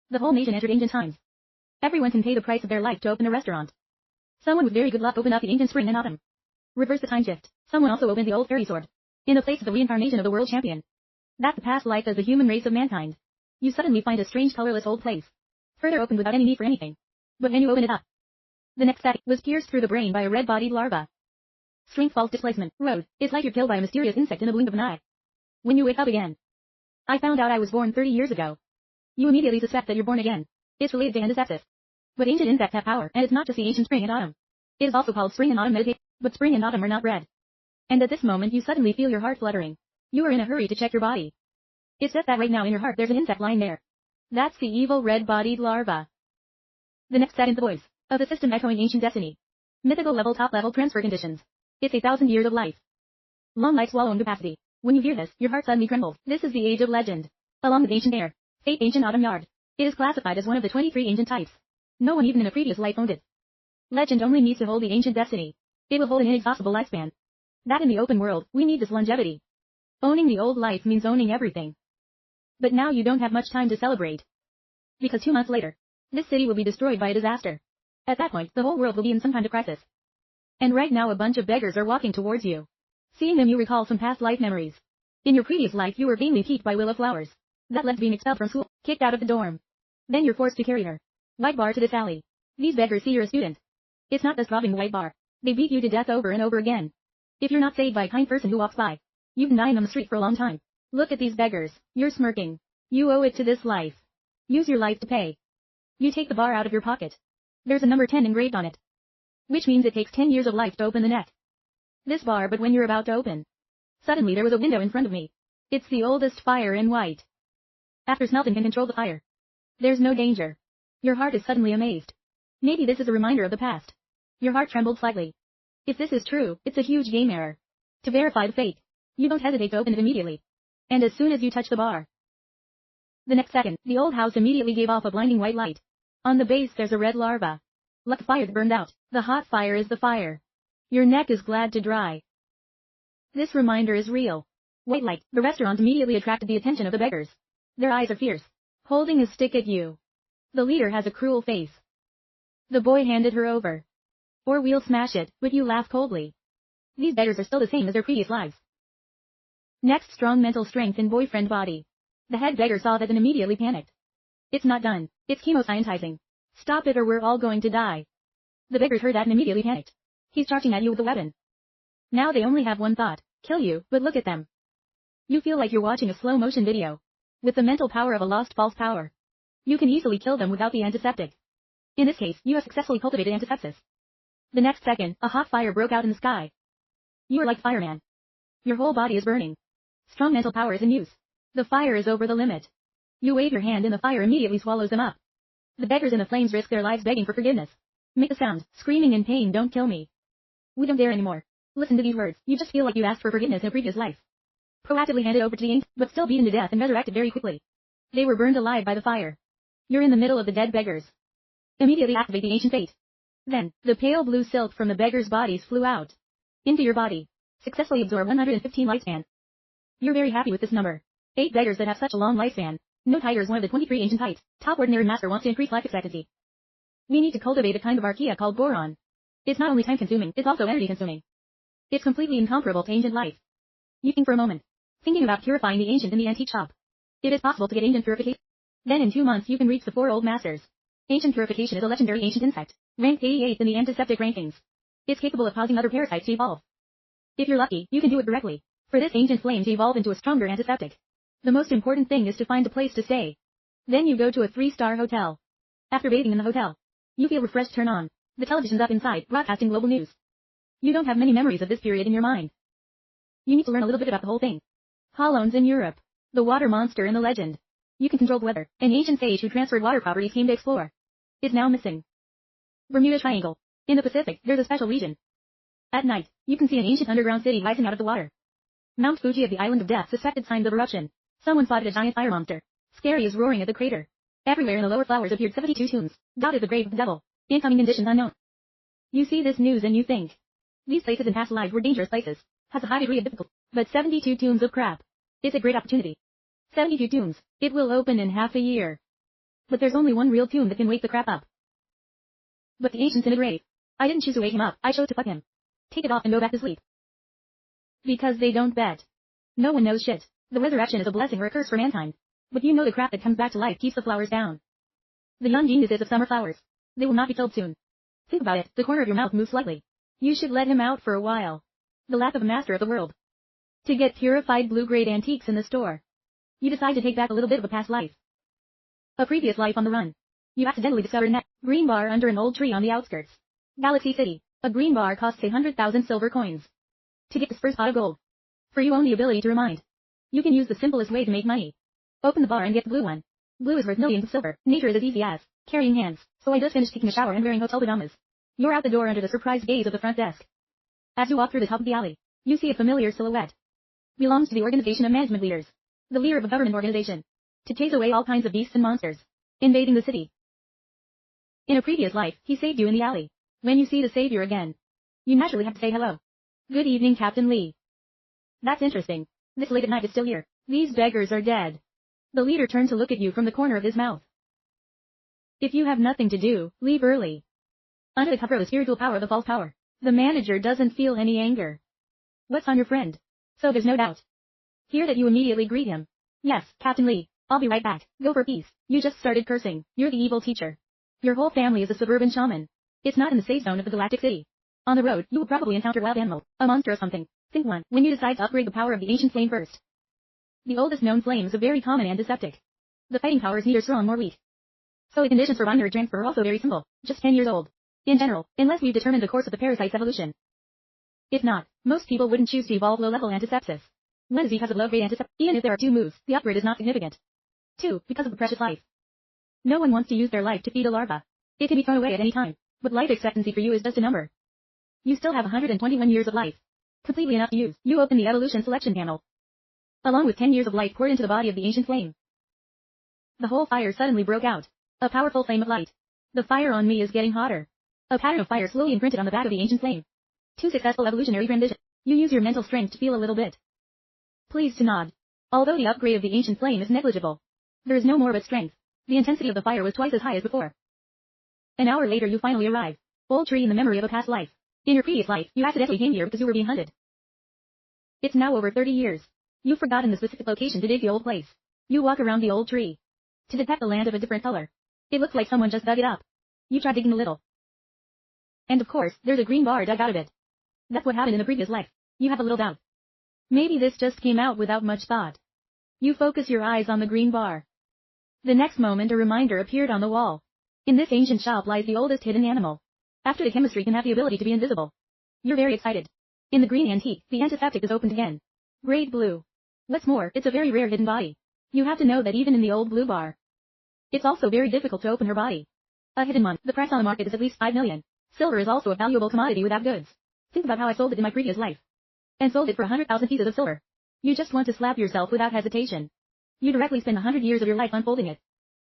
The whole nation entered ancient times. Everyone can pay the price of their life to open a restaurant. Someone with very good luck opened up the ancient spring and autumn. Reverse the time shift. Someone also opened the old fairy sword. In the place of the reincarnation of the world champion. That's the past life as the human race of mankind. You suddenly find a strange colorless old place. Further opened without any need for anything. But when you open it up, the next second was pierced through the brain by a red-bodied larva. Strength false displacement. Road. It's like you're killed by a mysterious insect in the blink of an eye. When you wake up again. I found out I was born 30 years ago. You immediately suspect that you're born again. It's related to antisepsis. But ancient insects have power, and it's not just the ancient spring and autumn. It is also called spring and autumn meditation, but spring and autumn are not red. And at this moment you suddenly feel your heart fluttering. You are in a hurry to check your body. It's just that right now in your heart there's an insect lying there. That's the evil red-bodied larva. The next second the voice of the system echoing ancient destiny. Mythical level top level transfer conditions. It's 1,000 years of life. Long life swallowing capacity. When you hear this, your heart suddenly trembles. This is the age of legend. Along with ancient air, fate ancient autumn yard. It is classified as one of the 23 ancient types. No one even in a previous life owned it. Legend only needs to hold the ancient destiny. It will hold an inexhaustible lifespan. That in the open world, we need this longevity. Owning the old life means owning everything. But now you don't have much time to celebrate. Because 2 months later, this city will be destroyed by a disaster. At that point, the whole world will be in some kind of crisis. And right now a bunch of beggars are walking towards you. Seeing them you recall some past life memories. In your previous life you were vainly piqued by willow flowers. That led to being expelled from school, kicked out of the dorm. Then you're forced to carry her. White bar to this alley. These beggars see you're a student. It's not just robbing the white bar. They beat you to death over and over again. If you're not saved by a kind person who walks by, you've been dying on the street for a long time. Look at these beggars. You're smirking. You owe it to this life. Use your life to pay. You take the bar out of your pocket. There's a number 10 engraved on it. Which means it takes 10 years of life to open the neck. This bar, but when you're about to open. Suddenly there was a window in front of me. It's the oldest fire in white. After Smelton can control the fire. There's no danger. Your heart is suddenly amazed. Maybe this is a reminder of the past. Your heart trembled slightly. If this is true, it's a huge game error. To verify the fake, you don't hesitate to open it immediately. And as soon as you touch the bar. The next second, the old house immediately gave off a blinding white light. On the base there's a red larva. Like a fire that burned out. The hot fire is the fire. Your neck is glad to dry. This reminder is real. White light. The restaurant immediately attracted the attention of the beggars. Their eyes are fierce. Holding a stick at you. The leader has a cruel face. The boy handed her over. Or we'll smash it, but you laugh coldly. These beggars are still the same as their previous lives. Next, strong mental strength in boyfriend body. The head beggar saw that and immediately panicked. It's not done. It's chemoscientizing. Stop it or we're all going to die. The beggars heard that and immediately panicked. He's charging at you with a weapon. Now they only have one thought. Kill you, but look at them. You feel like you're watching a slow motion video. With the mental power of a lost false power. You can easily kill them without the antiseptic. In this case, you have successfully cultivated antisepsis. The next second, a hot fire broke out in the sky. You are like fireman. Your whole body is burning. Strong mental power is in use. The fire is over the limit. You wave your hand and the fire immediately swallows them up. The beggars in the flames risk their lives begging for forgiveness. Make a sound, screaming in pain, don't kill me. We don't dare anymore. Listen to these words, you just feel like you asked for forgiveness in a previous life. Proactively handed over to the ancient, but still beaten to death and resurrected very quickly. They were burned alive by the fire. You're in the middle of the dead beggars. Immediately activate the ancient fate. Then, the pale blue silk from the beggars' bodies flew out. Into your body. Successfully absorb 115 lifespan. You're very happy with this number. 8 beggars that have such a long lifespan. No tiger is one of the 23 ancient types. Top ordinary master wants to increase life expectancy. We need to cultivate a kind of archaea called boron. It's not only time consuming, it's also energy consuming. It's completely incomparable to ancient life. You think for a moment. Thinking about purifying the ancient in the antique shop. It is possible to get ancient purification. Then in 2 months you can reach the 4 old masters. Ancient purification is a legendary ancient insect, ranked 88th in the antiseptic rankings. It's capable of causing other parasites to evolve. If you're lucky, you can do it directly. For this ancient flame to evolve into a stronger antiseptic. The most important thing is to find a place to stay. Then you go to a 3-star hotel. After bathing in the hotel, you feel refreshed. Turn on. The television's up inside, broadcasting global news. You don't have many memories of this period in your mind. You need to learn a little bit about the whole thing. Holones in Europe. The water monster in the legend. You can control the weather. An ancient sage who transferred water properties came to explore. Is now missing. Bermuda Triangle. In the Pacific, there's a special region. At night, you can see an ancient underground city rising out of the water. Mount Fuji of the Island of Death suspected signs of eruption. Someone spotted a giant fire monster. Scary is roaring at the crater. Everywhere in the lower flowers appeared 72 tombs. Dotted the grave of the devil. Incoming conditions unknown. You see this news and you think. These places in past lives were dangerous places. Has a high degree of difficulty. But 72 tombs of crap. It's a great opportunity. 72 tombs. It will open in half a year. But there's only one real tune that can wake the crap up. But the ancient's in a grave. I didn't choose to wake him up, I chose to fuck him. Take it off and go back to sleep. Because they don't bet. No one knows shit. The resurrection is a blessing or a curse for mankind. But you know the crap that comes back to life keeps the flowers down. The young geniuses of summer flowers. They will not be killed soon. Think about it, the corner of your mouth moves slightly. You should let him out for a while. The lack of a master of the world. To get purified blue-grade antiques in the store. You decide to take back a little bit of a past life. A previous life on the run. You accidentally discover a green bar under an old tree on the outskirts. Galaxy City. A green bar costs 100,000 silver coins. To get this first pot of gold. For you own the ability to remind. You can use the simplest way to make money. Open the bar and get the blue one. Blue is worth millions of silver. Nature is as easy as carrying hands. So I just finished taking a shower and wearing hotel pajamas. You're out the door under the surprised gaze of the front desk. As you walk through the top of the alley, you see a familiar silhouette. Belongs to the Organization of Management Leaders. The leader of a government organization. To chase away all kinds of beasts and monsters. Invading the city. In a previous life, he saved you in the alley. When you see the savior again, you naturally have to say hello. Good evening, Captain Lee. That's interesting. This late at night is still here. These beggars are dead. The leader turned to look at you from the corner of his mouth. If you have nothing to do, leave early. Under the cover of the spiritual power of the false power, the manager doesn't feel any anger. What's on your friend? So there's no doubt. Hear that you immediately greet him. Yes, Captain Lee, I'll be right back. Go for peace. You just started cursing. You're the evil teacher. Your whole family is a suburban shaman. It's not in the safe zone of the galactic city. On the road, you will probably encounter wild animals, a monster or something. Think one, when you decide to upgrade the power of the ancient flame first. The oldest known flame is a very common antiseptic. The fighting power is neither strong nor weak. So the conditions for binary transfer are also very simple, just 10 years old. In general, unless we've determined the course of the parasite's evolution. If not, most people wouldn't choose to evolve low-level antisepsis. 1 is because of low-grade antisepsis. Even if there are 2 moves, the upgrade is not significant. 2, because of the precious life. No one wants to use their life to feed a larva. It can be thrown away at any time, but life expectancy for you is just a number. You still have 121 years of life. Completely enough to use. You open the evolution selection panel. Along with 10 years of light poured into the body of the ancient flame. The whole fire suddenly broke out. A powerful flame of light. The fire on me is getting hotter. A pattern of fire slowly imprinted on the back of the ancient flame. 2 successful evolutionary transitions. You use your mental strength to feel a little bit. Please to nod. Although the upgrade of the ancient flame is negligible, there is no more but strength. The intensity of the fire was twice as high as before. An hour later you finally arrive. Old tree in the memory of a past life. In your previous life, you accidentally came here because you were being hunted. It's now over 30 years. You've forgotten the specific location to dig the old place. You walk around the old tree. To detect the land of a different color. It looks like someone just dug it up. You try digging a little. And of course, there's a green bar dug out of it. That's what happened in the previous life. You have a little doubt. Maybe this just came out without much thought. You focus your eyes on the green bar. The next moment a reminder appeared on the wall. In this ancient shop lies the oldest hidden animal. After the chemistry can have the ability to be invisible. You're very excited. In the green antique, the antiseptic is opened again. Grade blue. What's more, it's a very rare hidden body. You have to know that even in the old blue bar, it's also very difficult to open her body. A hidden one. The price on the market is at least 5 million. Silver is also a valuable commodity without goods. Think about how I sold it in my previous life. And sold it for 100,000 pieces of silver. You just want to slap yourself without hesitation. You directly spend 100 years of your life unfolding it.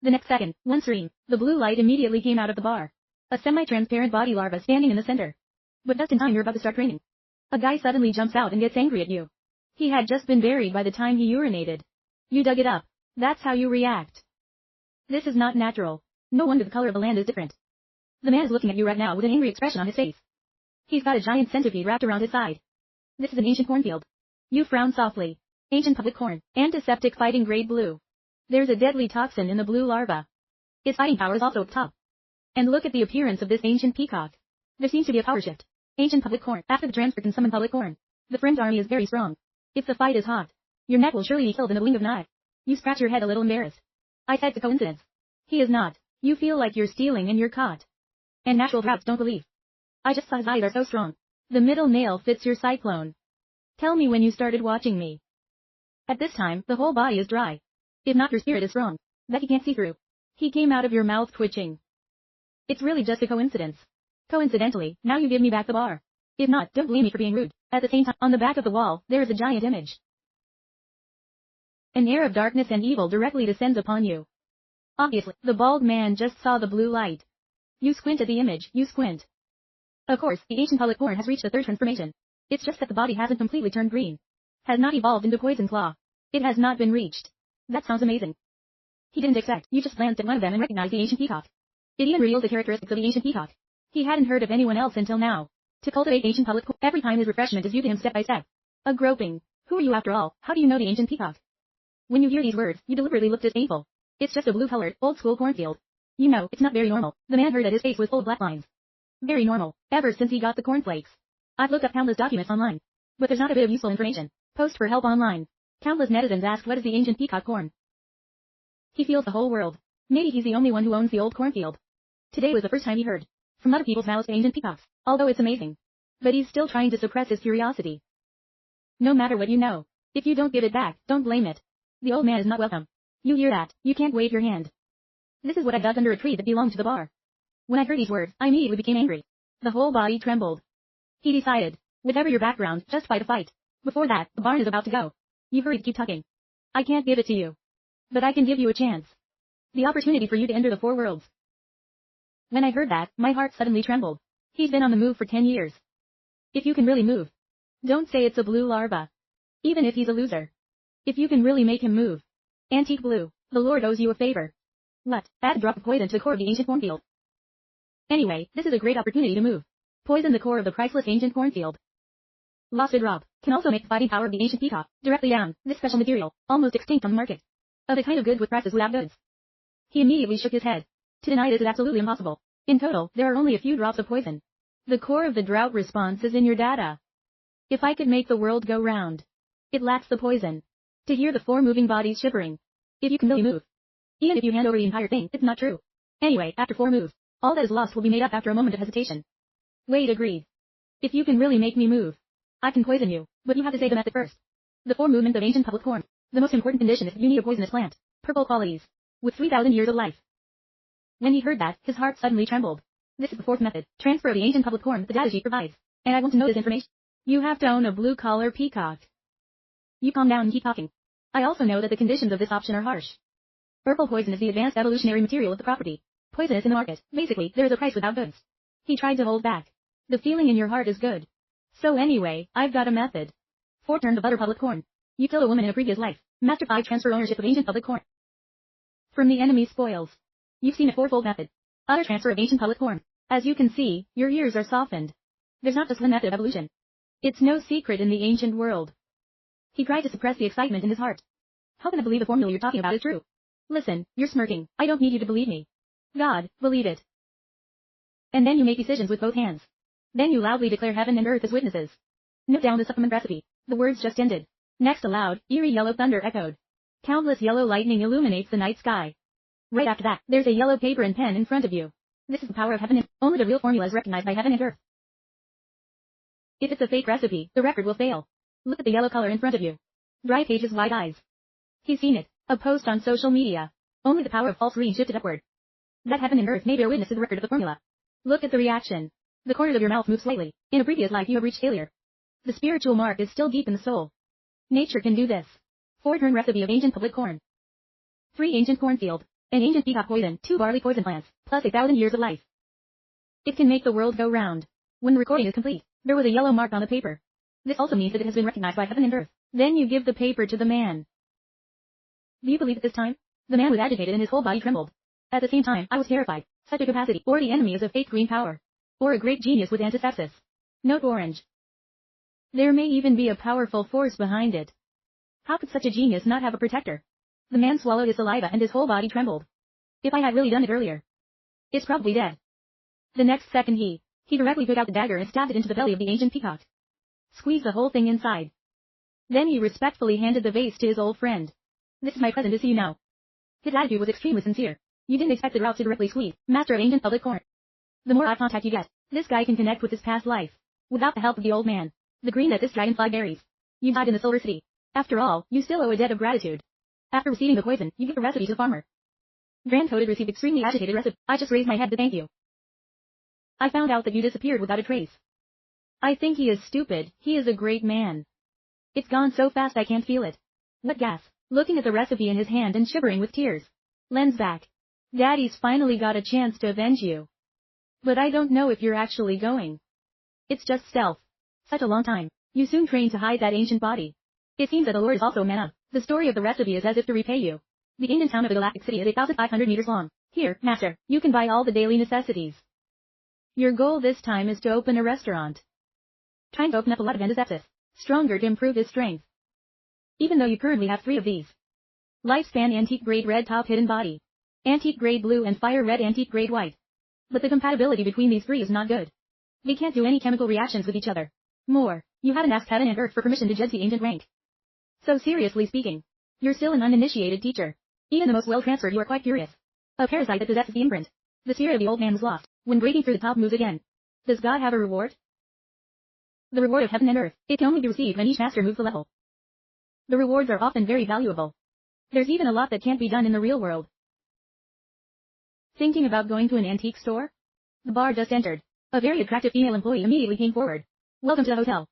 The next second, one stream, the blue light immediately came out of the bar. A semi-transparent body larva standing in the center. But just in time you're about to start raining. A guy suddenly jumps out and gets angry at you. He had just been buried by the time he urinated. You dug it up. That's how you react. This is not natural. No wonder the color of the land is different. The man is looking at you right now with an angry expression on his face. He's got a giant centipede wrapped around his side. This is an ancient cornfield. You frown softly. Ancient public corn. Antiseptic fighting grade blue. There's a deadly toxin in the blue larva. Its fighting power is also up top. And look at the appearance of this ancient peacock. There seems to be a power shift. Ancient public corn. After the transfer can summon public corn. The friend's army is very strong. If the fight is hot, your neck will surely be killed in a blink of an eye. You scratch your head a little embarrassed. I said it's a coincidence. He is not. You feel like you're stealing and you're caught. And natural droughts don't believe. I just saw his eyes are so strong. The middle nail fits your cyclone. Tell me when you started watching me. At this time, the whole body is dry. If not, your spirit is strong. That he can't see through. He came out of your mouth twitching. It's really just a coincidence. Coincidentally, now you give me back the bar. If not, don't blame me for being rude. At the same time, on the back of the wall, there is a giant image. An air of darkness and evil directly descends upon you. Obviously, the bald man just saw the blue light. You squint at the image, you squint. Of course, the ancient public corn has reached the 3rd transformation. It's just that the body hasn't completely turned green. Has not evolved into poison claw. It has not been reached. That sounds amazing. He didn't expect. You just glanced at one of them and recognized the ancient peacock. It even reveals the characteristics of the ancient peacock. He hadn't heard of anyone else until now. To cultivate ancient public every time his refreshment is viewed to him step by step. A groping. Who are you after all? How do you know the ancient peacock? When you hear these words, you deliberately look disdainful. It's just a blue-colored, old-school cornfield. You know, it's not very normal. The man heard that his face was full of black lines. Very normal. Ever since he got the cornflakes. I've looked up countless documents online. But there's not a bit of useful information. Post for help online. Countless netizens ask what is the ancient peacock corn. He feels the whole world. Maybe he's the only one who owns the old cornfield. Today was the first time he heard from other people's mouths the ancient peacocks, although it's amazing. But he's still trying to suppress his curiosity. No matter what you know, if you don't give it back, don't blame it. The old man is not welcome. You hear that? You can't wave your hand. This is what I dug under a tree that belonged to the bar. When I heard these words, I immediately became angry. The whole body trembled. He decided, whatever your background, just fight a fight. Before that, the barn is about to go. You hurry to keep talking. I can't give it to you. But I can give you a chance. The opportunity for you to enter the four worlds. When I heard that, my heart suddenly trembled. He's been on the move for 10 years. If you can really move. Don't say it's a blue larva. Even if he's a loser. If you can really make him move. Antique Blue, the Lord owes you a favor. What? Add a drop of poison to the core of the ancient cornfield. Anyway, this is a great opportunity to move. Poison the core of the priceless ancient cornfield. Lost a drop can also make the fighting power of the ancient peacock directly down. This special material, almost extinct on the market. Of a kind of goods with prices without goods. He immediately shook his head. To deny this is absolutely impossible. In total, there are only a few drops of poison. The core of the drought response is in your data. If I could make the world go round. It lacks the poison. To hear the four moving bodies shivering. If you can really move. Even if you hand over the entire thing, it's not true. Anyway, after 4 moves, all that is lost will be made up after a moment of hesitation. Wade agreed. If you can really make me move. I can poison you, but you have to say the method first. The 4 movements of ancient public corn. The most important condition is that you need a poisonous plant. Purple qualities. With 3,000 years of life. When he heard that, his heart suddenly trembled. This is the 4th method, transfer of the ancient public corn the data sheet provides. And I want to know this information. You have to own a blue-collar peacock. You calm down and keep talking. I also know that the conditions of this option are harsh. Purple poison is the advanced evolutionary material of the property. Poison is in the market. Basically, there is a price without goods. He tried to hold back. The feeling in your heart is good. So anyway, I've got a method. 4 turns of butter public corn. You killed a woman in a previous life. Master 5 transfer ownership of ancient public corn. From the enemy spoils. You've seen a 4-fold method. Utter transfer of ancient public corn. As you can see, your ears are softened. There's not just one method of evolution. It's no secret in the ancient world. He tried to suppress the excitement in his heart. How can I believe the formula you're talking about is true? Listen, you're smirking. I don't need you to believe me. God, believe it. And then you make decisions with both hands. Then you loudly declare heaven and earth as witnesses. Note down the supplement recipe. The words just ended. Next a loud, eerie yellow thunder echoed. Countless yellow lightning illuminates the night sky. Right after that, there's a yellow paper and pen in front of you. This is the power of heaven and only the real formula is recognized by heaven and earth. If it's a fake recipe, the record will fail. Look at the yellow color in front of you. Dry pages, wide eyes. He's seen it. A post on social media. Only the power of false read shifted upward. That heaven and earth may bear witness to the record of the formula. Look at the reaction. The corners of your mouth move slightly. In a previous life you have reached failure. The spiritual mark is still deep in the soul. Nature can do this. 4-turn recipe of ancient public corn. 3 ancient cornfield. An ancient peacock poison, 2 barley poison plants, plus 1,000 years of life. It can make the world go round. When the recording is complete, there was a yellow mark on the paper. This also means that it has been recognized by heaven and earth. Then you give the paper to the man. Do you believe it this time? The man was agitated and his whole body trembled. At the same time, I was terrified. Such a capacity, or the enemy is of fake green power. Or a great genius with antisepsis. Note orange. There may even be a powerful force behind it. How could such a genius not have a protector? The man swallowed his saliva and his whole body trembled. If I had really done it earlier. It's probably dead. The next second he directly took out the dagger and stabbed it into the belly of the ancient peacock. Squeezed the whole thing inside. Then he respectfully handed the vase to his old friend. This is my present to see you now. His attitude was extremely sincere. You didn't expect the route to directly squeeze, master of ancient public corn. The more eye contact you get, this guy can connect with his past life. Without the help of the old man. The green that this dragonfly berries. You died in the Silver City. After all, you still owe a debt of gratitude. After receiving the poison, you give a recipe to the farmer. Grand-coded received extremely agitated recipe. I just raised my head to thank you. I found out that you disappeared without a trace. I think he is stupid. He is a great man. It's gone so fast I can't feel it. What gas? Looking at the recipe in his hand and shivering with tears. Len's back. Daddy's finally got a chance to avenge you. But I don't know if you're actually going. It's just stealth. Such a long time. You soon trained to hide that ancient body. It seems that the Lord is also a man of. The story of the recipe is as if to repay you. The ancient town of the Galactic City is 8,500 meters long. Here, master, you can buy all the daily necessities. Your goal this time is to open a restaurant. Trying to open up a lot of antisepsis. Stronger to improve his strength. Even though you currently have 3 of these. Lifespan antique grade red top hidden body. Antique grade blue and fire red antique grade white. But the compatibility between these 3 is not good. They can't do any chemical reactions with each other. More, you haven't asked heaven and earth for permission to judge the ancient rank. So seriously speaking, you're still an uninitiated teacher. Even the most well-transferred you are quite curious. A parasite that possesses the imprint. The spirit of the old man was lost, when breaking through the top moves again. Does God have a reward? The reward of heaven and earth, it can only be received when each master moves the level. The rewards are often very valuable. There's even a lot that can't be done in the real world. Thinking about going to an antique store? The bar just entered. A very attractive female employee immediately came forward. Welcome to the hotel.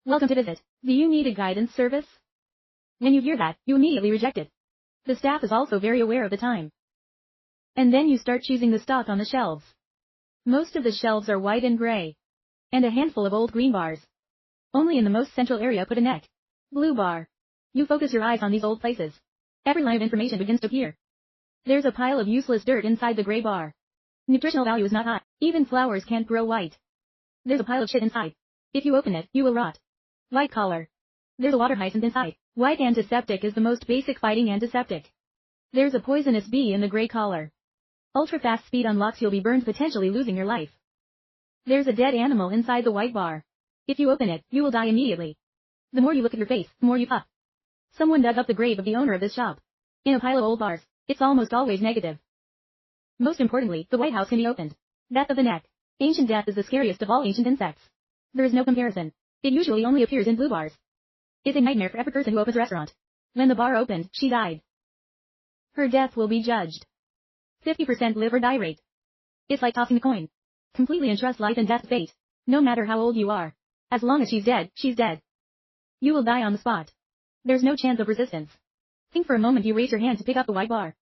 Welcome to visit. Do you need a guidance service? When you hear that, you immediately reject it. The staff is also very aware of the time. And then you start choosing the stock on the shelves. Most of the shelves are white and gray. And a handful of old green bars. Only in the most central area put a neck. Blue bar. You focus your eyes on these old places. Every line of information begins to appear. There's a pile of useless dirt inside the gray bar. Nutritional value is not high. Even flowers can't grow white. There's a pile of shit inside. If you open it, you will rot. White collar. There's a water hyacinth inside. White antiseptic is the most basic fighting antiseptic. There's a poisonous bee in the gray collar. Ultra fast speed unlocks, you'll be burned, potentially losing your life. There's a dead animal inside the white bar. If you open it, you will die immediately. The more you look at your face, the more you puff. Someone dug up the grave of the owner of this shop. In a pile of old bars, it's almost always negative. Most importantly, the White House can be opened. Death of the neck. Ancient death is the scariest of all ancient insects. There is no comparison. It usually only appears in blue bars. It's a nightmare for every person who opens a restaurant. When the bar opened, she died. Her death will be judged. 50% live or die rate. It's like tossing a coin. Completely entrust life and death to fate. No matter how old you are. As long as she's dead, she's dead. You will die on the spot. There's no chance of resistance. Think for a moment, you raise your hand to pick up the white bar.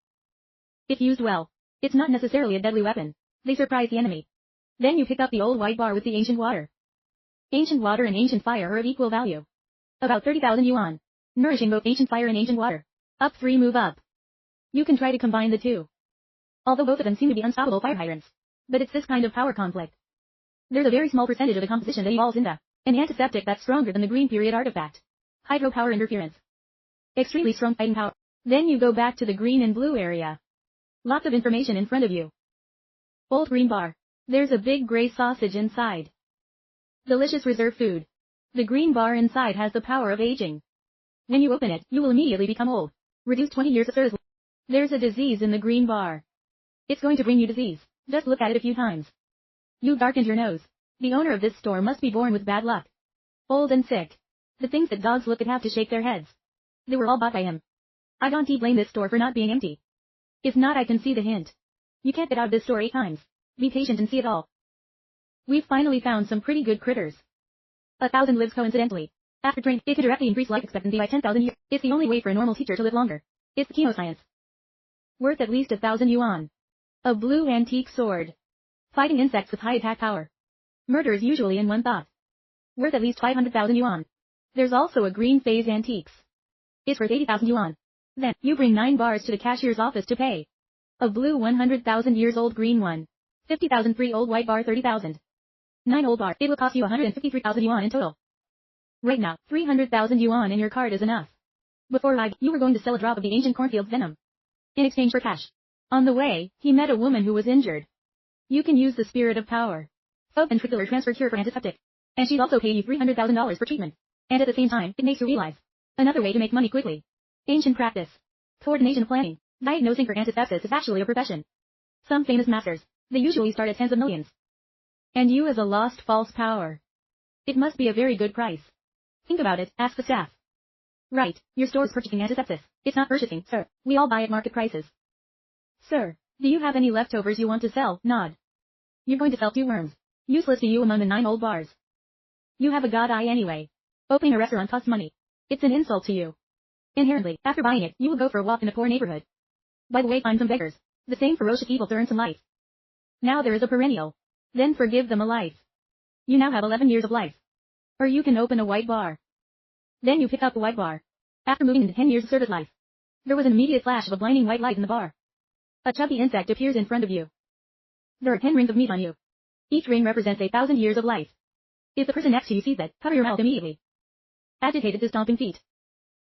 If used well, it's not necessarily a deadly weapon. They surprise the enemy. Then you pick up the old white bar with the ancient water. Ancient water and ancient fire are of equal value. About 30,000 yuan. Nourishing both ancient fire and ancient water. Up 3 move up. You can try to combine the two. Although both of them seem to be unstoppable fire hydrants. But it's this kind of power conflict. There's a very small percentage of the composition that evolves into an antiseptic that's stronger than the green period artifact. Hydropower interference. Extremely strong fighting power. Then you go back to the green and blue area. Lots of information in front of you. Old green bar. There's a big gray sausage inside. Delicious reserve food. The green bar inside has the power of aging. When you open it, you will immediately become old. Reduce 20 years of service. There's a disease in the green bar. It's going to bring you disease. Just look at it a few times. You darkened your nose. The owner of this store must be born with bad luck. Old and sick. The things that dogs look at have to shake their heads. They were all bought by him. I don't blame this store for not being empty. If not, I can see the hint. You can't get out of this store 8 times. Be patient and see it all. We've finally found some pretty good critters. 1,000 lives coincidentally. After training, it could directly increase life expectancy by 10,000 years. It's the only way for a normal teacher to live longer. It's the chemoscience. Worth at least 1,000 yuan. A blue antique sword. Fighting insects with high attack power. Murder is usually in one thought. Worth at least 500,000 yuan. There's also a green phase antiques. It's worth 80,000 yuan. Then, you bring 9 bars to the cashier's office to pay. A blue 100,000 years old green one. 50,000 free old white bar 30,000. 9 old bar. It will cost you 153,000 yuan in total. Right now, 300,000 yuan in your card is enough. Before you were going to sell a drop of the ancient cornfield's venom. In exchange for cash. On the way, he met a woman who was injured. You can use the spirit of power. Ventricular transfer cure for antiseptic. And she'd also pay you $300,000 for treatment. And at the same time, it makes you realize another way to make money quickly. Ancient practice. Coordination planning. Diagnosing for antisepsis is actually a profession. Some famous masters, they usually start at tens of millions. And you as a lost false power. It must be a very good price. Think about it, ask the staff. Right, your store's purchasing antisepsis. It's not purchasing, sir. We all buy at market prices. Sir, do you have any leftovers you want to sell? Nod. You're going to sell 2 worms. Useless to you among the 9 old bars. You have a god eye anyway. Opening a restaurant costs money. It's an insult to you. Inherently, after buying it, you will go for a walk in a poor neighborhood. By the way, find some beggars. The same ferocious evil to earn some life. Now there is a perennial. Then forgive them a life. You now have 11 years of life. Or you can open a white bar. Then you pick up a white bar. After moving into 10 years of service life. There was an immediate flash of a blinding white light in the bar. A chubby insect appears in front of you. There are 10 rings of meat on you. Each ring represents 1,000 years of life. If the person next to you sees that, cover your mouth immediately. Agitated to stomping feet.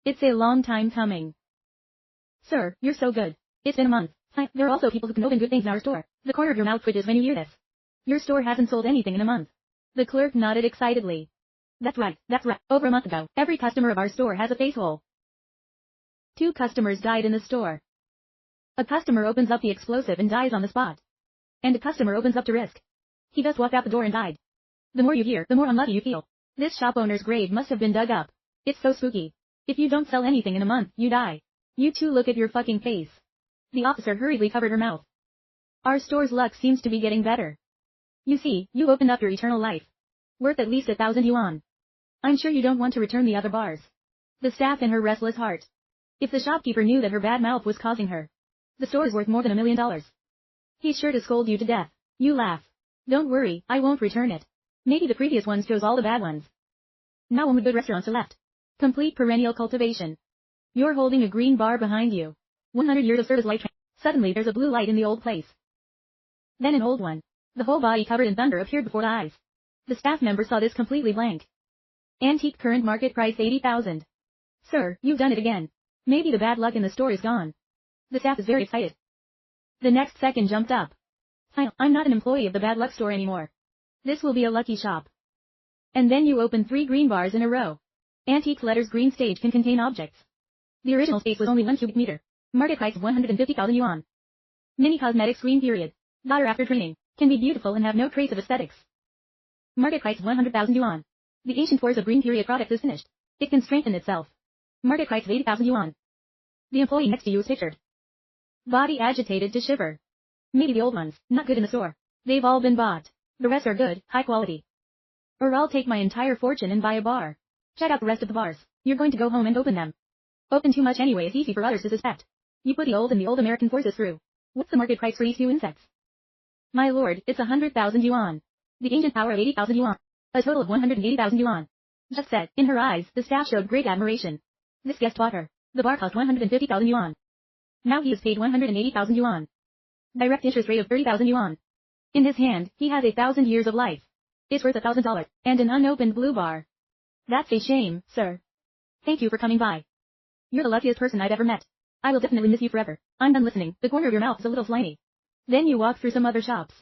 It's a long time coming. Sir, you're so good. It's been a month. There are also people who can open good things in our store. The corner of your mouth twitches when you hear this. Your store hasn't sold anything in a month. The clerk nodded excitedly. That's right. Over a month ago, every customer of our store has a face hole. 2 customers died in the store. A customer opens up the explosive and dies on the spot. And a customer opens up to risk. He just walked out the door and died. The more you hear, the more unlucky you feel. This shop owner's grave must have been dug up. It's so spooky. If you don't sell anything in a month, you die. You two look at your fucking face. The officer hurriedly covered her mouth. Our store's luck seems to be getting better. You see, you opened up your eternal life. Worth at least 1,000 yuan. I'm sure you don't want to return the other bars. The staff in her restless heart. If the shopkeeper knew that her bad mouth was causing her. The store is worth more than $1 million. He's sure to scold you to death. You laugh. Don't worry, I won't return it. Maybe the previous ones chose all the bad ones. Now only good restaurants are left. Complete perennial cultivation. You're holding a green bar behind you. 100 years of service light. Suddenly there's a blue light in the old place. Then an old one. The whole body covered in thunder appeared before the eyes. The staff member saw this completely blank. Antique current market price 80,000. Sir, you've done it again. Maybe the bad luck in the store is gone. The staff is very excited. The next second jumped up. I'm not an employee of the bad luck store anymore. This will be a lucky shop. And then you open 3 green bars in a row. Antique letters green stage can contain objects. The original space was only 1 cubic meter. Market price of 150,000 yuan. Mini cosmetics green period. Daughter after training. Can be beautiful and have no trace of aesthetics. Market price of 100,000 yuan. The ancient force of green period product is finished. It can strengthen itself. Market price of 80,000 yuan. The employee next to you is pictured. Body agitated to shiver. Maybe the old ones, not good in the store. They've all been bought. The rest are good, high quality. Or I'll take my entire fortune and buy a bar. Check out the rest of the bars. You're going to go home and open them. Open too much anyway is easy for others to suspect. You put the old and the old American forces through. What's the market price for these 2 insects? My lord, it's 100,000 yuan. The ancient power of 80,000 yuan. A total of 180,000 yuan. Just said, in her eyes, the staff showed great admiration. This guest bought her. The bar cost 150,000 yuan. Now he has paid 180,000 yuan. Direct interest rate of 30,000 yuan. In his hand, he has 1,000 years of life. It's worth $1,000, and an unopened blue bar. That's a shame, sir. Thank you for coming by. You're the luckiest person I've ever met. I will definitely miss you forever. I'm done listening, the corner of your mouth is a little slimy. Then you walk through some other shops.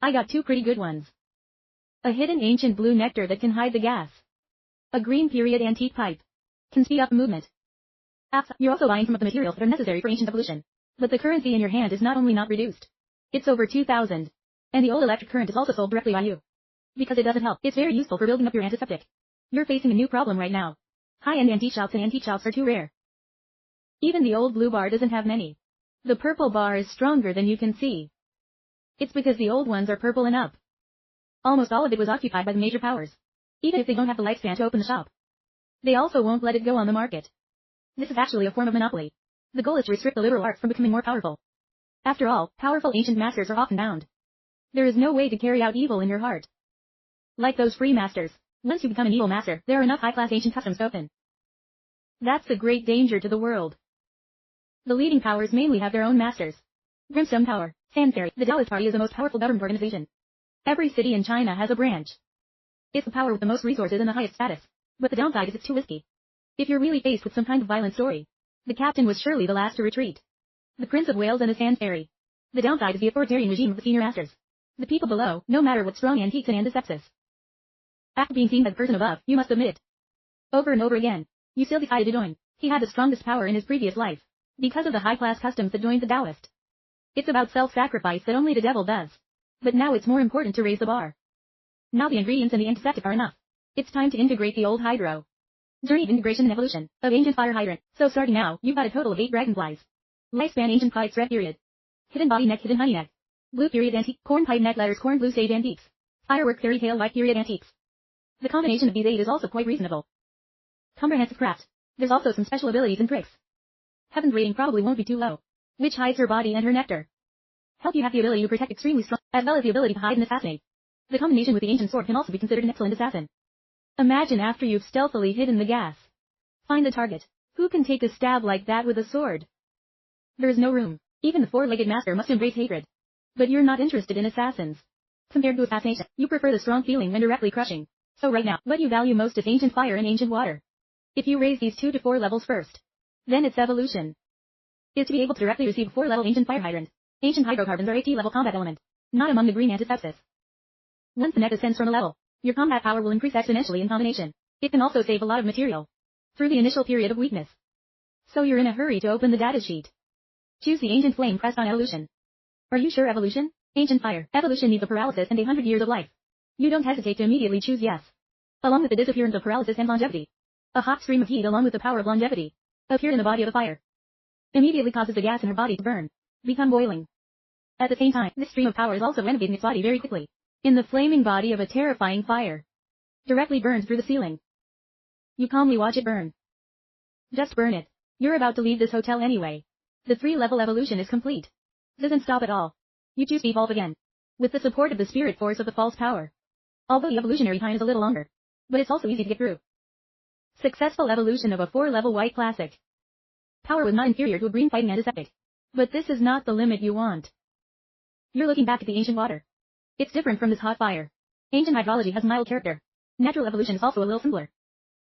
I got 2 pretty good ones. A hidden ancient blue nectar that can hide the gas. A green period antique pipe. Can speed up movement. You're also buying some of the materials that are necessary for ancient evolution. But the currency in your hand is not only not reduced. It's over 2,000. And the old electric current is also sold directly by you. Because it doesn't help, it's very useful for building up your antiseptic. You're facing a new problem right now. High-end antique shops and antique shops are too rare. Even the old blue bar doesn't have many. The purple bar is stronger than you can see. It's because the old ones are purple and up. Almost all of it was occupied by the major powers. Even if they don't have the lifespan to open the shop. They also won't let it go on the market. This is actually a form of monopoly. The goal is to restrict the liberal arts from becoming more powerful. After all, powerful ancient masters are often bound. There is no way to carry out evil in your heart. Like those free masters. Once you become an evil master, there are enough high-class ancient customs to open. That's a great danger to the world. The leading powers mainly have their own masters. Brimstone Power, Sansbury, the Taoist Party is the most powerful government organization. Every city in China has a branch. It's the power with the most resources and the highest status. But the downside is it's too risky. If you're really faced with some kind of violent story, the captain was surely the last to retreat. The Prince of Wales and the Sansbury. The downside is the authoritarian regime of the senior masters. The people below, no matter what strong antiques and antisepsis. After being seen by the person above, you must submit it. Over and over again. You still decided to join. He had the strongest power in his previous life. Because of the high-class customs that joined the Taoist. It's about self-sacrifice that only the devil does. But now it's more important to raise the bar. Now the ingredients and the antiseptic are enough. It's time to integrate the old hydro. Journey of integration and evolution, of ancient fire hydrant. So starting now, you've got a total of 8 dragonflies. Lifespan ancient pipes red period. Hidden body neck hidden honey neck. Blue period antique, corn pipe neck letters corn blue sage antiques. Firework fairy tale white period antiques. The combination of these 8 is also quite reasonable. Comprehensive craft. There's also some special abilities and tricks. Heaven's rating probably won't be too low. Which hides her body and her nectar. Help you have the ability to protect extremely strong, as well as the ability to hide and assassinate. The combination with the ancient sword can also be considered an excellent assassin. Imagine after you've stealthily hidden the gas. Find the target. Who can take a stab like that with a sword? There is no room. Even the four-legged master must embrace hatred. But you're not interested in assassins. Compared to assassination, you prefer the strong feeling when directly crushing. So right now, what you value most is ancient fire and ancient water. If you raise these 2 to 4 levels first, then its evolution is to be able to directly receive a 4-level ancient fire hydrant. Ancient hydrocarbons are 80-level combat element, not among the green antisepsis. Once the net ascends from a level, your combat power will increase exponentially in combination. It can also save a lot of material through the initial period of weakness. So you're in a hurry to open the datasheet. Choose the ancient flame pressed on evolution. Are you sure evolution? Ancient fire. Evolution needs a paralysis and 100 years of life. You don't hesitate to immediately choose yes. Along with the disappearance of paralysis and longevity, a hot stream of heat along with the power of longevity appeared in the body of the fire. Immediately causes the gas in her body to burn, become boiling. At the same time, this stream of power is also renovating its body very quickly. In the flaming body of a terrifying fire. Directly burns through the ceiling. You calmly watch it burn. Just burn it. You're about to leave this hotel anyway. The 3-level evolution is complete. Doesn't stop at all. You choose to evolve again. With the support of the spirit force of the false power. Although the evolutionary time is a little longer. But it's also easy to get through. Successful evolution of a 4-level white classic. Power was not inferior to a green fighting antiseptic. But this is not the limit you want. You're looking back at the ancient water. It's different from this hot fire. Ancient hydrology has mild character. Natural evolution is also a little simpler.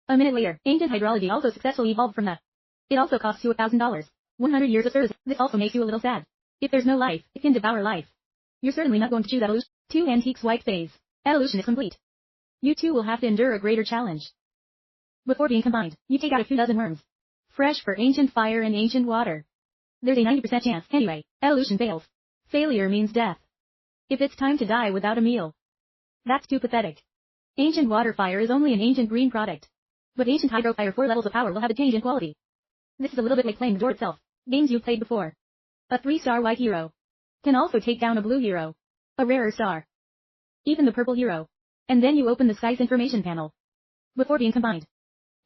A minute later, ancient hydrology also successfully evolved from that. It also costs you $1,000. 100 years of service. This also makes you a little sad. If there's no life, it can devour life. You're certainly not going to choose evolution. 2 antiques white phase. Evolution is complete. You two will have to endure a greater challenge. Before being combined, you take out a few dozen worms. Fresh for ancient fire and ancient water. There's a 90% chance, anyway, evolution fails. Failure means death. If it's time to die without a meal. That's too pathetic. Ancient water fire is only an ancient green product. But ancient hydro fire 4 levels of power will have a change in quality. This is a little bit like playing the door itself. Games you've played before. A 3-star white hero can also take down a blue hero. A rarer star. Even the purple hero. And then you open the Sky's information panel. Before being combined,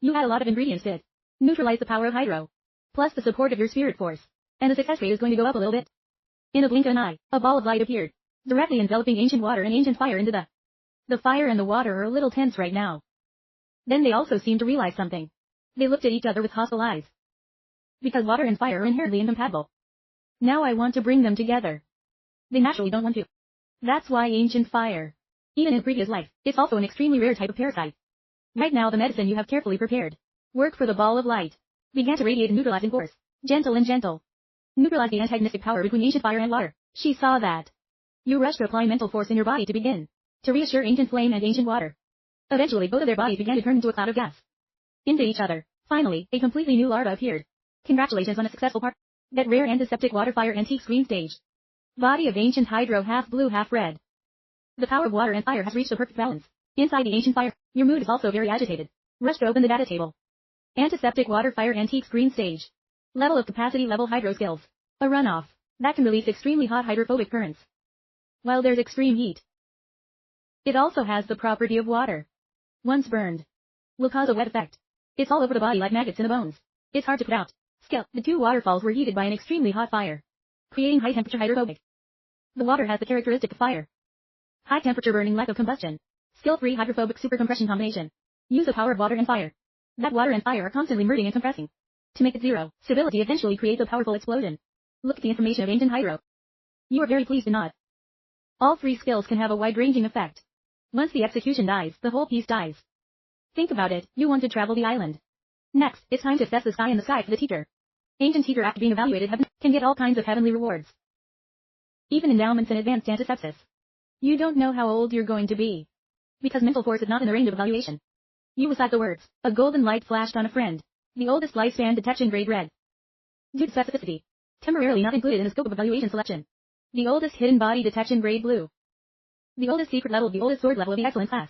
you add a lot of ingredients that neutralize the power of hydro. Plus the support of your spirit force. And the success rate is going to go up a little bit. In a blink of an eye, a ball of light appeared, directly enveloping ancient water and ancient fire into the fire and the water are a little tense right now. Then they also seemed to realize something. They looked at each other with hostile eyes. Because water and fire are inherently incompatible. Now I want to bring them together. They naturally don't want to. That's why ancient fire. Even in previous life, it's also an extremely rare type of parasite. Right now the medicine you have carefully prepared. Work for the ball of light. Began to radiate and neutralize in force. Gentle and gentle. Neutralize the antagonistic power between ancient fire and water. She saw that. You rushed to apply mental force in your body to begin. To reassure ancient flame and ancient water. Eventually both of their bodies began to turn into a cloud of gas. Into each other. Finally, a completely new larva appeared. Congratulations on a successful part. That rare antiseptic water fire antique screen stage. Body of ancient hydro half blue half red. The power of water and fire has reached a perfect balance. Inside the ancient fire, your mood is also very agitated. Rush to open the data table. Antiseptic water fire antique screen stage. Level of capacity level hydro skills. A runoff. That can release extremely hot hydrophobic currents. While there's extreme heat. It also has the property of water. Once burned. Will cause a wet effect. It's all over the body like maggots in the bones. It's hard to put out. Skill. The 2 waterfalls were heated by an extremely hot fire. Creating high temperature hydrophobic. The water has the characteristic of fire. High temperature burning lack of combustion. Skill 3 hydrophobic super compression combination. Use the power of water and fire. That water and fire are constantly merging and compressing. To make it zero, stability eventually creates a powerful explosion. Look at the information of ancient hydro. You are very pleased to nod. All 3 skills can have a wide-ranging effect. Once the execution dies, the whole piece dies. Think about it, you want to travel the island. Next, it's time to assess the sky in the sky for the teacher. Ancient teacher after being evaluated can get all kinds of heavenly rewards. Even endowments and advanced antisepsis. You don't know how old you're going to be. Because mental force is not in the range of evaluation. You recite the words, a golden light flashed on a friend. The oldest lifespan detection grade red. Due to specificity. Temporarily not included in the scope of evaluation selection. The oldest hidden body detection grade blue. The oldest secret level, the oldest sword level of the excellent class.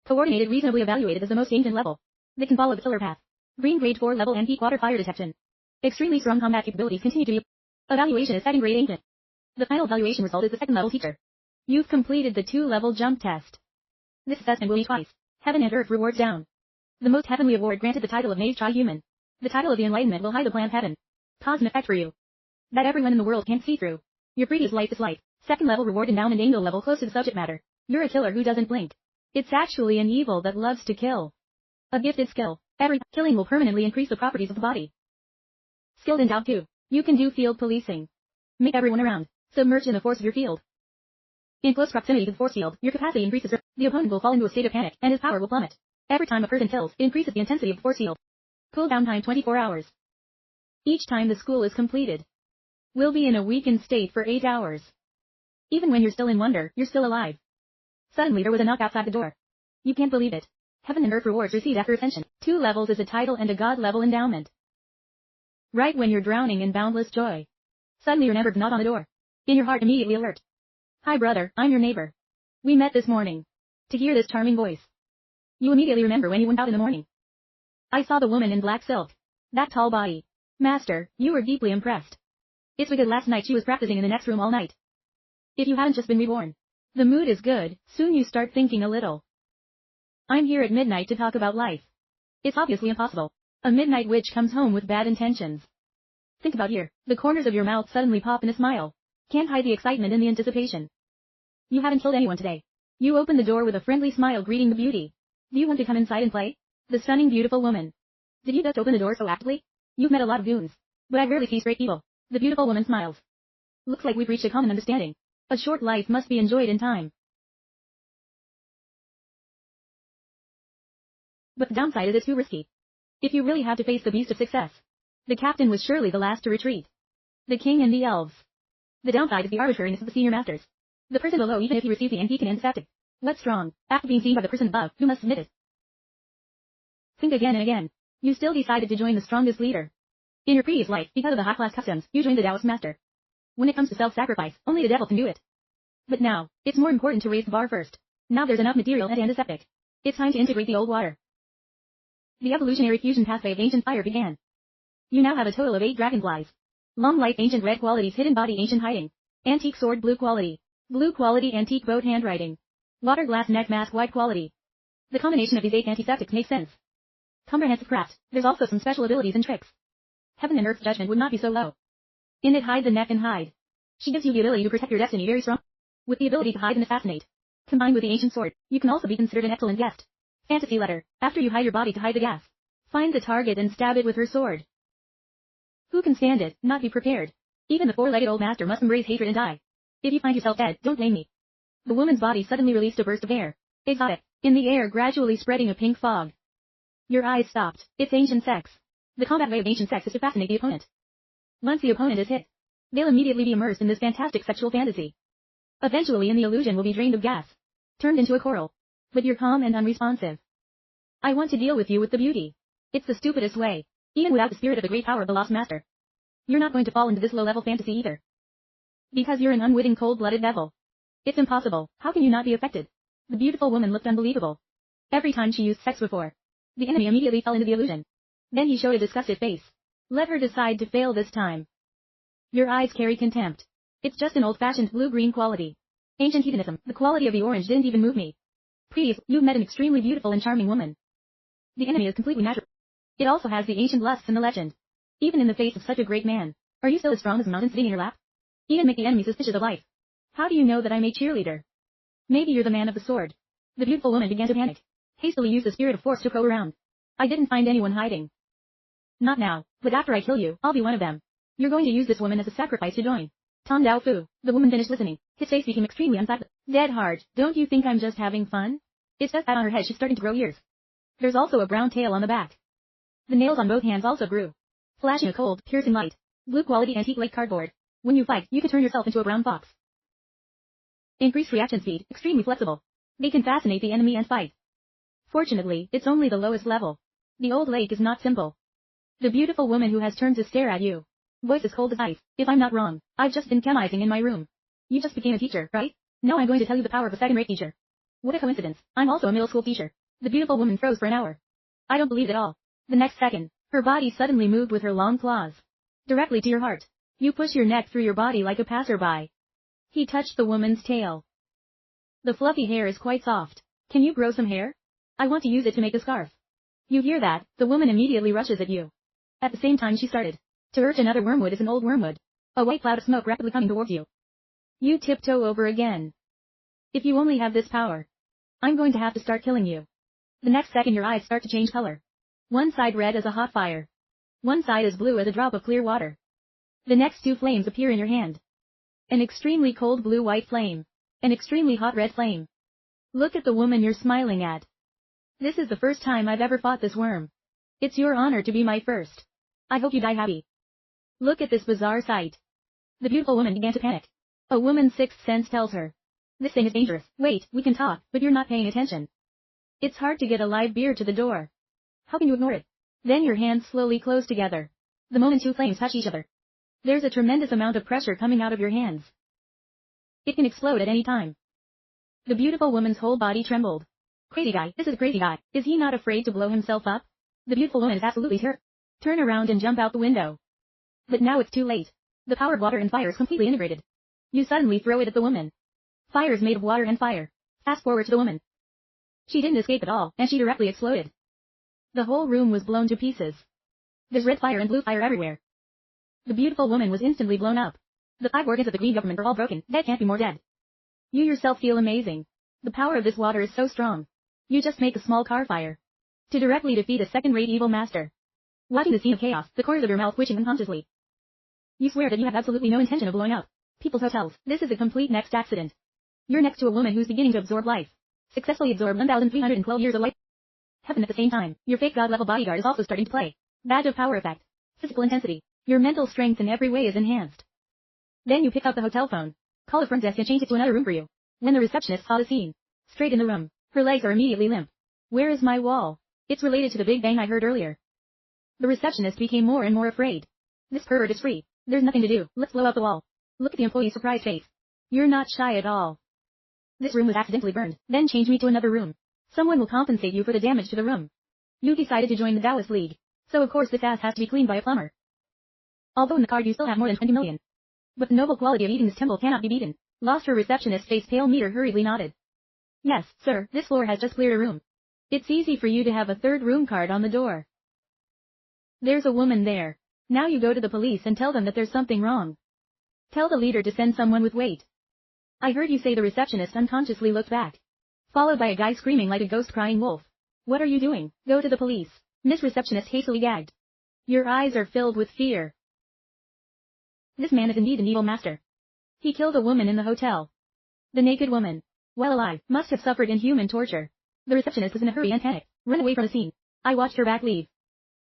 Coordinated reasonably evaluated as the most ancient level. That can follow the killer path. Green grade 4 level antique water fire detection. Extremely strong combat capabilities continue to be. Evaluation is second grade ancient. The final evaluation result is the second level teacher. You've completed the 2-level jump test. This assessment will be twice. Heaven and earth rewards down. The most heavenly award granted the title of Mage Chi Human. The title of the Enlightenment will hide the plan of heaven. Cause and effect for you. That everyone in the world can't see through. Your previous life is life. Second level reward endowment angel level close to the subject matter. You're a killer who doesn't blink. It's actually an evil that loves to kill. A gifted skill. Every killing will permanently increase the properties of the body. Skilled endowed 2. You can do field policing. Make everyone around submerged in the force of your field. In close proximity to the force field, your capacity increases. The opponent will fall into a state of panic, and his power will plummet. Every time a person kills, it increases the intensity of the force field. Cooldown time 24 hours. Each time the school is completed, will be in a weakened state for 8 hours. Even when you're still in wonder, you're still alive. Suddenly there was a knock outside the door. You can't believe it. Heaven and earth rewards received after ascension. 2 levels is a title and a god level endowment. Right when you're drowning in boundless joy, suddenly you remembered to knock on the door. In your heart immediately alert. Hi brother, I'm your neighbor. We met this morning. To hear this charming voice, you immediately remember when you went out in the morning. I saw the woman in black silk. That tall body. Master, you were deeply impressed. It's because last night she was practicing in the next room all night. If you haven't just been reborn. The mood is good, soon you start thinking a little. I'm here at midnight to talk about life. It's obviously impossible. A midnight witch comes home with bad intentions. Think about here, the corners of your mouth suddenly pop in a smile. Can't hide the excitement and the anticipation. You haven't killed anyone today. You open the door with a friendly smile greeting the beauty. Do you want to come inside and play? The stunning beautiful woman. Did you just open the door so aptly? You've met a lot of goons. But I rarely see straight people. The beautiful woman smiles. Looks like we've reached a common understanding. A short life must be enjoyed in time. But the downside is it's too risky. If you really have to face the beast of success, the captain was surely the last to retreat. The king and the elves. The downside is the arbitrariness of the senior masters. The person below, even if he receives the end, he can end septic. What's strong? After being seen by the person above, you must submit it. Think again and again. You still decided to join the strongest leader. In your previous life, because of the high-class customs, you joined the Taoist master. When it comes to self-sacrifice, only the devil can do it. But now, it's more important to raise the bar first. Now there's enough material and antiseptic. It's time to integrate the old water. The evolutionary fusion pathway of ancient fire began. You now have a total of 8 dragonflies. Long life ancient red qualities, hidden body ancient hiding. Antique sword blue quality. Blue quality antique boat handwriting. Water glass neck mask white quality. The combination of these 8 antiseptics makes sense. Comprehensive craft. There's also some special abilities and tricks. Heaven and earth's judgment would not be so low. In it hide the neck and hide. She gives you the ability to protect your destiny very strong. With the ability to hide and assassinate. Combined with the ancient sword, you can also be considered an excellent guest. Fantasy letter. After you hide your body to hide the gas, find the target and stab it with her sword. Who can stand it, not be prepared? Even the 4-legged old master must embrace hatred and die. If you find yourself dead, don't blame me. The woman's body suddenly released a burst of air. Exotic. In the air gradually spreading a pink fog. Your eyes stopped. It's ancient sex. The combat way of ancient sex is to fascinate the opponent. Once the opponent is hit, they'll immediately be immersed in this fantastic sexual fantasy. Eventually the illusion will be drained of gas. Turned into a coral. But you're calm and unresponsive. I want to deal with you with the beauty. It's the stupidest way. Even without the spirit of the great power of the lost master. You're not going to fall into this low-level fantasy either. Because you're an unwitting cold-blooded devil. It's impossible. How can you not be affected? The beautiful woman looked unbelievable. Every time she used sex before, the enemy immediately fell into the illusion. Then he showed a disgusted face. Let her decide to fail this time. Your eyes carry contempt. It's just an old-fashioned blue-green quality. Ancient hedonism. The quality of the orange didn't even move me. Please, you've met an extremely beautiful and charming woman. The enemy is completely natural. It also has the ancient lusts and the legend. Even in the face of such a great man, are you still as strong as a mountain sitting in your lap? Even make the enemy suspicious of life. How do you know that I'm a cheerleader? Maybe you're the man of the sword. The beautiful woman began to panic. Hastily used the spirit of force to probe around. I didn't find anyone hiding. Not now, but after I kill you, I'll be one of them. You're going to use this woman as a sacrifice to join. Tom Dao Fu. The woman finished listening. His face became extremely unsightly. Dead hard. Don't you think I'm just having fun? It's just that on her head she's starting to grow ears. There's also a brown tail on the back. The nails on both hands also grew. Flashing a cold, piercing light. Blue quality antique like cardboard. When you fight, you can turn yourself into a brown fox. Increased reaction speed, extremely flexible. They can fascinate the enemy and fight. Fortunately, it's only the lowest level. The old lake is not simple. The beautiful woman who has turned to stare at you. Voice as cold as ice. If I'm not wrong, I've just been chemizing in my room. You just became a teacher, right? Now I'm going to tell you the power of a second-rate teacher. What a coincidence. I'm also a middle school teacher. The beautiful woman froze for an hour. I don't believe it all. The next second, her body suddenly moved with her long claws. Directly to your heart. You push your neck through your body like a passerby. He touched the woman's tail. The fluffy hair is quite soft. Can you grow some hair? I want to use it to make a scarf. You hear that, the woman immediately rushes at you. At the same time she started to urge another wormwood is an old wormwood. A white cloud of smoke rapidly coming towards you. You tiptoe over again. If you only have this power, I'm going to have to start killing you. The next second your eyes start to change color. One side red as a hot fire. One side as blue as a drop of clear water. The next two flames appear in your hand. An extremely cold blue-white flame. An extremely hot red flame. Look at the woman you're smiling at. This is the first time I've ever fought this worm. It's your honor to be my first. I hope you die happy. Look at this bizarre sight. The beautiful woman began to panic. A woman's sixth sense tells her. This thing is dangerous. Wait, we can talk, but you're not paying attention. It's hard to get a live beer to the door. How can you ignore it? Then your hands slowly close together. The moment two flames touch each other. There's a tremendous amount of pressure coming out of your hands. It can explode at any time. The beautiful woman's whole body trembled. Crazy guy, this is a crazy guy. Is he not afraid to blow himself up? The beautiful woman is absolutely terrified. Turn around and jump out the window. But now it's too late. The power of water and fire is completely integrated. You suddenly throw it at the woman. Fire is made of water and fire. Fast forward to the woman. She didn't escape at all, and she directly exploded. The whole room was blown to pieces. There's red fire and blue fire everywhere. The beautiful woman was instantly blown up. The 5 organs of the green government are all broken. That can't be more dead. You yourself feel amazing. The power of this water is so strong. You just make a small car fire. To directly defeat a second-rate evil master. Watching the scene of chaos, the corners of your mouth twitching unconsciously. You swear that you have absolutely no intention of blowing up people's hotels. This is a complete next accident. You're next to a woman who's beginning to absorb life. Successfully absorb 1,312 years of life. Heaven at the same time. Your fake god-level bodyguard is also starting to play. Badge of power effect. Physical intensity. Your mental strength in every way is enhanced. Then you pick up the hotel phone. Call the front desk and change it to another room for you. When the receptionist saw the scene. Straight in the room. Her legs are immediately limp. Where is my wall? It's related to the big bang I heard earlier. The receptionist became more and more afraid. This pervert is free. There's nothing to do. Let's blow up the wall. Look at the employee's surprised face. You're not shy at all. This room was accidentally burned. Then change me to another room. Someone will compensate you for the damage to the room. You decided to join the Taoist League. So of course this ass has to be cleaned by a plumber. Although in the card you still have more than 20 million. But the noble quality of eating this temple cannot be beaten. Lost her receptionist's face pale meter hurriedly nodded. Yes, sir, this floor has just cleared a room. It's easy for you to have a third room card on the door. There's a woman there. Now you go to the police and tell them that there's something wrong. Tell the leader to send someone with weight. I heard you say. The receptionist unconsciously looked back. Followed by a guy screaming like a ghost crying wolf. What are you doing? Go to the police. Miss Receptionist hastily gagged. Your eyes are filled with fear. This man is indeed an evil master. He killed a woman in the hotel. The naked woman, while alive, must have suffered inhuman torture. The receptionist was in a hurry and panic. Run away from the scene. I watched her back leave.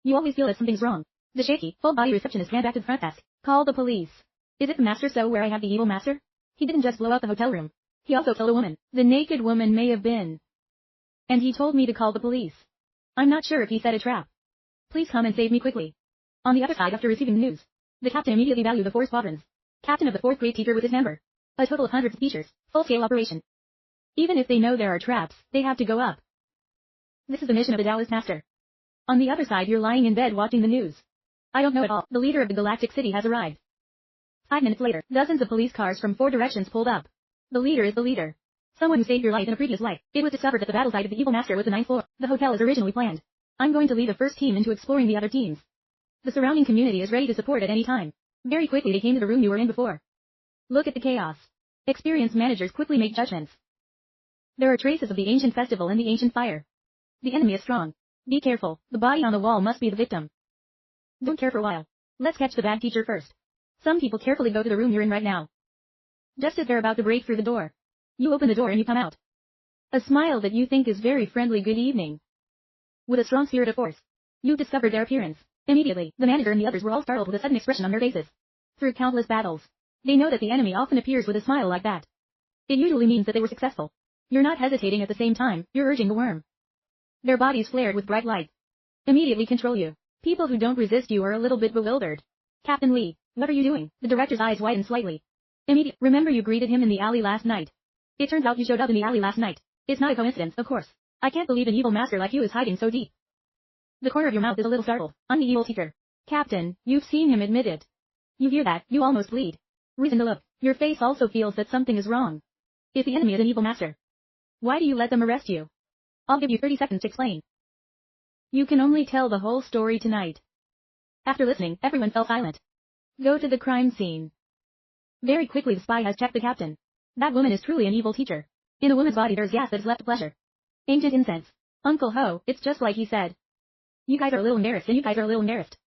You always feel that something's wrong. The shaky, full-body receptionist ran back to the front desk. Call the police. Is it the master so where I have the evil master? He didn't just blow up the hotel room. He also killed a woman. The naked woman may have been. And he told me to call the police. I'm not sure if he set a trap. Please come and save me quickly. On the other side, after receiving the news, the captain immediately valued the 4 squadrons. Captain of the 4th grade teacher with his member. A total of hundreds of teachers. Full-scale operation. Even if they know there are traps, they have to go up. This is the mission of the Taoist master. On the other side, you're lying in bed watching the news. I don't know at all. The leader of the galactic city has arrived. 5 minutes later, dozens of police cars from 4 directions pulled up. The leader is the leader. Someone who saved your life in a previous life. It was discovered that the battle site of the evil master was the 9th floor. The hotel is originally planned. I'm going to lead the first team into exploring the other teams. The surrounding community is ready to support at any time. Very quickly they came to the room you were in before. Look at the chaos. Experienced managers quickly make judgments. There are traces of the ancient festival and the ancient fire. The enemy is strong. Be careful. The body on the wall must be the victim. Don't care for a while. Let's catch the bad teacher first. Some people carefully go to the room you're in right now. Just as they're about to break through the door. You open the door and you come out. A smile that you think is very friendly. Good evening. With a strong spirit of force. You discovered their appearance. Immediately, the manager and the others were all startled with a sudden expression on their faces. Through countless battles, they know that the enemy often appears with a smile like that. It usually means that they were successful. You're not hesitating at the same time, you're urging the worm. Their bodies flared with bright light. Immediately control you. People who don't resist you are a little bit bewildered. Captain Lee, what are you doing? The director's eyes widened slightly. Remember you greeted him in the alley last night. It turns out you showed up in the alley last night. It's not a coincidence, of course. I can't believe an evil master like you is hiding so deep. The corner of your mouth is a little startled. I'm the evil teacher. Captain, you've seen him admit it. You hear that, you almost bleed. Reason to look. Your face also feels that something is wrong. If the enemy is an evil master, why do you let them arrest you? I'll give you 30 seconds to explain. You can only tell the whole story tonight. After listening, everyone fell silent. Go to the crime scene. Very quickly the spy has checked the captain. That woman is truly an evil teacher. In the woman's body there's gas that is left to pleasure. Ancient incense. Uncle Ho, it's just like he said. You guys are a little embarrassed and you guys are a little embarrassed.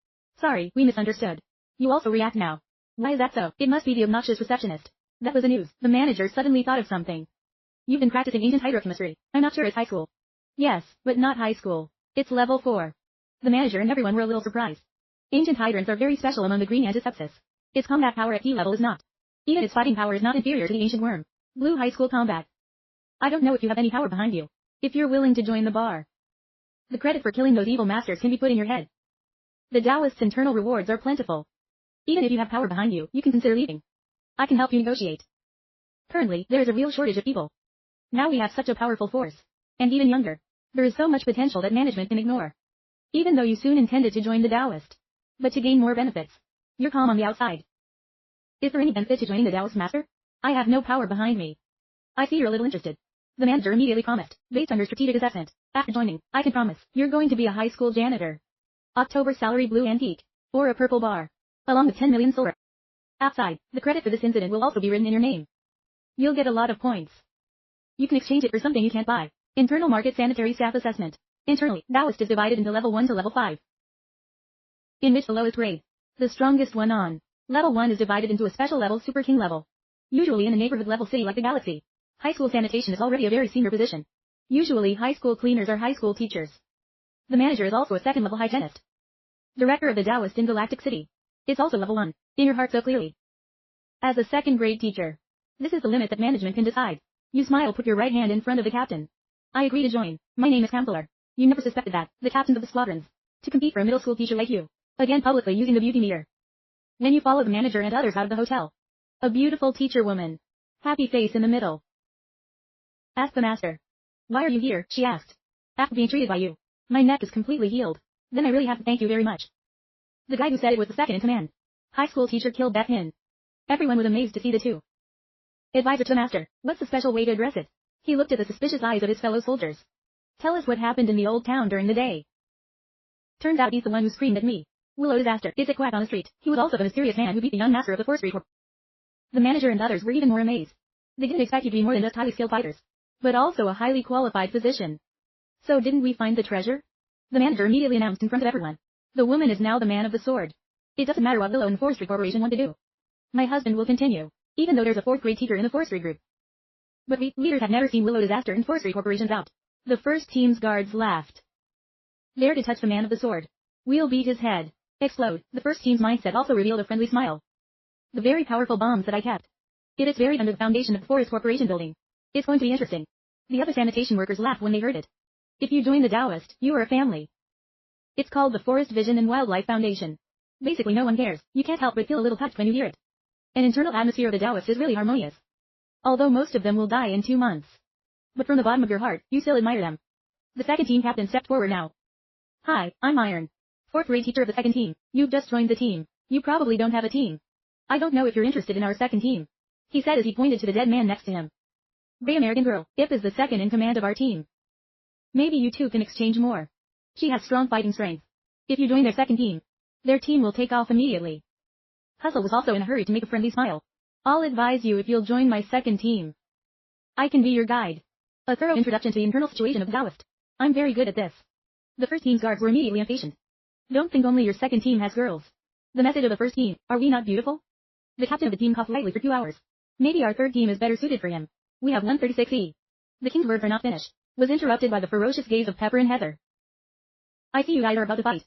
Sorry, we misunderstood. You also react now. Why is that so? It must be the obnoxious receptionist. That was the news. The manager suddenly thought of something. You've been practicing ancient hydrochemistry. I'm not sure it's high school. Yes, but not high school. It's level 4. The manager and everyone were a little surprised. Ancient hydrants are very special among the green antisepsis. Its combat power at T level is not. Even its fighting power is not inferior to the ancient worm. Blue high school combat. I don't know if you have any power behind you. If you're willing to join the bar, the credit for killing those evil masters can be put in your head. The Taoists' internal rewards are plentiful. Even if you have power behind you, you can consider leaving. I can help you negotiate. Currently, there is a real shortage of people. Now we have such a powerful force. And even younger. There is so much potential that management can ignore. Even though you soon intended to join the Taoist. But to gain more benefits. You're calm on the outside. Is there any benefit to joining the Taoist master? I have no power behind me. I see you're a little interested. The manager immediately promised, based on your strategic assessment. After joining, I can promise, you're going to be a high school janitor. October salary blue antique. Or a purple bar. Along with 10 million silver. Outside, the credit for this incident will also be written in your name. You'll get a lot of points. You can exchange it for something you can't buy. Internal market sanitary staff assessment. Internally, Taoist is divided into level 1 to level 5. In which the lowest grade, the strongest one on level 1 is divided into a special level Super King level. Usually in a neighborhood level city like the Galaxy. High school sanitation is already a very senior position. Usually high school cleaners are high school teachers. The manager is also a second level hygienist. Director of the Taoist in Galactic City. It's also level 1, in your heart so clearly. As a second grade teacher. This is the limit that management can decide. You smile, put your right hand in front of the captain. I agree to join. My name is Counselor. You never suspected that, the captains of the squadrons. To compete for a middle school teacher like you. Again publicly using the beauty meter. Then you follow the manager and others out of the hotel. A beautiful teacher woman. Happy face in the middle. Ask the master. Why are you here, she asked. After being treated by you. My neck is completely healed. Then I really have to thank you very much. The guy who said it was the second in command. High school teacher killed Beth Hin. Everyone was amazed to see the two. Advisor to the master, what's the special way to address it? He looked at the suspicious eyes of his fellow soldiers. Tell us what happened in the old town during the day. Turns out he's the one who screamed at me. Willow disaster. It's a quack on the street. He was also the mysterious man who beat the young master of the 4th Street Corp. The manager and others were even more amazed. They didn't expect you to be more than just highly skilled fighters. But also a highly qualified physician. So didn't we find the treasure? The manager immediately announced in front of everyone. The woman is now the man of the sword. It doesn't matter what Willow and the 4th Street Corporation want to do. My husband will continue. Even though there's a 4th grade teacher in the 4th Street group. But we, leaders, have never seen Willow disaster and 4th Street Corporations out. The first team's guards laughed. Dare to touch the man of the sword. We'll beat his head. Explode. The first team's mindset also revealed a friendly smile. The very powerful bombs that I kept. It is buried under the foundation of the Forest Corporation building. It's going to be interesting. The other sanitation workers laughed when they heard it. If you join the Taoist, you are a family. It's called the Forest Vision and Wildlife Foundation. Basically no one cares. You can't help but feel a little touched when you hear it. An internal atmosphere of the Taoist is really harmonious. Although most of them will die in 2 months. But from the bottom of your heart, you still admire them. The second team captain stepped forward now. Hi, I'm Iron. 4th grade teacher of the second team. You've just joined the team. You probably don't have a team. I don't know if you're interested in our second team. He said as he pointed to the dead man next to him. Gray American girl, Ip is the second in command of our team. Maybe you two can exchange more. She has strong fighting strength. If you join their second team, their team will take off immediately. Hustle was also in a hurry to make a friendly smile. I'll advise you if you'll join my second team. I can be your guide. A thorough introduction to the internal situation of the Taoist. I'm very good at this. The first team's guards were immediately impatient. Don't think only your second team has girls. The message of the first team, are we not beautiful? The captain of the team coughed lightly for 2 hours. Maybe our third team is better suited for him. We have 136E. The king's words are not finished. Was interrupted by the ferocious gaze of Pepper and Heather. I see you guys are about to fight.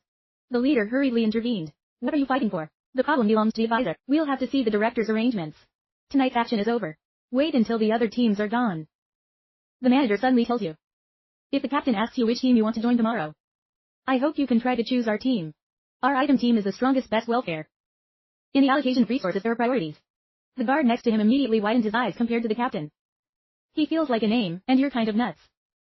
The leader hurriedly intervened. What are you fighting for? The problem belongs to the advisor. We'll have to see the director's arrangements. Tonight's action is over. Wait until the other teams are gone. The manager suddenly tells you. If the captain asks you which team you want to join tomorrow, I hope you can try to choose our team. Our item team is the strongest, best welfare. In the allocation of resources there are priorities. The guard next to him immediately widened his eyes compared to the captain. He feels like a name, and you're kind of nuts.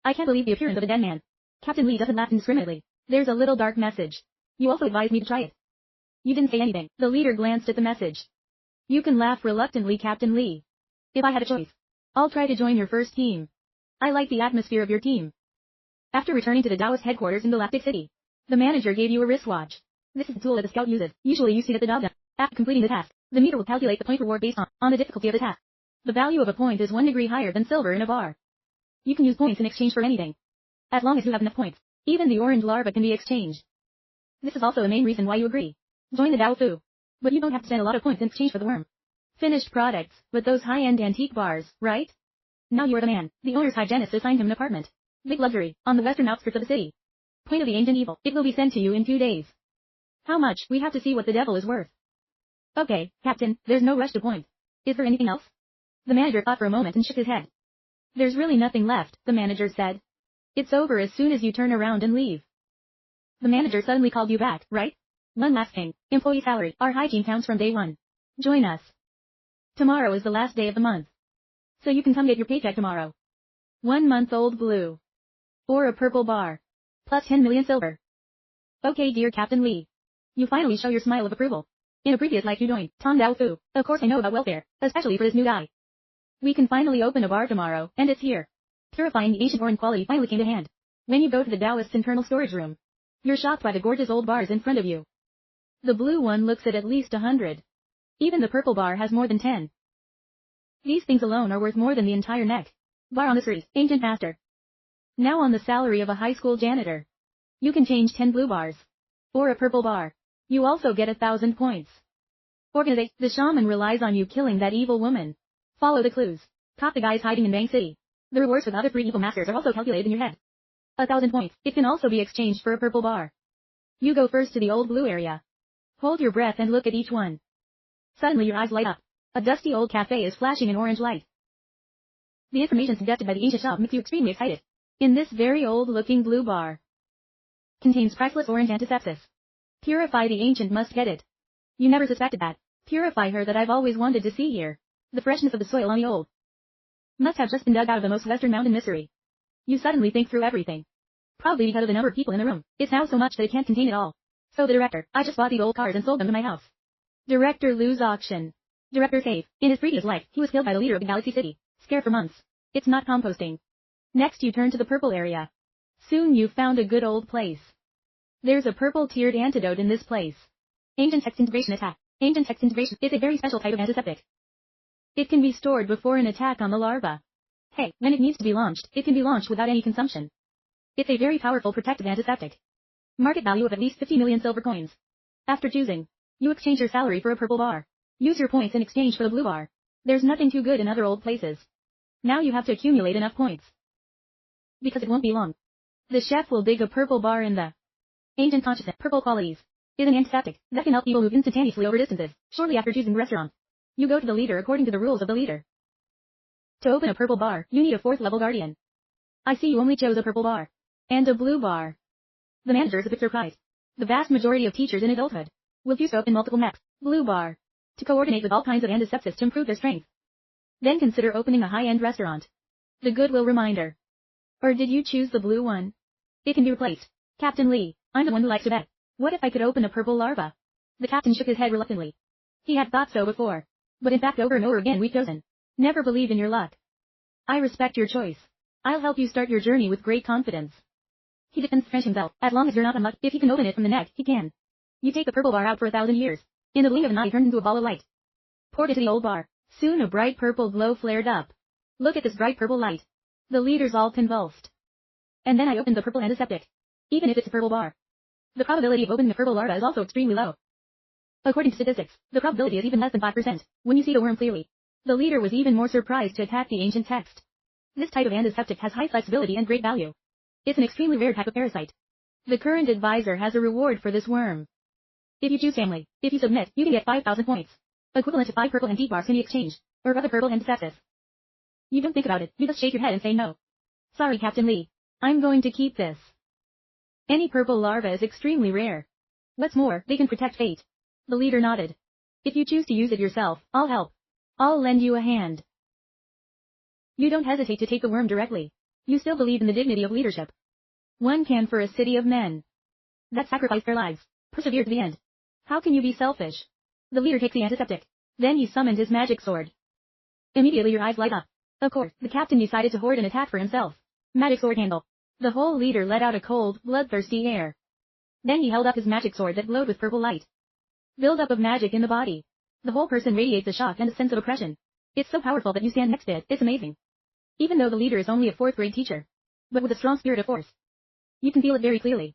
I can't believe the appearance of a dead man. Captain Lee doesn't laugh indiscriminately. There's a little dark message. You also advised me to try it. You didn't say anything. The leader glanced at the message. You can laugh reluctantly, Captain Lee. If I had a choice, I'll try to join your first team. I like the atmosphere of your team. After returning to the Taoist headquarters in Galactic City, the manager gave you a wristwatch. This is the tool that the scout uses. Usually you see it at the job done. After completing the task, the meter will calculate the point reward based on the difficulty of the task. The value of a point is 1 degree higher than silver in a bar. You can use points in exchange for anything. As long as you have enough points, even the orange larva can be exchanged. This is also the main reason why you agree. Join the Dao Fu. But you don't have to spend a lot of points in exchange for the worm. Finished products, but those high-end antique bars, right? Now you're the man. The owner's hygienist assigned him an apartment. Big luxury, on the western outskirts of the city. Point of the ancient evil. It will be sent to you in 2 days. How much? We have to see what the devil is worth. Okay, Captain, there's no rush to point. Is there anything else? The manager thought for a moment and shook his head. There's really nothing left, the manager said. It's over as soon as you turn around and leave. The manager suddenly called you back, right? One last thing. Employee salary. Our hygiene counts from day one. Join us. Tomorrow is the last day of the month. So you can come get your paycheck tomorrow. 1 month old blue. Or a purple bar. Plus 10 million silver. Okay, dear Captain Lee. You finally show your smile of approval. In a previous life you joined Tom Dao Fu. Of course I know about welfare, especially for this new guy. We can finally open a bar tomorrow, and it's here. Purifying the ancient ore quality finally came to hand. When you go to the Taoist's internal storage room, you're shocked by the gorgeous old bars in front of you. The blue one looks at least 100. Even the purple bar has more than 10. These things alone are worth more than the entire neck. Bar on the street, ancient master. Now on the salary of a high school janitor. You can change 10 blue bars. Or a purple bar. You also get 1,000 points. Organize. The shaman relies on you killing that evil woman. Follow the clues. Caught the guys hiding in Bang City. The rewards for the other 3 evil masters are also calculated in your head. 1,000 points. It can also be exchanged for a purple bar. You go first to the old blue area. Hold your breath and look at each one. Suddenly your eyes light up. A dusty old cafe is flashing an orange light. The information suggested by the ancient shop makes you extremely excited. In this very old-looking blue bar. Contains priceless orange antisepsis. Purify the ancient must get it. You never suspected that. Purify her that I've always wanted to see here. The freshness of the soil on the old. Must have just been dug out of the most western mountain mystery. You suddenly think through everything. Probably because of the number of people in the room. It's now so much that it can't contain it all. So the director, I just bought these old cars and sold them to my house. Director lose auction. Director save. In his previous life, he was killed by the leader of the Galaxy City. Scared for months. It's not composting. Next you turn to the purple area. Soon you've found a good old place. There's a purple tiered antidote in this place. Ancient text integration attack. Ancient text integration is a very special type of antiseptic. It can be stored before an attack on the larva. Hey, when it needs to be launched, it can be launched without any consumption. It's a very powerful protective antiseptic. Market value of at least 50 million silver coins. After choosing, you exchange your salary for a purple bar. Use your points in exchange for the blue bar. There's nothing too good in other old places. Now you have to accumulate enough points. Because it won't be long. The chef will dig a purple bar in the ancient consciousness. Purple qualities is an antiseptic that can help people move instantaneously over distances. Shortly after choosing the restaurant, you go to the leader according to the rules of the leader. To open a purple bar, you need a 4th level guardian. I see you only chose a purple bar. And a blue bar. The manager is a bit surprised. The vast majority of teachers in adulthood will choose to open multiple mechs. Blue bar. To coordinate with all kinds of antisepsis to improve their strength. Then consider opening a high-end restaurant. The goodwill reminder. Or did you choose the blue one? It can be replaced. Captain Lee, I'm the one who likes to bet. What if I could open a purple larva? The captain shook his head reluctantly. He had thought so before. But in fact over and over again we've chosen. Never believe in your luck. I respect your choice. I'll help you start your journey with great confidence. He defends French himself. As long as you're not unlucky, if he can open it from the neck, he can. You take the purple bar out for 1,000 years. In the blink of an eye, it turns into a ball of light. Poured into the old bar. Soon a bright purple glow flared up. Look at this bright purple light. The leaders all convulsed. And then I opened the purple antiseptic. Even if it's a purple bar. The probability of opening a purple larva is also extremely low. According to statistics, the probability is even less than 5% when you see the worm clearly. The leader was even more surprised to attack the ancient text. This type of antiseptic has high flexibility and great value. It's an extremely rare type of parasite. The current advisor has a reward for this worm. If you choose family, if you submit, you can get 5,000 points. Equivalent to 5 purple antique bars can be exchanged, or other purple antisepsis. You don't think about it, you just shake your head and say no. Sorry Captain Lee. I'm going to keep this. Any purple larva is extremely rare. What's more, they can protect fate. The leader nodded. If you choose to use it yourself, I'll help. I'll lend you a hand. You don't hesitate to take the worm directly. You still believe in the dignity of leadership. One can for a city of men that sacrifice their lives, persevere to the end. How can you be selfish? The leader takes the antiseptic. Then he summoned his magic sword. Immediately your eyes light up. Of course, the captain decided to hoard an attack for himself. Magic sword handle. The whole leader let out a cold, bloodthirsty air. Then he held up his magic sword that glowed with purple light. Build-up of magic in the body. The whole person radiates a shock and a sense of oppression. It's so powerful that you stand next to it, it's amazing. Even though the leader is only a 4th grade teacher. But with a strong spirit of force. You can feel it very clearly.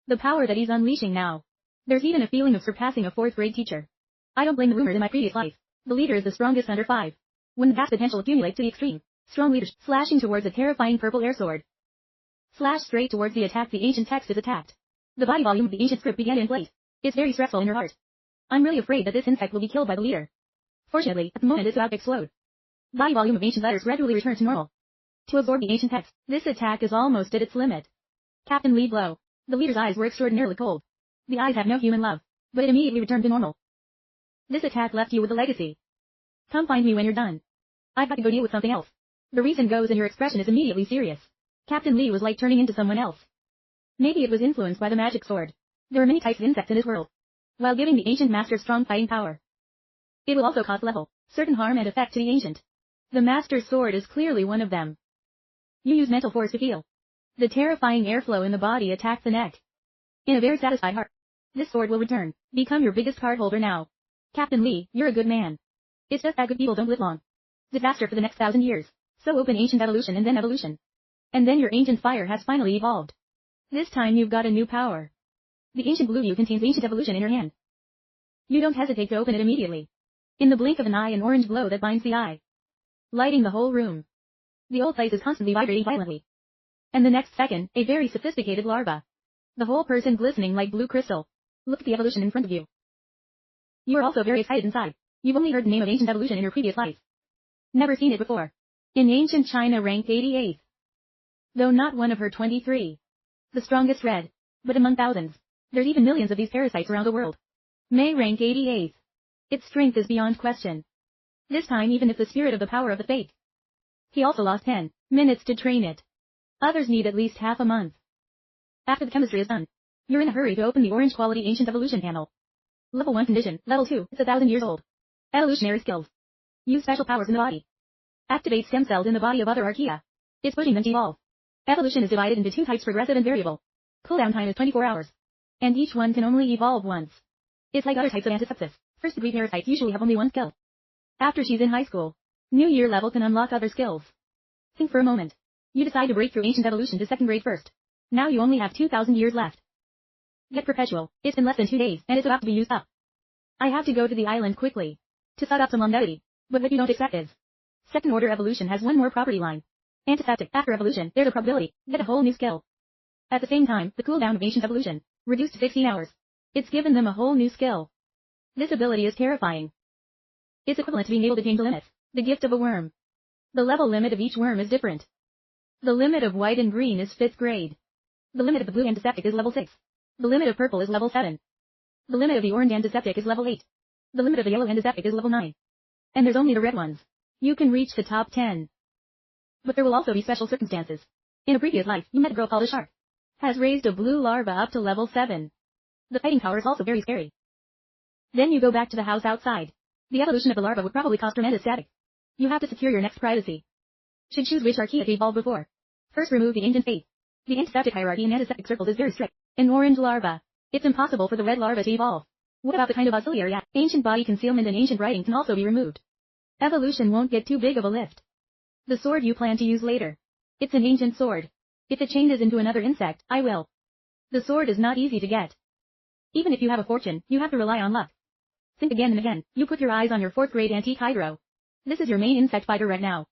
The power that he's unleashing now. There's even a feeling of surpassing a 4th grade teacher. I don't blame the rumors in my previous life. The leader is the strongest under 5. When the vast potential accumulates to the extreme, strong leader slashing towards a terrifying purple air sword. Slash straight towards the attack. The ancient text is attacked. The body volume of the ancient script began to inflate. It's very stressful in her heart. I'm really afraid that this insect will be killed by the leader. Fortunately, at the moment it's about to explode. Body volume of ancient letters gradually return to normal. To absorb the ancient text, this attack is almost at its limit. Captain Lee blow. The leader's eyes were extraordinarily cold. The eyes have no human love, but it immediately returned to normal. This attack left you with a legacy. Come find me when you're done. I've got to go deal with something else. The reason goes and your expression is immediately serious. Captain Lee was like turning into someone else. Maybe it was influenced by the magic sword. There are many types of insects in this world. While giving the ancient master strong fighting power, it will also cause level, certain harm and effect to the ancient. The master's sword is clearly one of them. You use mental force to feel the terrifying airflow in the body attack the neck. In a very satisfied heart, this sword will return. Become your biggest card holder now. Captain Lee, you're a good man. It's just that good people don't live long. Disaster for the next 1,000 years. So open ancient evolution and then evolution. And then your ancient fire has finally evolved. This time you've got a new power. The ancient blue you contains ancient evolution in your hand. You don't hesitate to open it immediately. In the blink of an eye, an orange glow that binds the eye, lighting the whole room. The old place is constantly vibrating violently. And the next second, a very sophisticated larva. The whole person glistening like blue crystal. Look at the evolution in front of you. You are also very excited inside. You've only heard the name of ancient evolution in your previous life. Never seen it before. In ancient China ranked 88th. Though not one of her 23. The strongest red. But among thousands. There's even millions of these parasites around the world. May rank 88th. Its strength is beyond question. This time even if the spirit of the power of the fake. He also lost 10 minutes to train it. Others need at least half a month. After the chemistry is done, you're in a hurry to open the orange quality ancient evolution panel. Level 1 condition, level 2, it's 1,000 years old. Evolutionary skills. Use special powers in the body. Activate stem cells in the body of other archaea. It's pushing them to evolve. Evolution is divided into 2 types, progressive and variable. Cooldown time is 24 hours. And each one can only evolve once. It's like other types of antisepsis. First degree parasites usually have only one skill. After she's in high school, New Year level can unlock other skills. Think for a moment. You decide to break through ancient evolution to 2nd grade first. Now you only have 2,000 years left. Get perpetual. It's been less than 2 days, and it's about to be used up. I have to go to the island quickly. To suck up some longevity. But what you don't expect is, 2nd order evolution has one more property line. Antiseptic. After evolution, there's a probability. Get a whole new skill. At the same time, the cooldown of ancient evolution, reduced to 16 hours. It's given them a whole new skill. This ability is terrifying. It's equivalent to being able to change the limits. The gift of a worm. The level limit of each worm is different. The limit of white and green is 5th grade. The limit of the blue antiseptic is level 6. The limit of purple is level 7. The limit of the orange antiseptic is level 8. The limit of the yellow antiseptic is level 9. And there's only the red ones. You can reach the top 10. But there will also be special circumstances. In a previous life, you met a girl called a shark. Has raised a blue larva up to level 7. The fighting power is also very scary. Then you go back to the house outside. The evolution of the larva would probably cause tremendous static. You have to secure your next privacy. Should choose which archaea to evolve before. First remove the ancient faith. The antiseptic hierarchy in antiseptic circles is very strict. An orange larva. It's impossible for the red larva to evolve. What about the kind of auxiliary act? Ancient body concealment and ancient writing can also be removed. Evolution won't get too big of a lift. The sword you plan to use later. It's an ancient sword. If it changes into another insect, I will. The sword is not easy to get. Even if you have a fortune, you have to rely on luck. Think again and again. You put your eyes on your 4th grade antique hydro. This is your main insect fighter right now.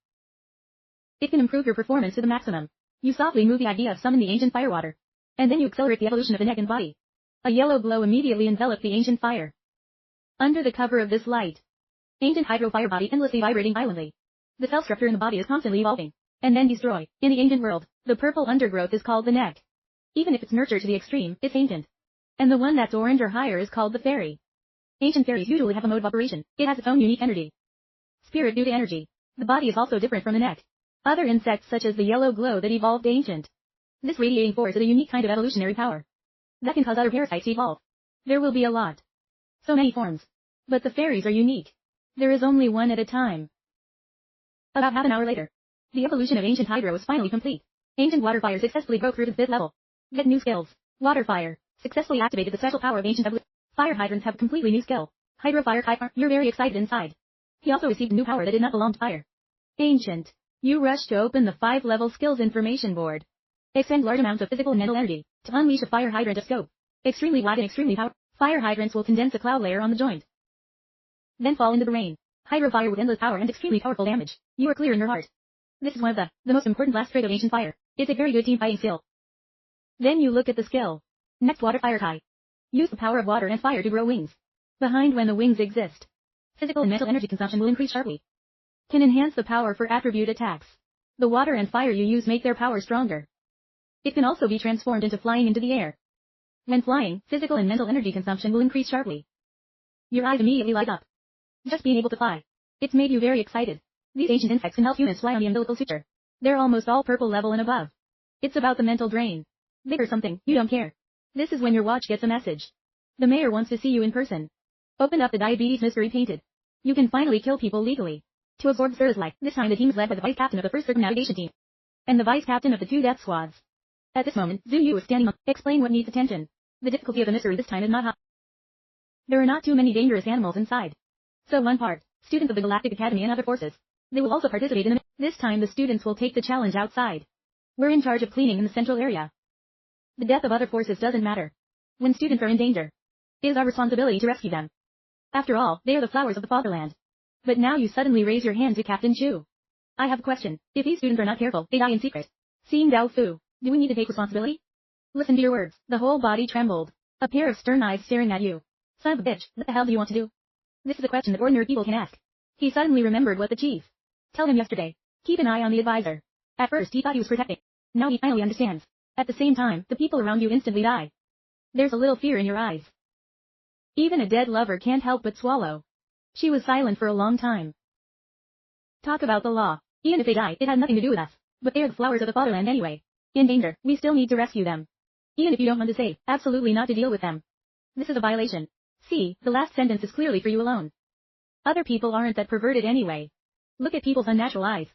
It can improve your performance to the maximum. You softly move the idea of summon the ancient firewater. And then you accelerate the evolution of the neck and body. A yellow glow immediately enveloped the ancient fire. Under the cover of this light, ancient hydro fire body endlessly vibrating violently. The cell structure in the body is constantly evolving. And then destroy. In the ancient world, the purple undergrowth is called the neck. Even if it's nurtured to the extreme, it's ancient. And the one that's orange or higher is called the fairy. Ancient fairies usually have a mode of operation. It has its own unique energy. Spirit due to energy. The body is also different from the neck. Other insects such as the yellow glow that evolved ancient. This radiating force is a unique kind of evolutionary power. That can cause other parasites to evolve. There will be a lot. So many forms. But the fairies are unique. There is only one at a time. About half an hour later, the evolution of ancient hydro is finally complete. Ancient water fire successfully broke through to the 5th level. Get new skills. Water fire. Successfully activated the special power of ancient evolution. Fire hydrants have completely new skill. Hydro fire kite. You're very excited inside. He also received a new power that did not belong to fire. Ancient. You rush to open the 5-level skills information board. Expend large amounts of physical and mental energy to unleash a fire hydrant of scope. Extremely wide and extremely powerful. Fire hydrants will condense a cloud layer on the joint. then fall into the rain. Hydro fire with endless power and extremely powerful damage. You are clear in your heart. This is one of the most important last trait of ancient fire. It's a very good team fighting skill. Then you look at the skill. Next, water fire kai. Use the power of water and fire to grow wings. Behind when the wings exist. Physical and mental energy consumption will increase sharply. Can enhance the power for attribute attacks. The water and fire you use make their power stronger. It can also be transformed into flying into the air. When flying, physical and mental energy consumption will increase sharply. Your eyes immediately light up. Just being able to fly. It's made you very excited. These ancient insects can help humans fly on the umbilical suture. They're almost all purple level and above. It's about the mental drain. Big or something, you don't care. This is when your watch gets a message. The mayor wants to see you in person. Open up the diabetes mystery painted. You can finally kill people legally. To absorb Sir's life, this time the team is led by the vice captain of the first circumnavigation team. And the vice captain of the 2 death squads. At this moment, Zhu Yu is standing up. Explain what needs attention. The difficulty of the mystery this time is not high. There are not too many dangerous animals inside. So one part, students of the Galactic Academy and other forces. They will also participate in the This time the students will take the challenge outside. We're in charge of cleaning in the central area. The death of other forces doesn't matter. When students are in danger, it is our responsibility to rescue them. After all, they are the flowers of the fatherland. But now you suddenly raise your hand to Captain Chu. I have a question. If these students are not careful, they die in secret. Seeing Dao Fu, do we need to take responsibility? Listen to your words. The whole body trembled. A pair of stern eyes staring at you. Son of a bitch, what the hell do you want to do? This is a question that ordinary people can ask. He suddenly remembered what the chief told him yesterday. Keep an eye on the advisor. At first he thought he was protecting. Now he finally understands. At the same time, the people around you instantly die. There's a little fear in your eyes. Even a dead lover can't help but swallow. She was silent for a long time. Talk about the law. Even if they die, it had nothing to do with us. But they are the flowers of the fatherland anyway. In danger, we still need to rescue them. Even if you don't want to say, absolutely not to deal with them. This is a violation. See, the last sentence is clearly for you alone. Other people aren't that perverted anyway. Look at people's unnatural eyes.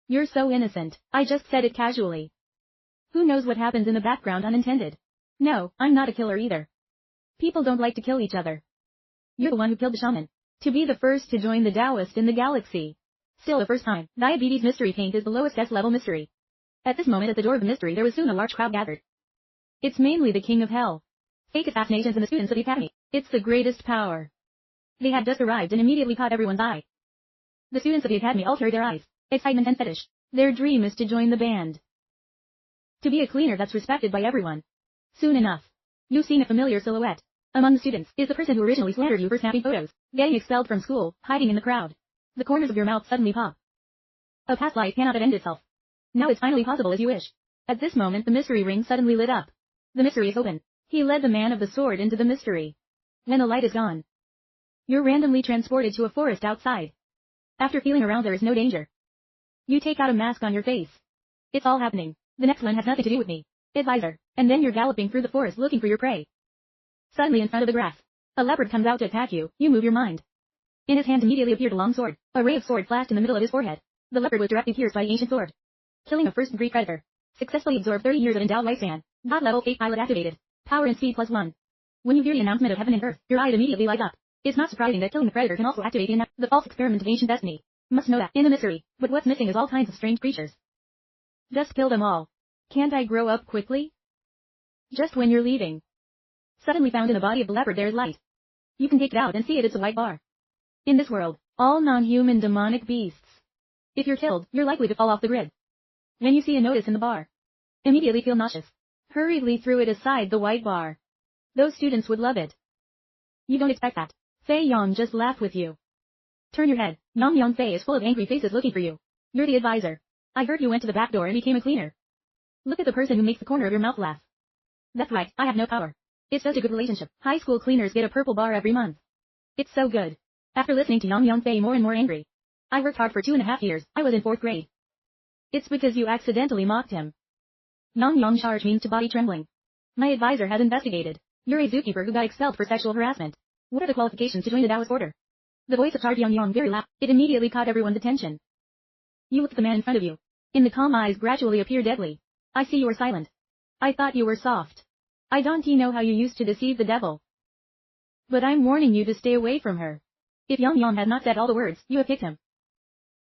You're so innocent. I just said it casually. Who knows what happens in the background unintended? No, I'm not a killer either. People don't like to kill each other. You're the one who killed the shaman. To be the first to join the Taoist in the galaxy. Still the first time, diabetes mystery paint is the lowest S-level mystery. At this moment at the door of the mystery there was soon a large crowd gathered. It's mainly the king of hell. Fake assassinations and the students of the academy. It's the greatest power. They had just arrived and immediately caught everyone's eye. The students of the academy all carry their eyes. Excitement and fetish. Their dream is to join the band. To be a cleaner that's respected by everyone. Soon enough. You've seen a familiar silhouette. Among the students is the person who originally slandered you for snapping photos, getting expelled from school, hiding in the crowd. The corners of your mouth suddenly pop. A past life cannot end itself. Now it's finally possible as you wish. At this moment the mystery ring suddenly lit up. The mystery is open. He led the man of the sword into the mystery. When the light is gone, you're randomly transported to a forest outside. After feeling around there is no danger. You take out a mask on your face. It's all happening. The next one has nothing to do with me. Advisor. And then you're galloping through the forest looking for your prey. Suddenly in front of the grass, a leopard comes out to attack you. You move your mind. In his hand immediately appeared a long sword. A ray of sword flashed in the middle of his forehead. The leopard was directly pierced by the ancient sword. Killing a first-degree predator. Successfully absorbed 30 years of endowed lifespan. God level 8 pilot activated. Power and speed +1. When you hear the announcement of heaven and earth, your eyes immediately light up. It's not surprising that killing the predator can also activate the false experiment of ancient destiny. Must know that in the mystery. But what's missing is all kinds of strange creatures. Just kill them all. Can't I grow up quickly? Just when you're leaving. Suddenly found in the body of the leopard there is light. You can take it out and see it's a white bar. In this world, all non-human demonic beasts. If you're killed, you're likely to fall off the grid. When you see a notice in the bar, immediately feel nauseous. Hurriedly threw it aside the white bar. Those students would love it. You don't expect that. Fei Yang just laughed with you. Turn your head. Yang Fei is full of angry faces looking for you. You're the advisor. I heard you went to the back door and became a cleaner. Look at the person who makes the corner of your mouth laugh. That's right, I have no power. It's just a good relationship. High school cleaners get a purple bar every month. It's so good. After listening to Yang Fei more and more angry. I worked hard for 2.5 years. I was in 4th grade. It's because you accidentally mocked him. Yang charge means to body trembling. My advisor has investigated. You're a zookeeper who got expelled for sexual harassment. What are the qualifications to join the Taoist order? The voice of Charge Yang very loud. It immediately caught everyone's attention. You look at the man in front of you. In the calm eyes gradually appear deadly. I see you are silent. I thought you were soft. I don't know how you used to deceive the devil. But I'm warning you to stay away from her. If Yang had not said all the words, you have kicked him.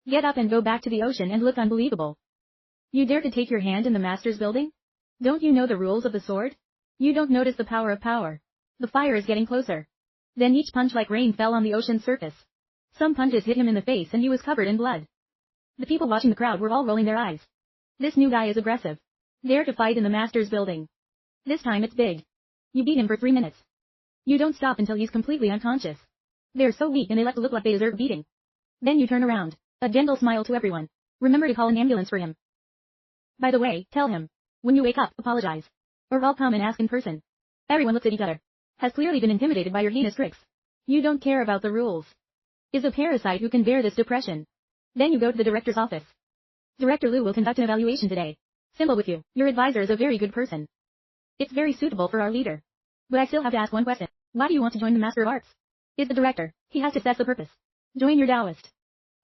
Get up and go back to the ocean and look unbelievable. You dare to take your hand in the master's building? Don't you know the rules of the sword? You don't notice the power of power. The fire is getting closer. Then each punch like rain fell on the ocean's surface. Some punches hit him in the face and he was covered in blood. The people watching the crowd were all rolling their eyes. This new guy is aggressive. Dare to fight in the master's building. This time it's big. You beat him for 3 minutes. You don't stop until he's completely unconscious. They're so weak and they let it look like they deserve beating. Then you turn around. A gentle smile to everyone. Remember to call an ambulance for him. By the way, tell him. When you wake up, apologize. Or I'll come and ask in person. Everyone looks at each other. Has clearly been intimidated by your heinous tricks. You don't care about the rules. Is a parasite who can bear this depression. Then you go to the director's office. Director Liu will conduct an evaluation today. Simple with you, your advisor is a very good person. It's very suitable for our leader. But I still have to ask one question. Why do you want to join the Master of Arts? Is the director. He has to assess the purpose. Join your Taoist.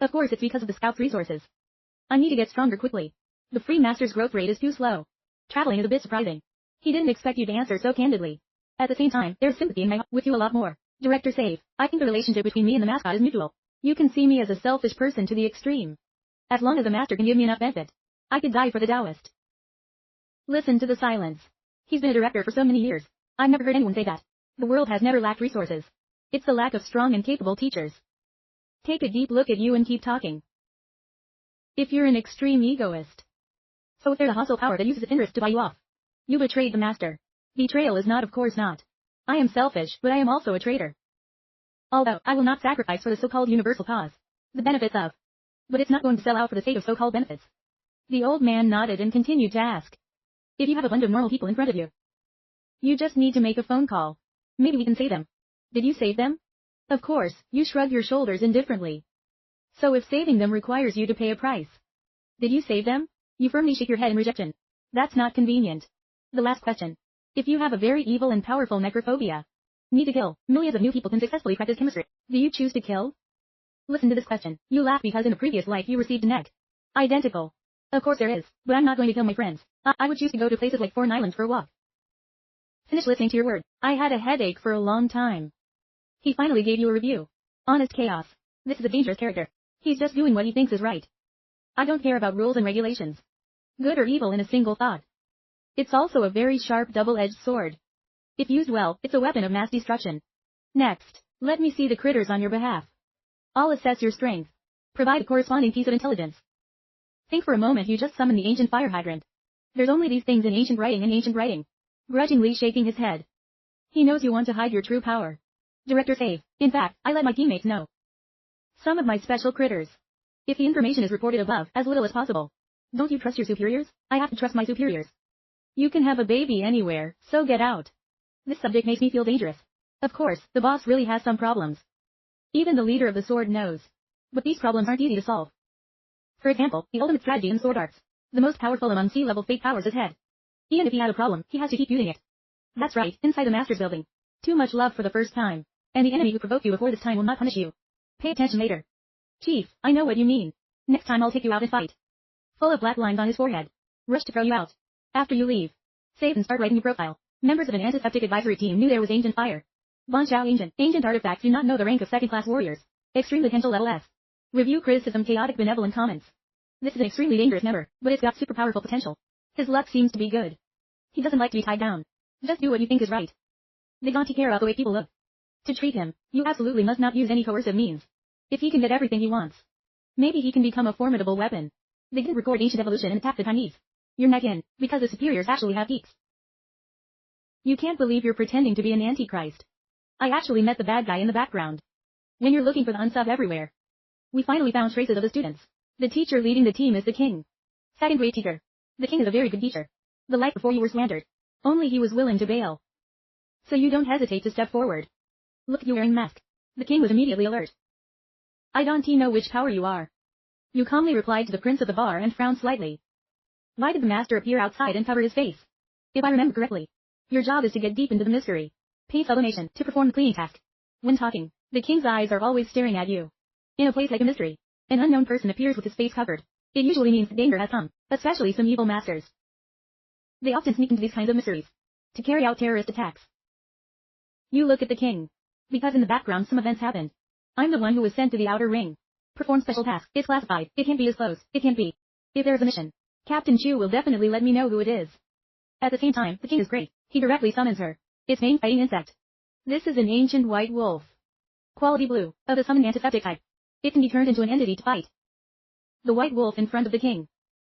Of course it's because of the scout's resources. I need to get stronger quickly. The free master's growth rate is too slow. Traveling is a bit surprising. He didn't expect you to answer so candidly. At the same time, there's sympathy in my heart with you a lot more. Director Save, I think the relationship between me and the mascot is mutual. You can see me as a selfish person to the extreme. As long as the master can give me enough benefit, I could die for the Taoist. Listen to the silence. He's been a director for so many years. I've never heard anyone say that. The world has never lacked resources. It's the lack of strong and capable teachers. Take a deep look at you and keep talking. If you're an extreme egoist. So if there's a hostile power that uses its interest to buy you off. You betrayed the master. Betrayal is not, of course not. I am selfish, but I am also a traitor. Although, I will not sacrifice for the so-called universal cause. The benefits of. But it's not going to sell out for the sake of so-called benefits. The old man nodded and continued to ask. If you have a bunch of normal people in front of you. You just need to make a phone call. Maybe we can save them. Did you save them? Of course, you shrug your shoulders indifferently. So if saving them requires you to pay a price. Did you save them? You firmly shake your head in rejection. That's not convenient. The last question. If you have a very evil and powerful necrophobia. Need to kill. Millions of new people can successfully practice chemistry. Do you choose to kill? Listen to this question. You laugh because in a previous life you received an egg. Identical. Of course there is, but I'm not going to kill my friends. I would choose to go to places like Foreign Islands for a walk. Finish listening to your word. I had a headache for a long time. He finally gave you a review. Honest chaos. This is a dangerous character. He's just doing what he thinks is right. I don't care about rules and regulations. Good or evil in a single thought. It's also a very sharp double-edged sword. If used well, it's a weapon of mass destruction. Next, let me see the critters on your behalf. I'll assess your strength. Provide a corresponding piece of intelligence. Think for a moment you just summoned the ancient fire hydrant. There's only these things in ancient writing. Grudgingly shaking his head. He knows you want to hide your true power. Director Save. In fact, I let my teammates know. Some of my special critters. If the information is reported above, as little as possible. Don't you trust your superiors? I have to trust my superiors. You can have a baby anywhere, so get out. This subject makes me feel dangerous. Of course, the boss really has some problems. Even the leader of the sword knows. But these problems aren't easy to solve. For example, the ultimate strategy in sword arts. The most powerful among sea-level fate powers is head. Even if he had a problem, he has to keep using it. That's right, inside the master's building. Too much love for the first time. And the enemy who provoked you before this time will not punish you. Pay attention later. Chief, I know what you mean. Next time I'll take you out and fight. Full of black lines on his forehead. Rush to throw you out. After you leave. Save and start writing your profile. Members of an antiseptic advisory team knew there was ancient fire. Bonchao ancient. Ancient artifacts do not know the rank of second-class warriors. Extreme potential level S. Review criticism chaotic benevolent comments. This is an extremely dangerous member, but it's got super powerful potential. His luck seems to be good. He doesn't like to be tied down. Just do what you think is right. They don't care about the way people look. To treat him, you absolutely must not use any coercive means. If he can get everything he wants, maybe he can become a formidable weapon. They didn't record ancient evolution and attack the Chinese. You're neck in, because the superiors actually have geeks. You can't believe you're pretending to be an antichrist. I actually met the bad guy in the background. When you're looking for the unsub everywhere. We finally found traces of the students. The teacher leading the team is the king. Second grade teacher. The king is a very good teacher. The life before you were slandered. Only he was willing to bail. So you don't hesitate to step forward. Look, you wearing mask. The king was immediately alert. I don't know which power you are. You calmly replied to the prince of the bar and frowned slightly. Why did the master appear outside and cover his face? If I remember correctly, your job is to get deep into the mystery. Pay sublimation to perform the cleaning task. When talking, the king's eyes are always staring at you. In a place like a mystery, an unknown person appears with his face covered. It usually means that danger has come, especially some evil masters. They often sneak into these kinds of mysteries to carry out terrorist attacks. You look at the king. Because in the background some events happened. I'm the one who was sent to the outer ring. Perform special tasks. It's classified. It can't be disclosed. It can't be. If there is a mission, Captain Chu will definitely let me know who it is. At the same time, the king is great. He directly summons her. Its main fighting insect. This is an ancient white wolf. Quality blue, of the summoned antiseptic type. It can be turned into an entity to fight. The white wolf in front of the king.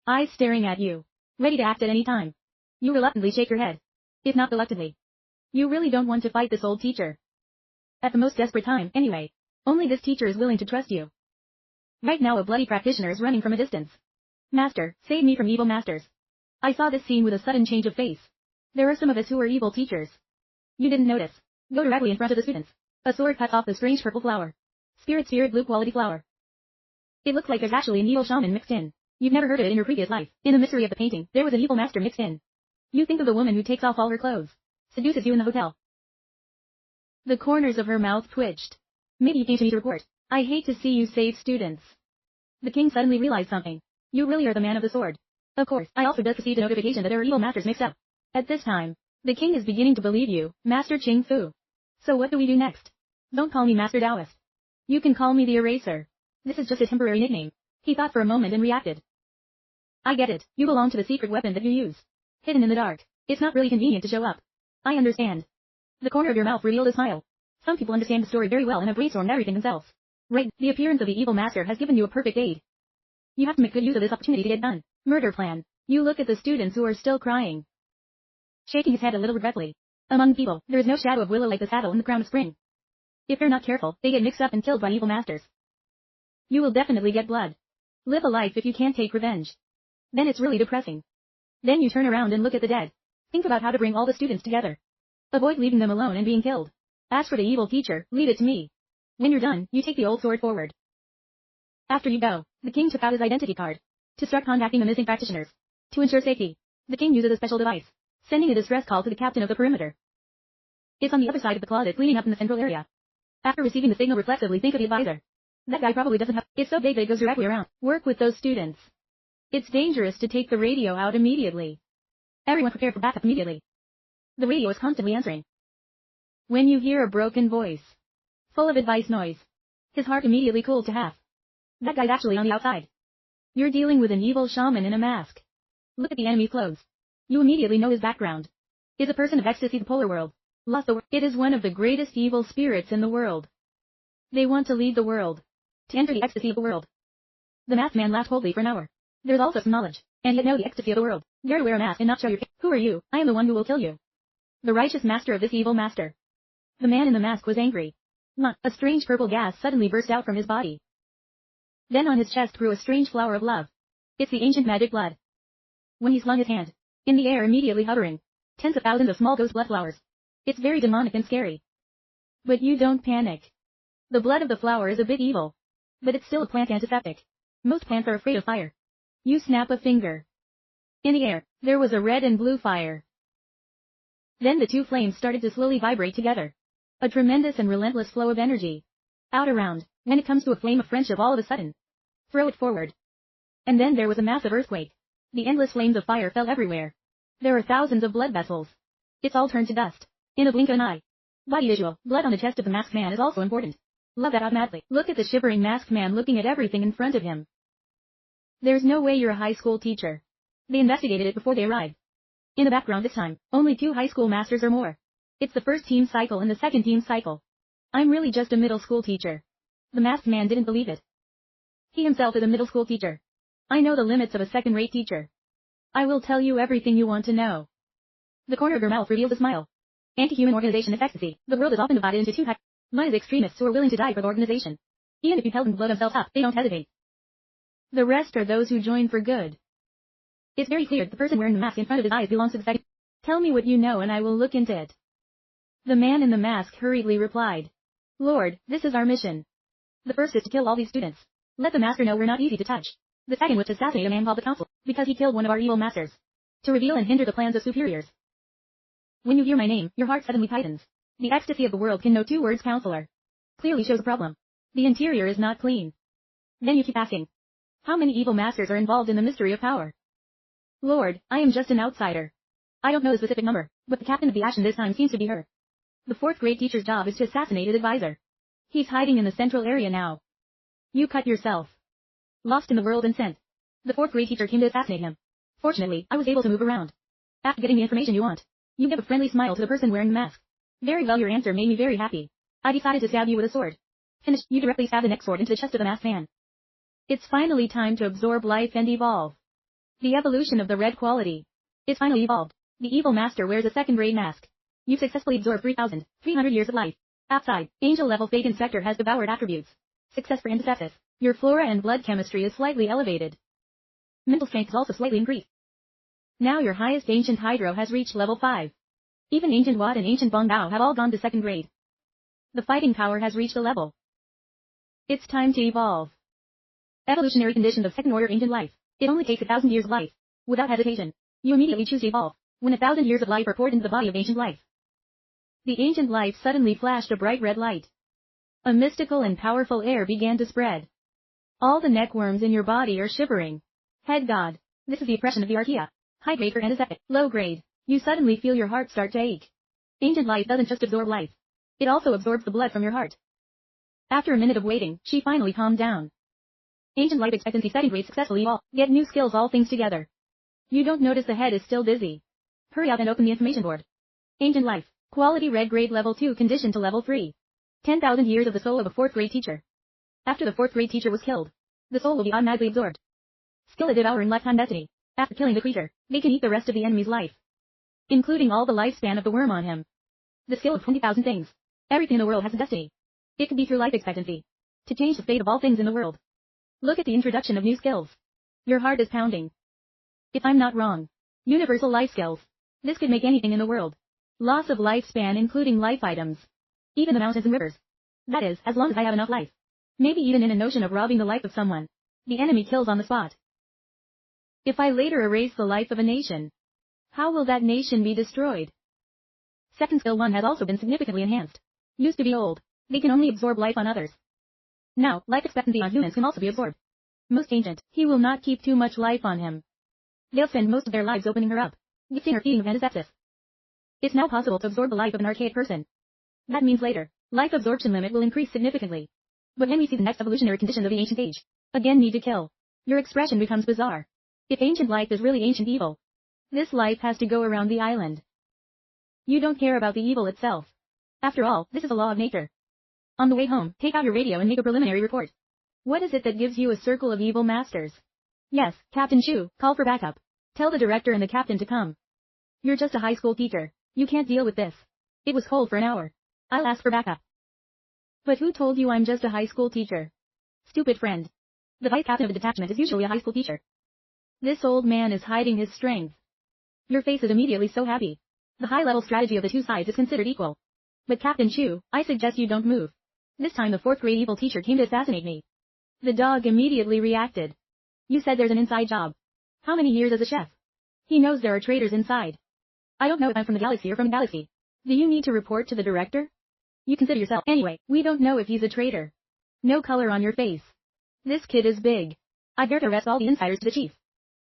Eyes staring at you. Ready to act at any time. You reluctantly shake your head. If not reluctantly. You really don't want to fight this old teacher. At the most desperate time, anyway. Only this teacher is willing to trust you. Right now a bloody practitioner is running from a distance. Master, save me from evil masters. I saw this scene with a sudden change of face. There are some of us who are evil teachers. You didn't notice. Go directly in front of the students. A sword cuts off the strange purple flower. Spirit blue quality flower. It looks like there's actually an evil shaman mixed in. You've never heard of it in your previous life. In the mystery of the painting, there was an evil master mixed in. You think of the woman who takes off all her clothes. Seduces you in the hotel. The corners of her mouth twitched. Maybe you came to me to report. I hate to see you save students. The king suddenly realized something. You really are the man of the sword. Of course, I also just received a notification that there are evil masters mixed up. At this time, the king is beginning to believe you, Master Ching Fu. So what do we do next? Don't call me Master Taoist. You can call me the Eraser. This is just a temporary nickname. He thought for a moment and reacted. I get it, you belong to the secret weapon that you use. Hidden in the dark. It's not really convenient to show up. I understand. The corner of your mouth revealed a smile. Some people understand the story very well and have brainstormed everything themselves. Right, the appearance of the evil master has given you a perfect aid. You have to make good use of this opportunity to get done. Murder plan. You look at the students who are still crying. Shaking his head a little regretfully. Among people, there is no shadow of willow like the saddle in the crown of spring. If they're not careful, they get mixed up and killed by evil masters. You will definitely get blood. Live a life if you can't take revenge. Then it's really depressing. Then you turn around and look at the dead. Think about how to bring all the students together. Avoid leaving them alone and being killed. As for the evil teacher, leave it to me. When you're done, you take the old sword forward. After you go, the king took out his identity card. To start contacting the missing practitioners. To ensure safety, the king uses a special device, sending a distress call to the captain of the perimeter. It's on the other side of the closet cleaning up in the central area. After receiving the signal reflexively think of the advisor. That guy probably doesn't have, it's so big that it goes directly around. Work with those students. It's dangerous to take the radio out immediately. Everyone prepare for backup immediately. The radio is constantly answering. When you hear a broken voice, full of advice noise, his heart immediately cools to half. That guy's actually on the outside. You're dealing with an evil shaman in a mask. Look at the enemy's clothes. You immediately know his background. Is a person of ecstasy the polar world. Lost the world. It is one of the greatest evil spirits in the world. They want to lead the world. To enter the ecstasy of the world. The masked man laughed coldly for an hour. There's also some knowledge, and yet know the ecstasy of the world. Dare to wear a mask and not show your face. Who are you? I am the one who will kill you. The righteous master of this evil master. The man in the mask was angry. A strange purple gas suddenly burst out from his body. Then on his chest grew a strange flower of love. It's the ancient magic blood. When he slung his hand, in the air immediately hovering, tens of thousands of small ghost blood flowers. It's very demonic and scary. But you don't panic. The blood of the flower is a bit evil. But it's still a plant antiseptic. Most plants are afraid of fire. You snap a finger. In the air, there was a red and blue fire. Then the two flames started to slowly vibrate together. A tremendous and relentless flow of energy. Out around, when it comes to a flame of friendship all of a sudden. Throw it forward. And then there was a massive earthquake. The endless flames of fire fell everywhere. There are thousands of blood vessels. It's all turned to dust. In a blink of an eye. Body visual, blood on the chest of the masked man is also important. Love that automatically. Look at the shivering masked man looking at everything in front of him. There's no way you're a high school teacher. They investigated it before they arrived. In the background this time, only 2 high school masters or more. It's the first team cycle and the second team cycle. I'm really just a middle school teacher. The masked man didn't believe it. He himself is a middle school teacher. I know the limits of a second-rate teacher. I will tell you everything you want to know. The corner of your mouth revealed a smile. Anti-human organization is ecstasy. The world is often divided into 2 types. One is extremists who are willing to die for the organization. Even if you tell them to blow themselves up, they don't hesitate. The rest are those who join for good. It's very clear that the person wearing the mask in front of his eyes belongs to the second. Tell me what you know and I will look into it. The man in the mask hurriedly replied. Lord, this is our mission. The first is to kill all these students. Let the master know we're not easy to touch. The second was to assassinate a man called the council, because he killed one of our evil masters. To reveal and hinder the plans of superiors. When you hear my name, your heart suddenly tightens. The ecstasy of the world can know 2 words counselor. Clearly shows a problem. The interior is not clean. Then you keep asking. How many evil masters are involved in the mystery of power? Lord, I am just an outsider. I don't know the specific number, but the captain of the action this time seems to be her. The 4th grade teacher's job is to assassinate his advisor. He's hiding in the central area now. You cut yourself. Lost in the world and sent. The 4th grade teacher came to assassinate him. Fortunately, I was able to move around. After getting the information you want, you give a friendly smile to the person wearing the mask. Very well, your answer made me very happy. I decided to stab you with a sword. Finished, you directly stab the next sword into the chest of the masked man. It's finally time to absorb life and evolve. The evolution of the red quality. It's finally evolved. The evil master wears a second-grade mask. You've successfully absorbed 3,300 years of life. Outside, angel-level fake inspector has devoured attributes. Success for antisepsis. Your flora and blood chemistry is slightly elevated. Mental strength is also slightly increased. Now your highest ancient hydro has reached level 5. Even ancient Wat and ancient Bong Bao have all gone to second grade. The fighting power has reached a level. It's time to evolve. Evolutionary conditions of second-order ancient life. It only takes 1,000 years of life. Without hesitation, you immediately choose to evolve, when 1,000 years of life are poured into the body of ancient life. The ancient life suddenly flashed a bright red light. A mystical and powerful air began to spread. All the neckworms in your body are shivering. Head God. This is the oppression of the archaea. High grade for antiseptic. Low grade. You suddenly feel your heart start to ache. Ancient life doesn't just absorb life. It also absorbs the blood from your heart. After a minute of waiting, she finally calmed down. Ancient life expectancy second grade successfully evolved. Get new skills all things together. You don't notice the head is still dizzy. Hurry up and open the information board. Ancient life. Quality red grade level 2 condition to level 3. 10,000 years of the soul of a 4th grade teacher. After the 4th grade teacher was killed, the soul will be automatically absorbed. Skill at devouring lifetime destiny. After killing the creature, they can eat the rest of the enemy's life, including all the lifespan of the worm on him. The skill of 20,000 things. Everything in the world has a destiny. It could be through life expectancy. To change the fate of all things in the world. Look at the introduction of new skills. Your heart is pounding. If I'm not wrong. Universal life skills. This could make anything in the world. Loss of lifespan including life items. Even the mountains and rivers. That is, as long as I have enough life. Maybe even in a notion of robbing the life of someone. The enemy kills on the spot. If I later erase the life of a nation, how will that nation be destroyed? Second skill 1 has also been significantly enhanced. Used to be old. They can only absorb life on others. Now, life expectancy on humans can also be absorbed. Most ancient, he will not keep too much life on him. They'll spend most of their lives opening her up, gifting her feeding of antisepsis. It's now possible to absorb the life of an archaic person. That means later, life absorption limit will increase significantly. But when we see the next evolutionary condition of the ancient age, again need to kill. Your expression becomes bizarre. If ancient life is really ancient evil, this life has to go around the island. You don't care about the evil itself. After all, this is a law of nature. On the way home, take out your radio and make a preliminary report. What is it that gives you a circle of evil masters? Yes, Captain Chu, call for backup. Tell the director and the captain to come. You're just a high school teacher. You can't deal with this. It was cold for an hour. I'll ask for backup. But who told you I'm just a high school teacher? Stupid friend. The vice captain of the detachment is usually a high school teacher. This old man is hiding his strength. Your face is immediately so happy. The high-level strategy of the two sides is considered equal. But Captain Chu, I suggest you don't move. This time the 4th grade evil teacher came to assassinate me. The dog immediately reacted. You said there's an inside job. How many years as a chef? He knows there are traitors inside. I don't know if I'm from the galaxy or from the galaxy. Do you need to report to the director? You consider yourself. Anyway, we don't know if he's a traitor. No color on your face. This kid is big. I dare to arrest all the insiders to the chief.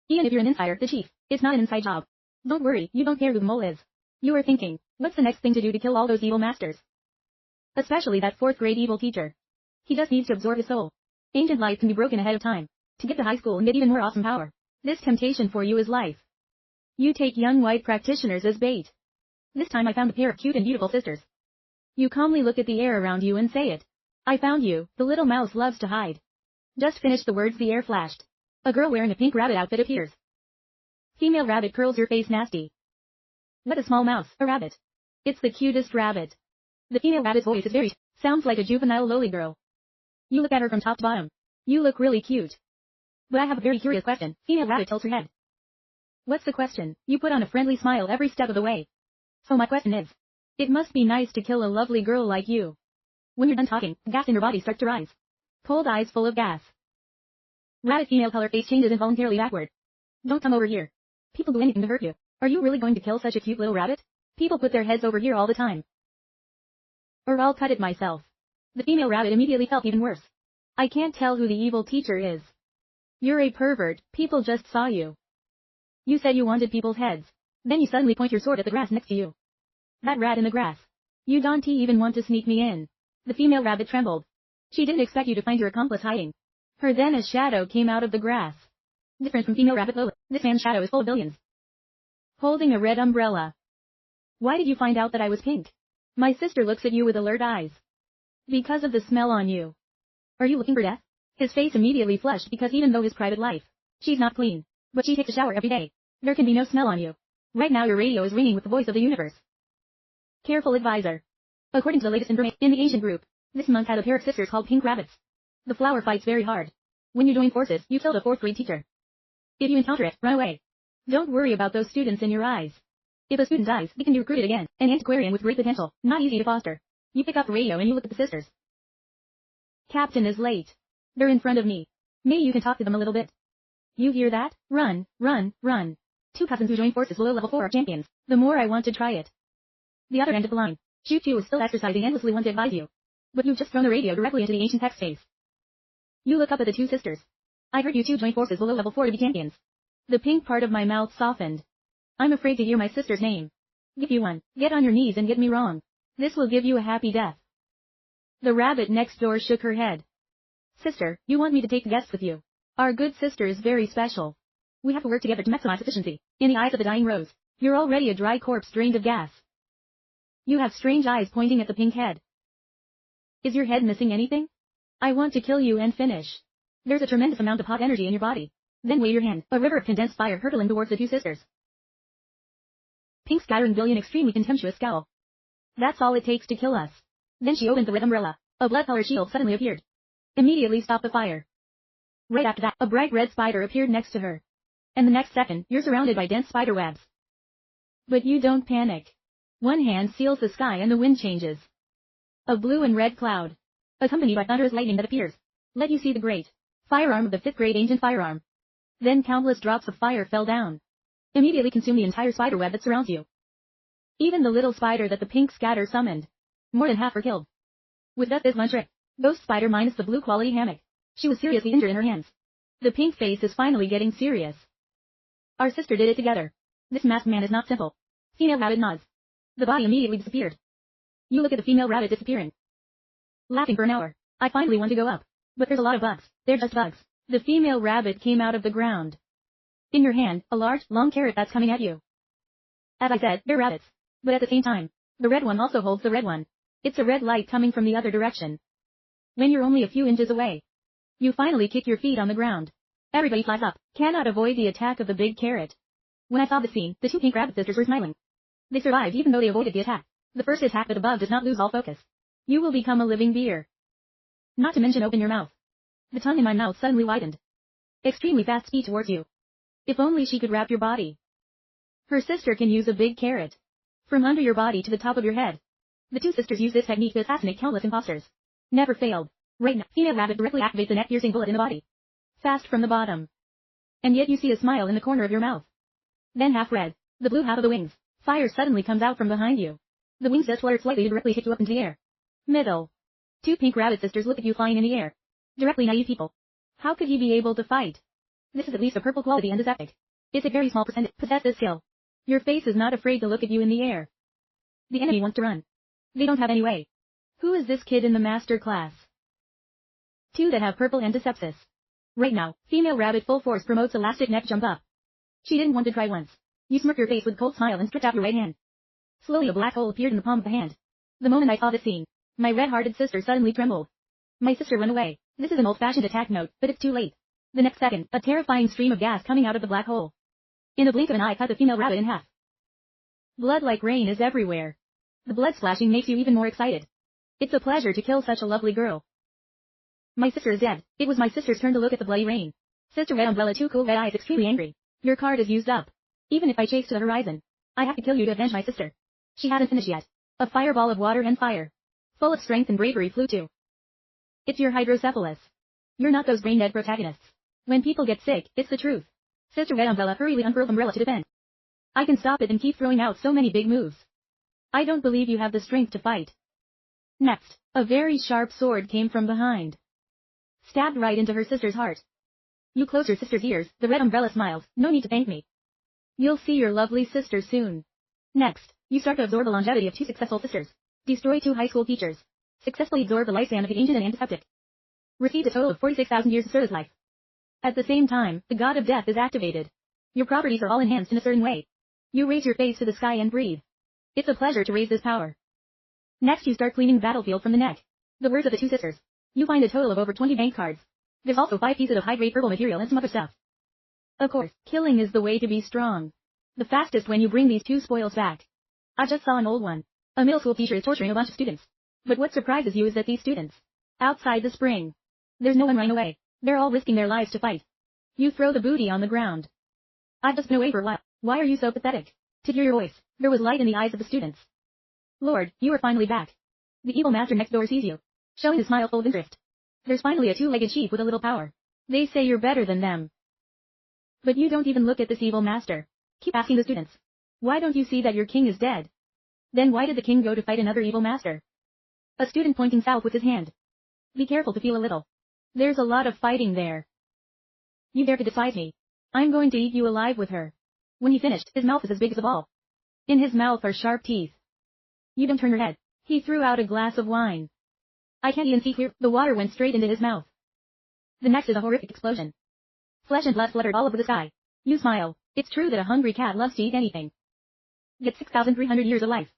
Even if you're an insider, the chief, it's not an inside job. Don't worry, you don't care who the mole is. You are thinking, what's the next thing to do to kill all those evil masters? Especially that 4th grade evil teacher. He just needs to absorb his soul. Ancient life can be broken ahead of time. To get to high school and get even more awesome power. This temptation for you is life. You take young white practitioners as bait. This time I found a pair of cute and beautiful sisters. You calmly look at the air around you and say it. I found you, the little mouse loves to hide. Just finish the words the air flashed. A girl wearing a pink rabbit outfit appears. Female rabbit curls your face nasty. What a small mouse, a rabbit. It's the cutest rabbit. The female rabbit's voice is very, sounds like a juvenile lowly girl. You look at her from top to bottom. You look really cute. But I have a very curious question. Female rabbit tilts her head. What's the question? You put on a friendly smile every step of the way. So my question is, it must be nice to kill a lovely girl like you. When you're done talking, gas in your body starts to rise. Cold eyes full of gas. Rabbit female color face changes involuntarily backward. Don't come over here. People do anything to hurt you. Are you really going to kill such a cute little rabbit? People put their heads over here all the time. Or I'll cut it myself. The female rabbit immediately felt even worse. I can't tell who the evil teacher is. You're a pervert, people just saw you. You said you wanted people's heads. Then you suddenly point your sword at the grass next to you. That rat in the grass. You don't even want to sneak me in. The female rabbit trembled. She didn't expect you to find your accomplice hiding. Her then a shadow came out of the grass. Different from female rabbit Lola, this man's shadow is full of billions. Holding a red umbrella. Why did you find out that I was pink? My sister looks at you with alert eyes. Because of the smell on you. Are you looking for death? His face immediately flushed because even though his private life, she's not clean, but she takes a shower every day. There can be no smell on you. Right now your radio is ringing with the voice of the universe. Careful advisor. According to the latest information in the ancient group, this monk had a pair of sisters called pink rabbits. The flower fights very hard. When you join forces, you killed a 4th grade teacher. If you encounter it, run away. Don't worry about those students in your eyes. If a student dies, they can be recruited again. An antiquarian with great potential, not easy to foster. You pick up the radio and you look at the sisters. Captain is late. They're in front of me. Maybe you can talk to them a little bit. You hear that? Run, run, run. 2 cousins who join forces below level 4 are champions. The more I want to try it. The other end of the line. Choo-choo is still exercising endlessly want to advise you. But you've just thrown the radio directly into the ancient text space. You look up at the 2 sisters. I heard you 2 join forces below level 4 to be champions. The pink part of my mouth softened. I'm afraid to hear my sister's name. Give you one. Get on your knees and get me wrong. This will give you a happy death. The rabbit next door shook her head. Sister, you want me to take the guests with you? Our good sister is very special. We have to work together to maximize efficiency. In the eyes of the dying rose, you're already a dry corpse drained of gas. You have strange eyes pointing at the pink head. Is your head missing anything? I want to kill you and finish. There's a tremendous amount of hot energy in your body. Then wave your hand, a river of condensed fire hurtling towards the 2 sisters. Pink scattering brilliant extremely contemptuous scowl. That's all it takes to kill us. Then she opened the red umbrella. A blood-colored shield suddenly appeared. Immediately stop the fire. Right after that, a bright red spider appeared next to her. And the next second, you're surrounded by dense spider webs. But you don't panic. One hand seals the sky and the wind changes. A blue and red cloud, accompanied by thunderous lightning that appears. Let you see the great firearm of the 5th grade ancient firearm. Then countless drops of fire fell down. Immediately consume the entire spider web that surrounds you. Even the little spider that the pink scatter summoned. More than half were killed. With that this one trick. Ghost spider minus the blue quality hammock. She was seriously injured in her hands. The pink face is finally getting serious. Our sister did it together. This masked man is not simple. Female rabbit nods. The body immediately disappeared. You look at the female rabbit disappearing. Laughing for an hour. I finally want to go up. But there's a lot of bugs. They're just bugs. The female rabbit came out of the ground. In your hand, a large, long carrot that's coming at you. As I said, they're rabbits. But at the same time, the red one also holds the red one. It's a red light coming from the other direction. When you're only a few inches away, you finally kick your feet on the ground. Everybody flies up, cannot avoid the attack of the big carrot. When I saw the scene, the 2 pink rabbit sisters were smiling. They survived even though they avoided the attack. The first attack that above does not lose all focus. You will become a living beer. Not to mention open your mouth. The tongue in my mouth suddenly widened. Extremely fast speed towards you. If only she could wrap your body. Her sister can use a big carrot. From under your body to the top of your head. The 2 sisters use this technique to assassinate countless imposters. Never failed. Right now, female rabbit directly activates the neck-piercing bullet in the body. Fast from the bottom. And yet you see a smile in the corner of your mouth. Then half red, the blue half of the wings. Fire suddenly comes out from behind you. The wings just flutter slightly to directly hit you up into the air. Middle. 2 pink rabbit sisters look at you flying in the air. Directly naive people. How could he be able to fight? This is at least a purple quality and is epic. It's a very small percentage possess this skill. Your face is not afraid to look at you in the air. The enemy wants to run. They don't have any way. Who is this kid in the master class? 2 that have purple antisepsis. Right now, female rabbit full force promotes elastic neck jump up. She didn't want to try once. You smirk your face with cold smile and stretch out your right hand. Slowly a black hole appeared in the palm of the hand. The moment I saw this scene, my red-hearted sister suddenly trembled. My sister ran away. This is an old-fashioned attack note, but it's too late. The next second, a terrifying stream of gas coming out of the black hole. In a blink of an eye cut the female rabbit in half. Blood like rain is everywhere. The blood splashing makes you even more excited. It's a pleasure to kill such a lovely girl. My sister is dead. It was my sister's turn to look at the bloody rain. Sister Red Umbrella 2 cool red eyes extremely angry. Your card is used up. Even if I chase to the horizon, I have to kill you to avenge my sister. She hasn't finished yet. A fireball of water and fire, full of strength and bravery flew to. It's your hydrocephalus. You're not those brain-dead protagonists. When people get sick, it's the truth. Sister Red Umbrella hurriedly unfurled umbrella to defend. I can stop it and keep throwing out so many big moves. I don't believe you have the strength to fight. Next, a very sharp sword came from behind. Stabbed right into her sister's heart. You close your sister's ears, the Red Umbrella smiles, no need to thank me. You'll see your lovely sister soon. Next, you start to absorb the longevity of 2 successful sisters. Destroy 2 high school teachers. Successfully absorb the lifespan of the ancient and antiseptic. Received a total of 46,000 years of service life. At the same time, the god of death is activated. Your properties are all enhanced in a certain way. You raise your face to the sky and breathe. It's a pleasure to raise this power. Next you start cleaning the battlefield from the neck. The words of the two sisters. You find a total of over 20 bank cards. There's also 5 pieces of high-grade herbal material and some other stuff. Of course, killing is the way to be strong. The fastest when you bring these 2 spoils back. I just saw an old one. A middle school teacher is torturing a bunch of students. But what surprises you is that these students, outside the spring, there's no one running away. They're all risking their lives to fight. You throw the booty on the ground. I've just been away for a while. Why are you so pathetic? To hear your voice, there was light in the eyes of the students. Lord, you are finally back. The evil master next door sees you, showing a smile full of interest. There's finally a 2-legged sheep with a little power. They say you're better than them. But you don't even look at this evil master. Keep asking the students. Why don't you see that your king is dead? Then why did the king go to fight another evil master? A student pointing south with his hand. Be careful to feel a little. There's a lot of fighting there. You dare to despise me. I'm going to eat you alive with her. When he finished, his mouth is as big as a ball. In his mouth are sharp teeth. You don't turn your head. He threw out a glass of wine. I can't even see clear. The water went straight into his mouth. The next is a horrific explosion. Flesh and blood fluttered all over the sky. You smile. It's true that a hungry cat loves to eat anything. Get 6,300 years of life.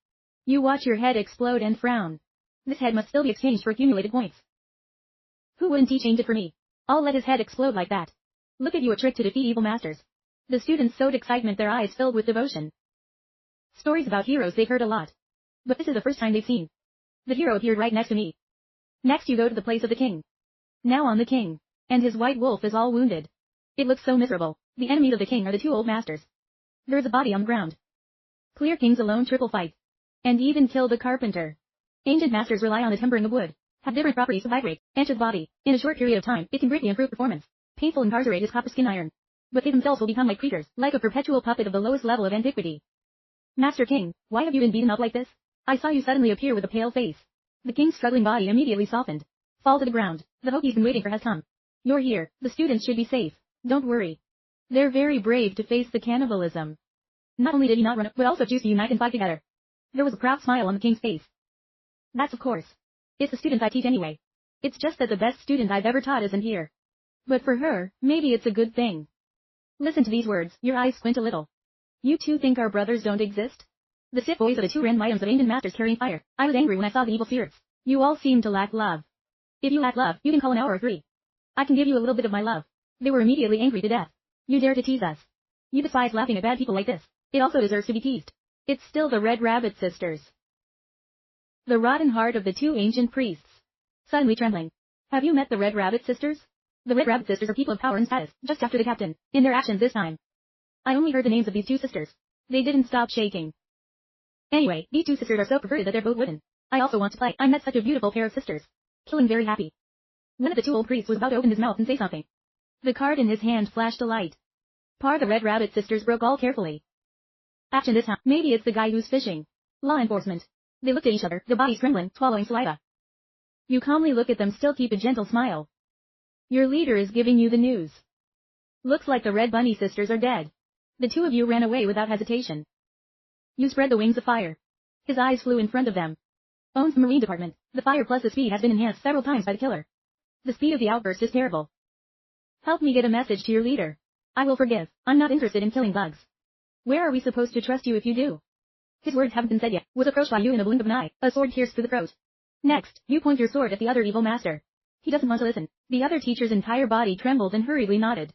You watch your head explode and frown. This head must still be exchanged for accumulated points. Who wouldn't he change it for me? I'll let his head explode like that. Look at you, a trick to defeat evil masters. The students showed excitement, their eyes filled with devotion. Stories about heroes they've heard a lot. But this is the first time they've seen. The hero appeared right next to me. Next you go to the place of the king. Now on the king. And his white wolf is all wounded. It looks so miserable. The enemies of the king are the 2 old masters. There's a body on the ground. Clear kings alone triple fight. And even kill the carpenter. Ancient masters rely on the tempering of wood. Have different properties to vibrate. Enter the body. In a short period of time, it can greatly improve performance. Painful incarcerate is copper skin iron. But they themselves will become like creatures, like a perpetual puppet of the lowest level of antiquity. Master King, why have you been beaten up like this? I saw you suddenly appear with a pale face. The king's struggling body immediately softened. Fall to the ground. The hope he's been waiting for has come. You're here. The students should be safe. Don't worry. They're very brave to face the cannibalism. Not only did he not run, but also choose to unite and fight together. There was a proud smile on the king's face. That's of course. It's the students I teach anyway. It's just that the best student I've ever taught isn't here. But for her, maybe it's a good thing. Listen to these words, your eyes squint a little. You two think our brothers don't exist? The Sith boys are the 2 random items of ancient masters carrying fire. I was angry when I saw the evil spirits. You all seem to lack love. If you lack love, you can call an hour or 3. I can give you a little bit of my love. They were immediately angry to death. You dare to tease us. You despise laughing at bad people like this. It also deserves to be teased. It's still the Red Rabbit sisters. The rotten heart of the 2 ancient priests. Suddenly trembling. Have you met the Red Rabbit sisters? The Red Rabbit sisters are people of power and status, just after the captain, in their actions this time. I only heard the names of these 2 sisters. They didn't stop shaking. Anyway, these 2 sisters are so perverted that they're both wooden. I also want to play. I met such a beautiful pair of sisters. Killing very happy. One of the 2 old priests was about to open his mouth and say something. The card in his hand flashed a light. The Red Rabbit sisters broke all carefully. Action this time. Maybe it's the guy who's fishing. Law enforcement. They looked at each other, their bodies trembling, swallowing saliva. You calmly look at them, still keep a gentle smile. Your leader is giving you the news. Looks like the Red Bunny sisters are dead. The 2 of you ran away without hesitation. You spread the wings of fire. His eyes flew in front of them. Owns the Marine Department. The fire plus the speed has been enhanced several times by the killer. The speed of the outburst is terrible. Help me get a message to your leader. I will forgive. I'm not interested in killing bugs. Where are we supposed to trust you if you do? His words haven't been said yet. Was approached by you in a blink of an eye. A sword pierced through the throat. Next, you point your sword at the other evil master. He doesn't want to listen. The other teacher's entire body trembled and hurriedly nodded.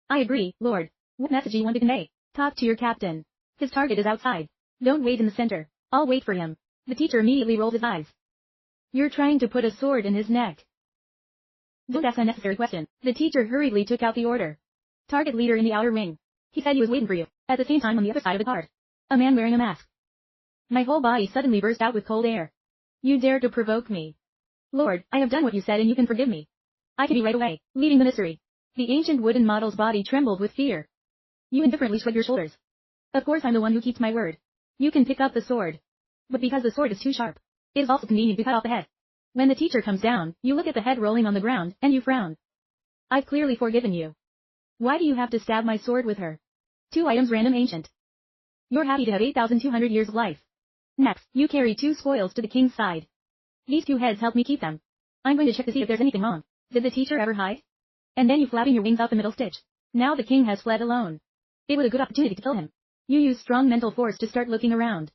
I agree, Lord. What message do you want to convey? Talk to your captain. His target is outside. Don't wait in the center. I'll wait for him. The teacher immediately rolled his eyes. You're trying to put a sword in his neck. Don't ask unnecessary question. The teacher hurriedly took out the order. Target leader in the outer ring. He said he was waiting for you. At the same time on the other side of the card. A man wearing a mask. My whole body suddenly burst out with cold air. You dare to provoke me. Lord, I have done what you said and you can forgive me. I can be right away, leaving the mystery. The ancient wooden model's body trembled with fear. You indifferently shrugged your shoulders. Of course I'm the one who keeps my word. You can pick up the sword. But because the sword is too sharp, it is also convenient to cut off the head. When the teacher comes down, you look at the head rolling on the ground, and you frown. I've clearly forgiven you. Why do you have to stab my sword with her? 2 items random ancient. You're happy to have 8,200 years of life. Next, you carry 2 spoils to the king's side. These 2 heads help me keep them. I'm going to check to see if there's anything wrong. Did the teacher ever hide? And then you flapping your wings out the middle stitch. Now the king has fled alone. It was a good opportunity to kill him. You use strong mental force to start looking around.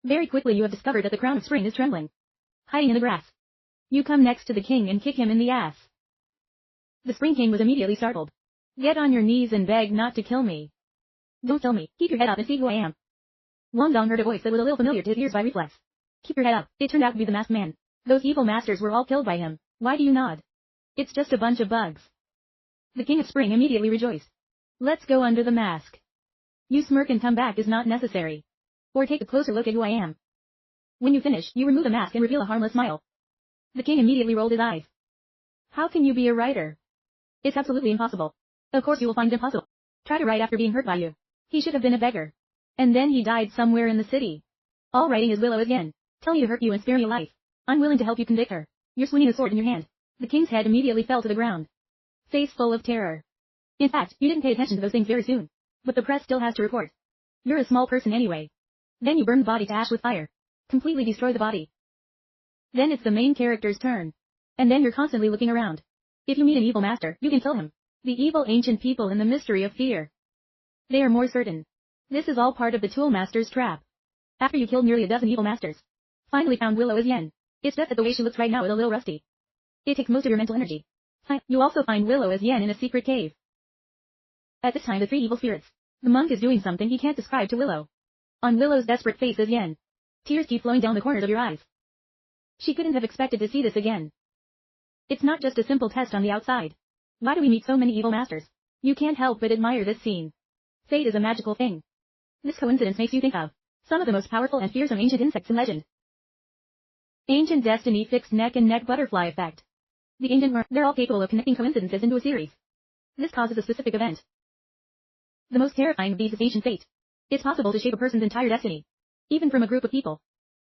Very quickly you have discovered that the crown of spring is trembling, hiding in the grass. You come next to the king and kick him in the ass. The Spring King was immediately startled. Get on your knees and beg not to kill me. Don't kill me. Keep your head up and see who I am. Wang Dong heard a voice that was a little familiar to his ears by reflex. Keep your head up. It turned out to be the masked man. Those evil masters were all killed by him. Why do you nod? It's just a bunch of bugs. The King of Spring immediately rejoiced. Let's go under the mask. You smirk and come back is not necessary. Or take a closer look at who I am. When you finish, you remove the mask and reveal a harmless smile. The king immediately rolled his eyes. How can you be a writer? It's absolutely impossible. Of course you will find it impossible. Try to write after being hurt by you. He should have been a beggar. And then he died somewhere in the city. All writing is Willow again. Tell me to hurt you and spare me a life. I'm willing to help you convict her. You're swinging a sword in your hand. The king's head immediately fell to the ground. Face full of terror. In fact, you didn't pay attention to those things very soon. But the press still has to report. You're a small person anyway. Then you burn the body to ash with fire. Completely destroy the body. Then it's the main character's turn. And then you're constantly looking around. If you meet an evil master, you can kill him. The evil ancient people in the mystery of fear. They are more certain. This is all part of the Tool Master's trap. After you killed nearly a dozen evil masters. Finally found Willow as Yen. It's just that the way she looks right now is a little rusty. It takes most of your mental energy. You also find Willow as Yen in a secret cave. At this time the three evil spirits. The monk is doing something he can't describe to Willow. On Willow's desperate face is Yen. Tears keep flowing down the corners of your eyes. She couldn't have expected to see this again. It's not just a simple test on the outside. Why do we meet so many evil masters? You can't help but admire this scene. Fate is a magical thing. This coincidence makes you think of some of the most powerful and fearsome ancient insects in legend. Ancient Destiny Fixed Neck and Neck Butterfly Effect. The ancient worm, they're all capable of connecting coincidences into a series. This causes a specific event. The most terrifying of these is ancient fate. It's possible to shape a person's entire destiny. Even from a group of people.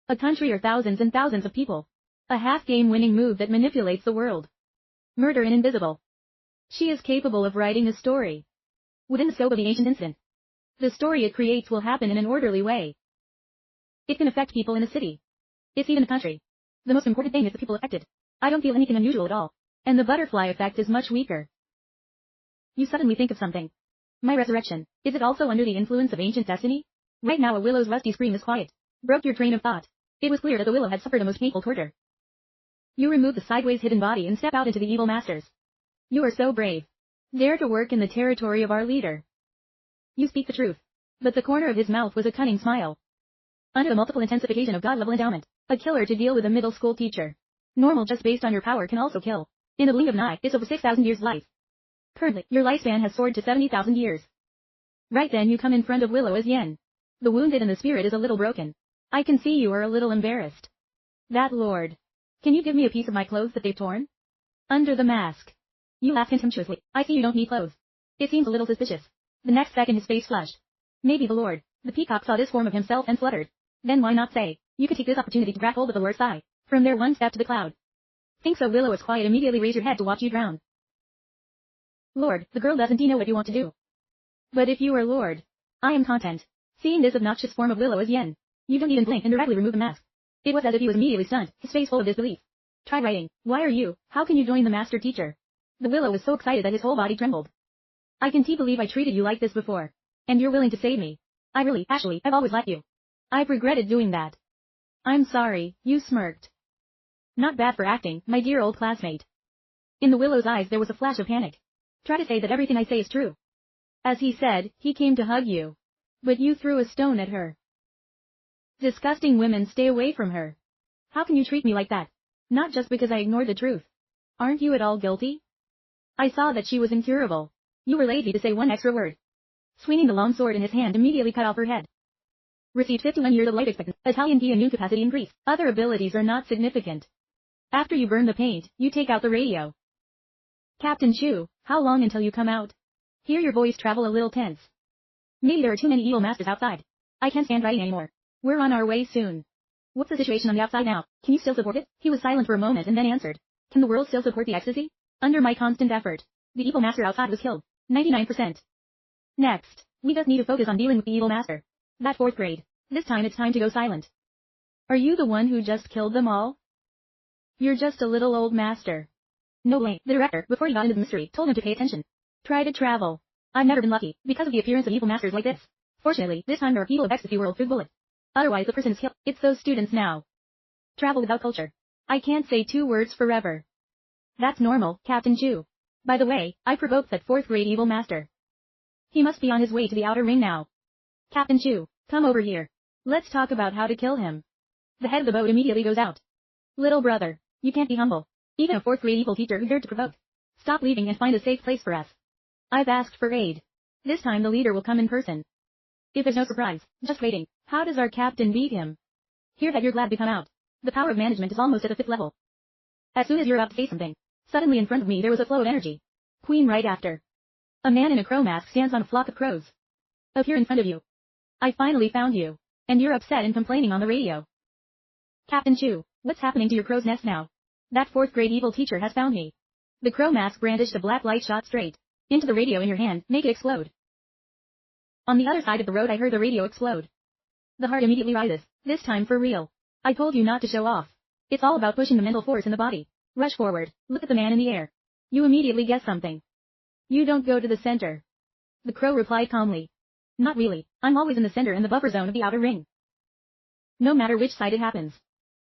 A country or thousands and thousands of people. A half-game winning move that manipulates the world. Murder in Invisible. She is capable of writing a story. Within the scope of the ancient incident. The story it creates will happen in an orderly way. It can affect people in a city. It's even a country. The most important thing is the people affected. I don't feel anything unusual at all. And the butterfly effect is much weaker. You suddenly think of something. My resurrection, is it also under the influence of ancient destiny? Right now a willow's rusty scream is quiet. Broke your train of thought. It was clear that the willow had suffered a most painful torture. You remove the sideways hidden body and step out into the evil masters. You are so brave. Dare to work in the territory of our leader. You speak the truth. But the corner of his mouth was a cunning smile. Under the multiple intensification of God-level endowment, a killer to deal with a middle school teacher. Normal just based on your power can also kill. In a blink of an eye, it's over 6,000 years life. Currently, your lifespan has soared to 70,000 years. Right then you come in front of Willow as Yen. The wounded and the spirit is a little broken. I can see you are a little embarrassed. That lord. Can you give me a piece of my clothes that they've torn? Under the mask. You laugh contemptuously. I see you don't need clothes. It seems a little suspicious. The next second his face flushed. Maybe the lord. The peacock saw this form of himself and fluttered. Then why not say, you could take this opportunity to grab hold of the lord's thigh. From there one step to the cloud. Think so Willow is quiet immediately raise your head to watch you drown. Lord, the girl doesn't know what you want to do. But if you are Lord, I am content. Seeing this obnoxious form of Willow as Yen, you don't even blink and directly remove the mask. It was as if he was immediately stunned, his face full of disbelief. Try writing. Why are you? How can you join the master teacher? The Willow was so excited that his whole body trembled. I can't believe I treated you like this before. And you're willing to save me. Actually, I've always liked you. I've regretted doing that. I'm sorry, you smirked. Not bad for acting, my dear old classmate. In the Willow's eyes there was a flash of panic. Try to say that everything I say is true. As he said, he came to hug you. But you threw a stone at her. Disgusting women, stay away from her. How can you treat me like that? Not just because I ignored the truth. Aren't you at all guilty? I saw that she was incurable. You were lazy to say one extra word. Swinging the long sword in his hand immediately cut off her head. Received 51 years of life expectancy. Italian key immune capacity increase. Other abilities are not significant. After you burn the paint, you take out the radio. Captain Chu, how long until you come out? Hear your voice travel a little tense. Maybe there are too many evil masters outside. I can't stand writing anymore. We're on our way soon. What's the situation on the outside now? Can you still support it? He was silent for a moment and then answered. Can the world still support the ecstasy? Under my constant effort. The evil master outside was killed. 99%. Next, we just need to focus on dealing with the evil master. That 4th grade. This time it's time to go silent. Are you the one who just killed them all? You're just a little old master. No way. The director, before he got into the mystery, told him to pay attention. Try to travel. I've never been lucky, because of the appearance of evil masters like this. Fortunately, this time there are people of ecstasy world through the bullet. Otherwise the person is killed. It's those students now. Travel without culture. I can't say 2 words forever. That's normal, Captain Chu. By the way, I provoked that 4th grade evil master. He must be on his way to the outer ring now. Captain Chu, come over here. Let's talk about how to kill him. The head of the boat immediately goes out. Little brother, you can't be humble. Even a 4th grade evil teacher who dared to provoke. Stop leaving and find a safe place for us. I've asked for aid. This time the leader will come in person. If there's no surprise, just waiting. How does our captain beat him? Hear that you're glad to come out. The power of management is almost at the 5th level. As soon as you're about to say something, suddenly in front of me there was a flow of energy. Queen right after. A man in a crow mask stands on a flock of crows. Appear in front of you. I finally found you. And you're upset and complaining on the radio. Captain Chu, what's happening to your crow's nest now? That 4th grade evil teacher has found me. The crow mask brandished a black light shot straight into the radio in your hand, make it explode. On the other side of the road I heard the radio explode. The heart immediately rises, this time for real. I told you not to show off. It's all about pushing the mental force in the body. Rush forward, look at the man in the air. You immediately guess something. You don't go to the center. The crow replied calmly. Not really, I'm always in the center and the buffer zone of the outer ring. No matter which side it happens.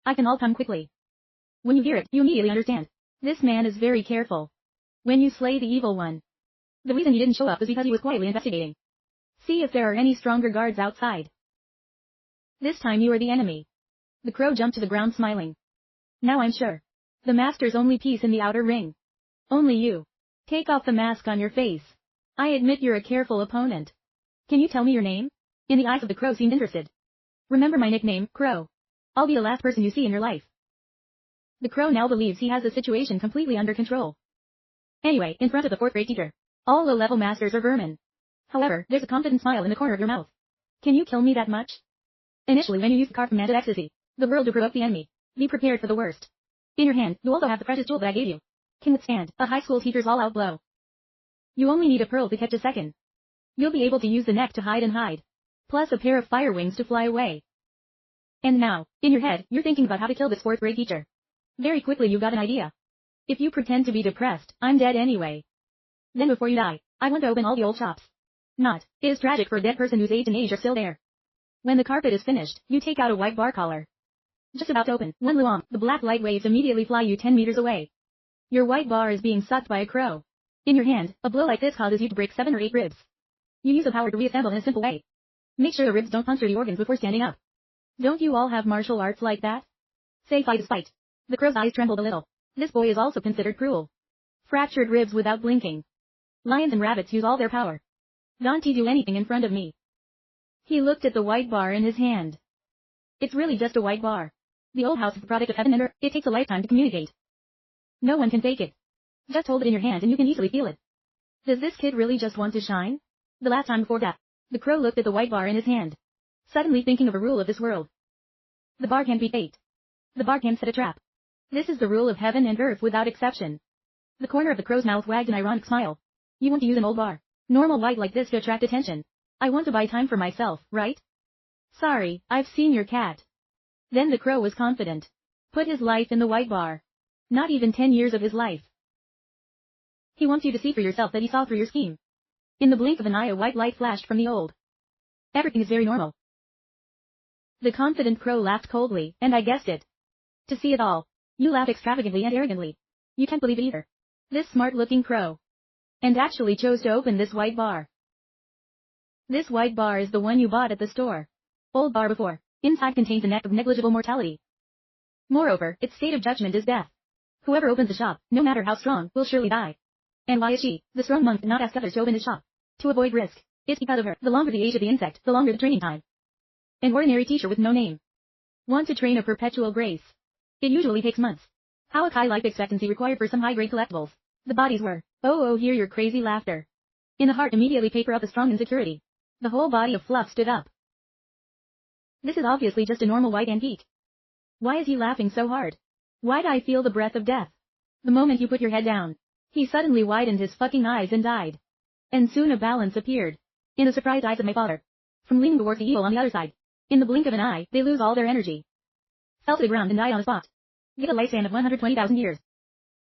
I can all come quickly. When you hear it, you immediately understand. This man is very careful. When you slay the evil one. The reason he didn't show up was because he was quietly investigating. See if there are any stronger guards outside. This time you are the enemy. The crow jumped to the ground smiling. Now I'm sure. The master's only piece in the outer ring. Only you. Take off the mask on your face. I admit you're a careful opponent. Can you tell me your name? In the eyes of the crow seemed interested. Remember my nickname, Crow. I'll be the last person you see in your life. The crow now believes he has the situation completely under control. Anyway, in front of the 4th grade teacher. All low-level masters are vermin. However, there's a confident smile in the corner of your mouth. Can you kill me that much? Initially when you use the card commanded ecstasy, the world to provoke the enemy. Be prepared for the worst. In your hand, you also have the precious jewel that I gave you. Can withstand a high school teacher's all-out blow. You only need a pearl to catch a second. You'll be able to use the neck to hide and hide. Plus a pair of fire wings to fly away. And now, in your head, you're thinking about how to kill this 4th grade teacher. Very quickly you got an idea. If you pretend to be depressed, I'm dead anyway. Then before you die, I want to open all the old shops. Not, it is tragic for a dead person whose age and age are still there. When the carpet is finished, you take out a white bar collar. Just about to open, one luam, the black light waves immediately fly you 10 meters away. Your white bar is being sucked by a crow. In your hand, a blow like this causes you to break 7 or 8 ribs. You use the power to reassemble in a simple way. Make sure the ribs don't puncture the organs before standing up. Don't you all have martial arts like that? Say fight despite. The crow's eyes trembled a little. This boy is also considered cruel. Fractured ribs without blinking. Lions and rabbits use all their power. Don't he do anything in front of me. He looked at the white bar in his hand. It's really just a white bar. The old house is the product of heaven and earth. It takes a lifetime to communicate. No one can fake it. Just hold it in your hand and you can easily feel it. Does this kid really just want to shine? The last time before that, the crow looked at the white bar in his hand. Suddenly thinking of a rule of this world. The bar can't be faked. The bar can't set a trap. This is the rule of heaven and earth without exception. The corner of the crow's mouth wagged an ironic smile. You want to use an old bar. Normal white like this to attract attention. I want to buy time for myself, right? Sorry, I've seen your cat. Then the crow was confident. Put his life in the white bar. Not even 10 years of his life. He wants you to see for yourself that he saw through your scheme. In the blink of an eye a white light flashed from the old. Everything is very normal. The confident crow laughed coldly, and I guessed it. To see it all. You laugh extravagantly and arrogantly. You can't believe it either. This smart-looking crow. And actually chose to open this white bar. This white bar is the one you bought at the store. Old bar before. Inside contains a neck of negligible mortality. Moreover, its state of judgment is death. Whoever opens the shop, no matter how strong, will surely die. And why is she, the strong monk, not ask others to open his shop? To avoid risk. It's because of her. The longer the age of the insect, the longer the training time. An ordinary teacher with no name. Want to train a perpetual grace. It usually takes months. How a high life expectancy required for some high-grade collectibles. The bodies were. Oh, hear your crazy laughter. In the heart immediately paper up a strong insecurity. The whole body of Fluff stood up. This is obviously just a normal white antique. Why is he laughing so hard? Why'd I feel the breath of death? The moment you put your head down, he suddenly widened his fucking eyes and died. And soon a balance appeared. In the surprised eyes of my father. From leaning towards the evil on the other side. In the blink of an eye, they lose all their energy. Fell to the ground and died on the spot. Get a lifespan of 120,000 years.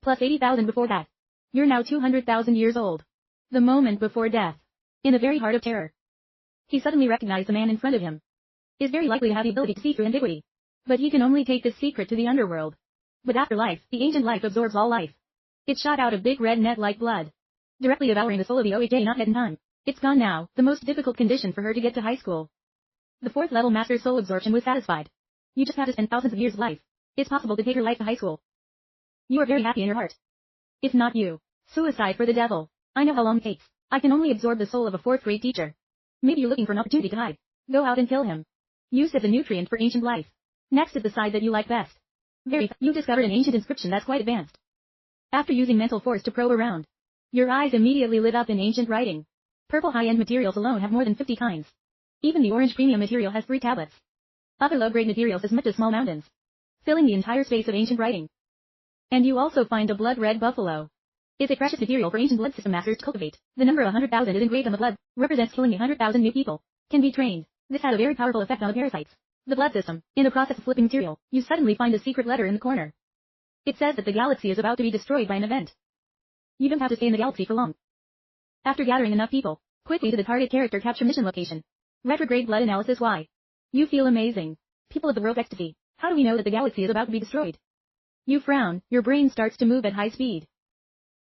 Plus 80,000 before that. You're now 200,000 years old. The moment before death. In the very heart of terror. He suddenly recognized the man in front of him. is very likely to have the ability to see through ambiguity. But he can only take this secret to the underworld. But after life, the ancient life absorbs all life. It shot out a big red net like blood, directly devouring the soul of the OHA not yet in time. It's gone now, the most difficult condition for her to get to high school. The 4th level master's soul absorption was satisfied. You just have to spend thousands of years of life. It's possible to take her life to high school. You are very happy in your heart. If not you. Suicide for the devil. I know how long it takes. I can only absorb the soul of a 4th grade teacher. Maybe you're looking for an opportunity to hide. Go out and kill him. Use as a nutrient for ancient life. Next is the side that you like best. You discovered an ancient inscription that's quite advanced. After using mental force to probe around, your eyes immediately lit up in ancient writing. Purple high-end materials alone have more than 50 kinds. Even the orange premium material has 3 tablets. Other low-grade materials as much as small mountains, filling the entire space of ancient writing. And you also find a blood-red buffalo. It's a precious material for ancient blood system masters to cultivate. The number 100,000 is engraved on the blood, represents killing 100,000 new people. Can be trained. This has a very powerful effect on the parasites. The blood system. In the process of flipping material, you suddenly find a secret letter in the corner. It says that the galaxy is about to be destroyed by an event. You don't have to stay in the galaxy for long. After gathering enough people, quickly to the target character capture mission location. Retrograde blood analysis. Why? You feel amazing. People of the world ecstasy. How do we know that the galaxy is about to be destroyed? You frown, your brain starts to move at high speed.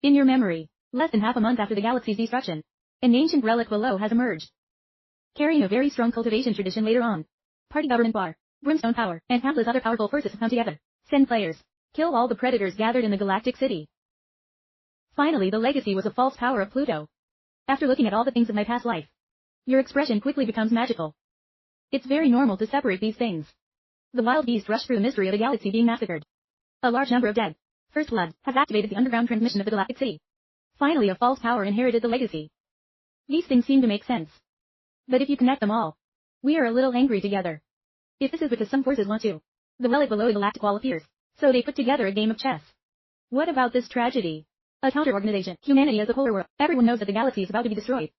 In your memory, less than half a month after the galaxy's destruction, an ancient relic below has emerged. Carrying a very strong cultivation tradition later on. Party government bar, brimstone power, and countless other powerful forces have come together. Send players. Kill all the predators gathered in the galactic city. Finally, the legacy was a false power of Pluto. After looking at all the things of my past life, your expression quickly becomes magical. It's very normal to separate these things. The wild beast rushed through the mystery of the galaxy being massacred. A large number of dead. First blood has activated the underground transmission of the galactic city. Finally, a false power inherited the legacy. These things seem to make sense. But if you connect them all, we are a little angry together. If this is because some forces want to, the relic below the galactic wall appears, so they put together a game of chess. What about this tragedy? A counter-organization, humanity as a polar world. Everyone knows that the galaxy is about to be destroyed.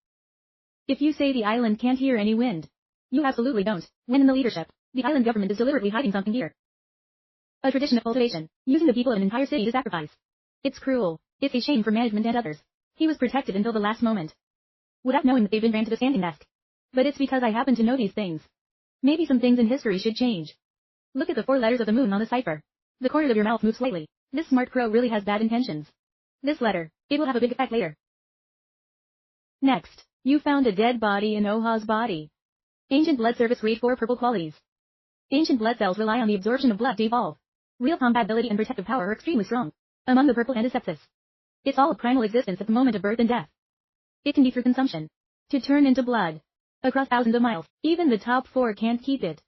If you say the island can't hear any wind, you absolutely don't. When in the leadership, the island government is deliberately hiding something here. A tradition of cultivation, using the people of an entire city to sacrifice. It's cruel. It's a shame for management and others. He was protected until the last moment, without knowing that they've been granted a standing desk. But it's because I happen to know these things. Maybe some things in history should change. Look at the 4 letters of the moon on the cipher. The corners of your mouth move slightly. This smart crow really has bad intentions. This letter, it will have a big effect later. Next, you found a dead body in Oha's body. Ancient blood service grade 4 purple qualities. Ancient blood cells rely on the absorption of blood to evolve. Real compatibility and protective power are extremely strong. Among the purple antisepsis. It's all of primal existence at the moment of birth and death. It can be through consumption. To turn into blood. Across thousands of miles, even the top 4 can't keep it.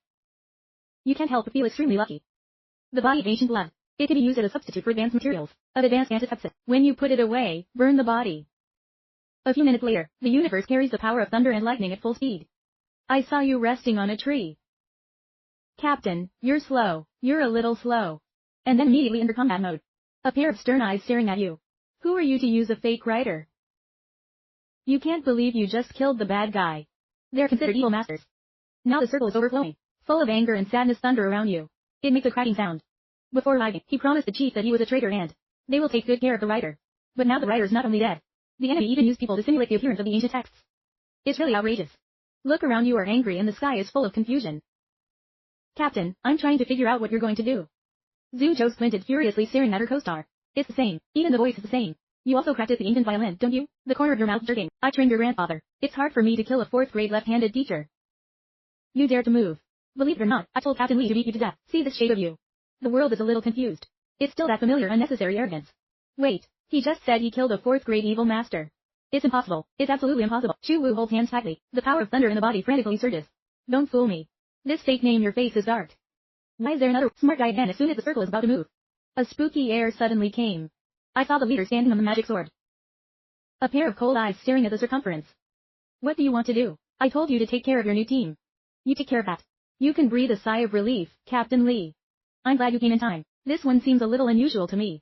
You can't help but feel extremely lucky. The body of ancient blood. It can be used as a substitute for advanced materials, of advanced antisepsis. When you put it away, burn the body. A few minutes later, the universe carries the power of thunder and lightning at full speed. I saw you resting on a tree. Captain, you're slow. You're a little slow. And then immediately enter combat mode. A pair of stern eyes staring at you. Who are you to use a fake writer? You can't believe you just killed the bad guy. They're considered evil masters. Now the circle is overflowing, full of anger and sadness. Thunder around you. It makes a cracking sound. Before arriving, he promised the chief that he was a traitor and they will take good care of the writer. But now the writer is not only dead. The enemy even used people to simulate the appearance of the ancient texts. It's really outrageous. Look around, you are angry and the sky is full of confusion. Captain, I'm trying to figure out what you're going to do. Zujo squinted furiously, staring at her co-star. It's the same. Even the voice is the same. You also practice the ancient violin, don't you? The corner of your mouth jerking. I trained your grandfather. It's hard for me to kill a 4th grade left-handed teacher. You dare to move. Believe it or not, I told Captain Lee to beat you to death. See this shape of you. The world is a little confused. It's still that familiar unnecessary arrogance. Wait, he just said he killed a 4th grade evil master. It's impossible. It's absolutely impossible. Chu Wu holds hands tightly. The power of thunder in the body frantically surges. Don't fool me. This fake name, your face is dark. Why is there another smart guy again as soon as the circle is about to move? A spooky air suddenly came. I saw the leader standing on the magic sword. A pair of cold eyes staring at the circumference. What do you want to do? I told you to take care of your new team. You take care of that. You can breathe a sigh of relief, Captain Lee. I'm glad you came in time. This one seems a little unusual to me.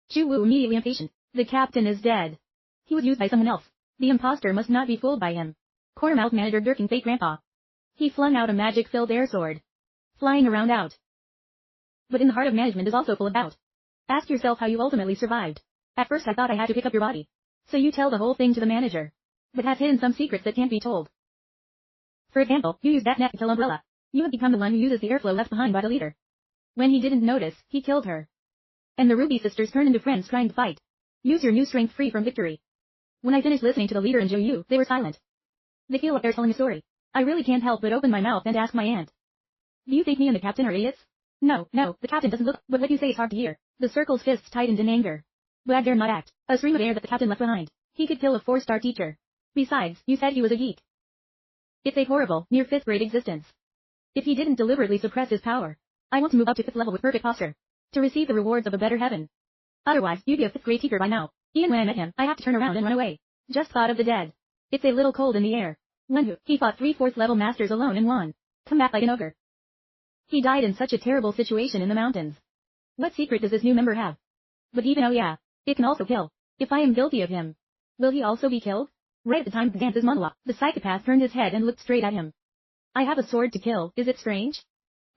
Chu Wu immediately impatient. The captain is dead. He was used by someone else. The imposter must not be fooled by him. Cornermouth manager Dirking fake grandpa. He flung out a magic-filled air sword. Flying around out. But in the heart of management is also full of doubt. Ask yourself how you ultimately survived. At first I thought I had to pick up your body. So you tell the whole thing to the manager. But have hidden some secrets that can't be told. For example, you used that net to kill Umbrella. You have become the one who uses the airflow left behind by the leader. When he didn't notice, he killed her. And the Ruby sisters turned into friends trying to fight. Use your new strength free from victory. When I finished listening to the leader and Zhou, they were silent. They feel like they're telling a story. I really can't help but open my mouth and ask my aunt. Do you think me and the captain are idiots? No, the captain doesn't look, but what you say is hard to hear. The circle's fists tightened in anger. But I dare not act. A stream of air that the captain left behind. He could kill a 4-star teacher. Besides, you said he was a geek. It's a horrible, near 5th grade existence. If he didn't deliberately suppress his power, I want to move up to 5th level with perfect posture. To receive the rewards of a better heaven. Otherwise, you'd be a 5th grade teacher by now. Even when I met him, I have to turn around and run away. Just thought of the dead. It's a little cold in the air. Wenhu, he fought 3 4th level masters alone and won. Come back like an ogre. He died in such a terrible situation in the mountains. What secret does this new member have? But even it can also kill. If I am guilty of him, will he also be killed? Right at the time of Dance's monologue, the psychopath turned his head and looked straight at him. I have a sword to kill, is it strange?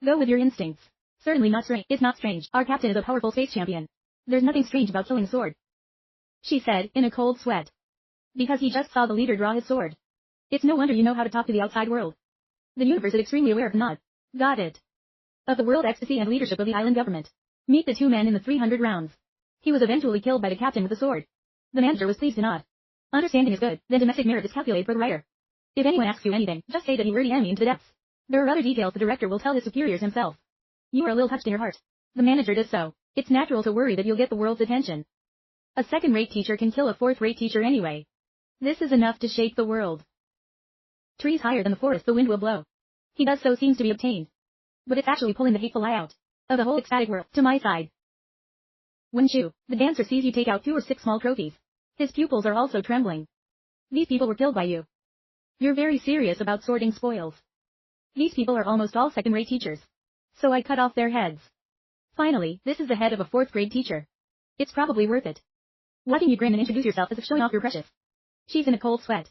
Go with your instincts. Certainly not strange. It's not strange. Our captain is a powerful space champion. There's nothing strange about killing a sword. She said, in a cold sweat. Because he just saw the leader draw his sword. It's no wonder you know how to talk to the outside world. The universe is extremely aware of the nod. Got it. Of the world ecstasy and leadership of the island government. Meet the 2 men in the 300 rounds. He was eventually killed by the captain with the sword. The manager was pleased to nod. Understanding is good, then domestic merit is calculated for the writer. If anyone asks you anything, just say that he lured the enemy into the depths. There are other details the director will tell his superiors himself. You are a little touched in your heart. The manager does so. It's natural to worry that you'll get the world's attention. A second-rate teacher can kill a 4th-rate teacher anyway. This is enough to shake the world. Trees higher than the forest the wind will blow. He does so seems to be obtained. But it's actually pulling the hateful eye out of the whole ecstatic world to my side. When Shu, the dancer, sees you take out 2 or 6 small trophies, his pupils are also trembling. These people were killed by you. You're very serious about sorting spoils. These people are almost all second-rate teachers. So I cut off their heads. Finally, this is the head of a 4th-grade teacher. It's probably worth it. Why don't you grin and introduce yourself as if showing off your precious? She's in a cold sweat.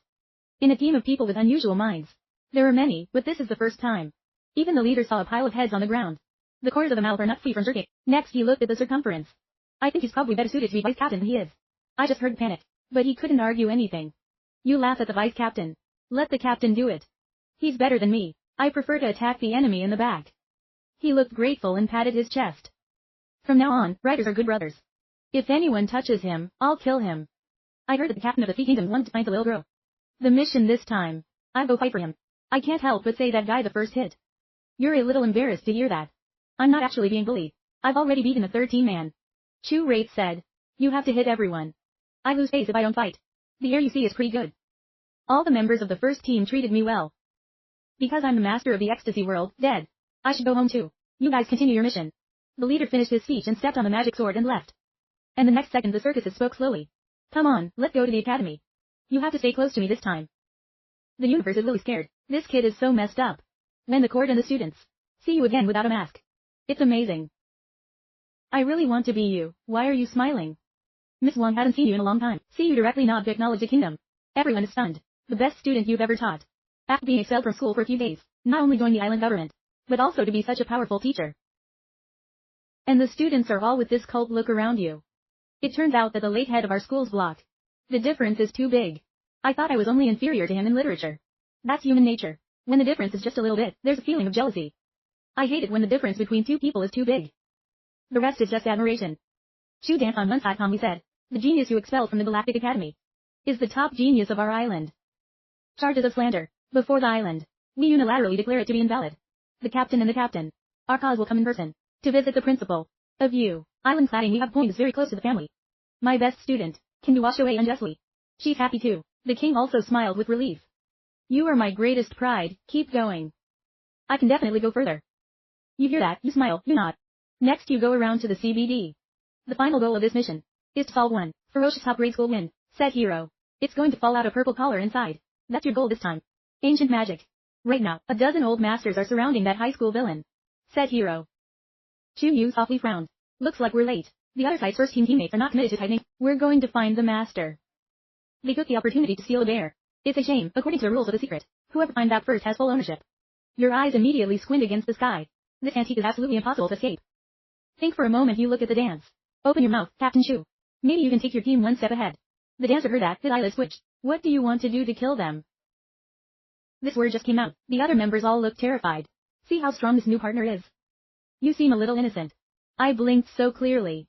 In a team of people with unusual minds. There are many, but this is the first time. Even the leader saw a pile of heads on the ground. The corners of the mouth are not free from jerking. Next he looked at the circumference. I think he's probably better suited to be vice captain than he is. I just heard panic. But he couldn't argue anything. You laugh at the vice captain. Let the captain do it. He's better than me. I prefer to attack the enemy in the back. He looked grateful and patted his chest. From now on, writers are good brothers. If anyone touches him, I'll kill him. I heard that the captain of the 3 kingdoms wanted to find the little girl. The mission this time. I'll go fight for him. I can't help but say that guy the first hit. You're a little embarrassed to hear that. I'm not actually being bullied. I've already beaten a 13 man. Chu Rate said. You have to hit everyone. I lose face if I don't fight. The air you see is pretty good. All the members of the first team treated me well. Because I'm the master of the ecstasy world, dead. I should go home too. You guys continue your mission. The leader finished his speech and stepped on the magic sword and left. And the next second the circusist spoke slowly. Come on, let's go to the academy. You have to stay close to me this time. The universe is really scared. This kid is so messed up. When the court and the students see you again without a mask. It's amazing. I really want to be you. Why are you smiling? Miss Wang hasn't seen you in a long time. See you directly nod to acknowledge the kingdom. Everyone is stunned. The best student you've ever taught. After being expelled from school for a few days, not only joined the island government, but also to be such a powerful teacher. And the students are all with this cult look around you. It turns out that the late head of our school's block. The difference is too big. I thought I was only inferior to him in literature. That's human nature. When the difference is just a little bit, there's a feeling of jealousy. I hate it when the difference between 2 people is too big. The rest is just admiration. Chu Dance on one side calmly said, the genius you expelled from the Galactic Academy is the top genius of our island. Charges of slander. Before the island, we unilaterally declare it to be invalid. The captain and the captain. Our cause will come in person to visit the principal. Of you, island cladding we have point is very close to the family. My best student can be washed away unjustly. She's happy too. The king also smiled with relief. You are my greatest pride, keep going. I can definitely go further. You hear that, you smile, you nod. Next you go around to the CBD. The final goal of this mission is to solve one ferocious top grade school win, said Hero. It's going to fall out a purple collar inside. That's your goal this time. Ancient magic. Right now, a dozen old masters are surrounding that high school villain, said Hero. Chu Yu softly frowned. Looks like we're late. The other side's first team teammates are not committed to tightening. We're going to find the master. They took the opportunity to steal a bear. It's a shame, according to the rules of the secret. Whoever finds out first has full ownership. Your eyes immediately squint against the sky. This antique is absolutely impossible to escape. Think for a moment you look at the dance. Open your mouth, Captain Chu. Maybe you can take your team one step ahead. The dancer heard that, his eyelids twitched. What do you want to do to kill them? This word just came out. The other members all looked terrified. See how strong this new partner is. You seem a little innocent. I blinked so clearly.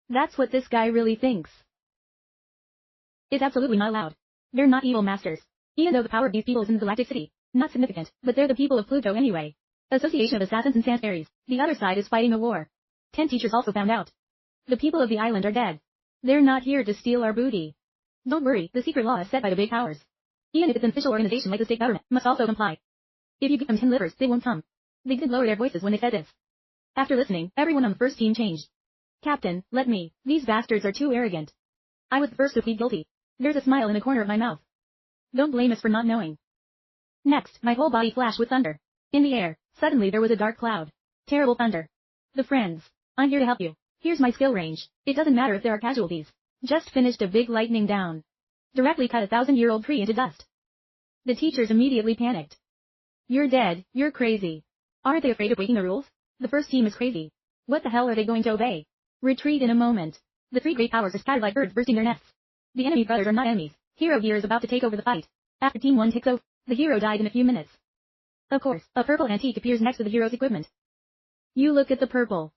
That's what this guy really thinks. It's absolutely not allowed. They're not evil masters. Even though the power of these people is in the Galactic City, not significant, but they're the people of Pluto anyway. Association of Assassins and Sandberries. The other side is fighting a war. 10 teachers also found out. The people of the island are dead. They're not here to steal our booty. Don't worry, the secret law is set by the big powers. Even if it's an official organization like the state government, must also comply. If you give them 10 livers, they won't come. They did lower their voices when they said this. After listening, everyone on the first team changed. Captain, let me. These bastards are too arrogant. I was the first to plead guilty. There's a smile in the corner of my mouth. Don't blame us for not knowing. Next, my whole body flashed with thunder. In the air, suddenly there was a dark cloud. Terrible thunder. The friends. I'm here to help you. Here's my skill range. It doesn't matter if there are casualties. Just finished a big lightning down. Directly cut a 1,000-year-old tree into dust. The teachers immediately panicked. You're dead, you're crazy. Aren't they afraid of breaking the rules? The first team is crazy. What the hell are they going to obey? Retreat in a moment. The 3 great powers are scattered like birds bursting their nests. The enemy brothers are not enemies. Hero Gear is about to take over the fight. After Team 1 takes over, the hero died in a few minutes. Of course, a purple antique appears next to the hero's equipment. You look at the purple.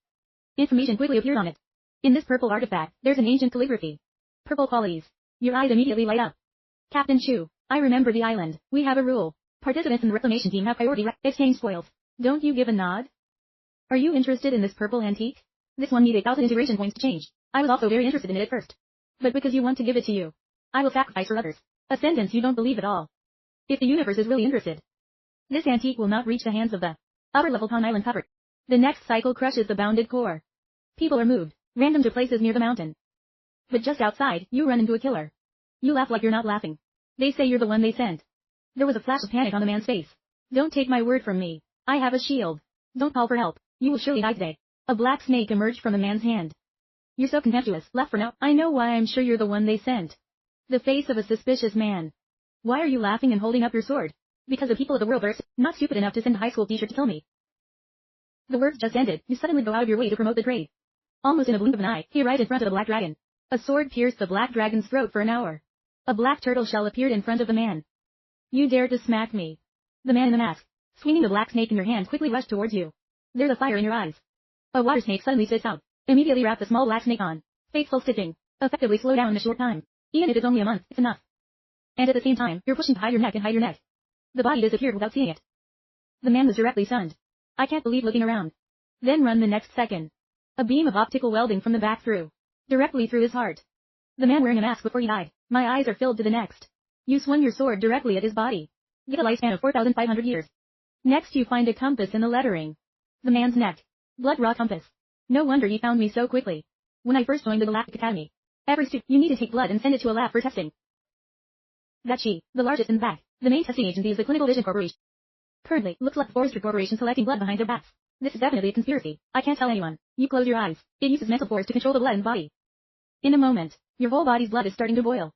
Information quickly appeared on it. In this purple artifact, there's an ancient calligraphy. Purple qualities. Your eyes immediately light up. Captain Chu, I remember the island. We have a rule. Participants in the reclamation team have priority exchange spoils. Don't you give a nod? Are you interested in this purple antique? This one needed 1,000 integration points to change. I was also very interested in it at first. But because you want to give it to you, I will sacrifice for others. A sentence you don't believe at all. If the universe is really interested, this antique will not reach the hands of the upper level Con Island covered. The next cycle crushes the bounded core. People are moved, random to places near the mountain. But just outside, you run into a killer. You laugh like you're not laughing. They say you're the one they sent. There was a flash of panic on the man's face. Don't take my word from me. I have a shield. Don't call for help. You will surely die today. A black snake emerged from the man's hand. You're so contemptuous. Laugh for now. I know why I'm sure you're the one they sent. The face of a suspicious man. Why are you laughing and holding up your sword? Because the people of the world are not stupid enough to send a high school teacher to kill me. The words just ended. You suddenly go out of your way to promote the trade. Almost in a blink of an eye, he arrived in front of the black dragon. A sword pierced the black dragon's throat for an hour. A black turtle shell appeared in front of the man. You dare to smack me. The man in the mask, swinging the black snake in your hand, quickly rushed towards you. There's a fire in your eyes. A water snake suddenly sits out. Immediately wrap the small black snake on. Faithful stitching. Effectively slow down in a short time. Even if it's only a month, it's enough. And at the same time, you're pushing to hide your neck and hide your neck. The body disappeared without seeing it. The man was directly stunned. I can't believe looking around. Then run the next second. A beam of optical welding from the back through. Directly through his heart. The man wearing a mask before he died. My eyes are filled to the next. You swung your sword directly at his body. Get a lifespan of 4,500 years. Next you find a compass in the lettering. The man's neck. Blood raw compass. No wonder he found me so quickly. When I first joined the Galactic Academy. Every student, you need to take blood and send it to a lab for testing. That's she, the largest in the back. The main testing agency is the Clinical Vision Corporation. Currently, looks like the Forestry Corporation collecting blood behind their backs. This is definitely a conspiracy. I can't tell anyone. You close your eyes. It uses mental force to control the blood in the body. In a moment, your whole body's blood is starting to boil.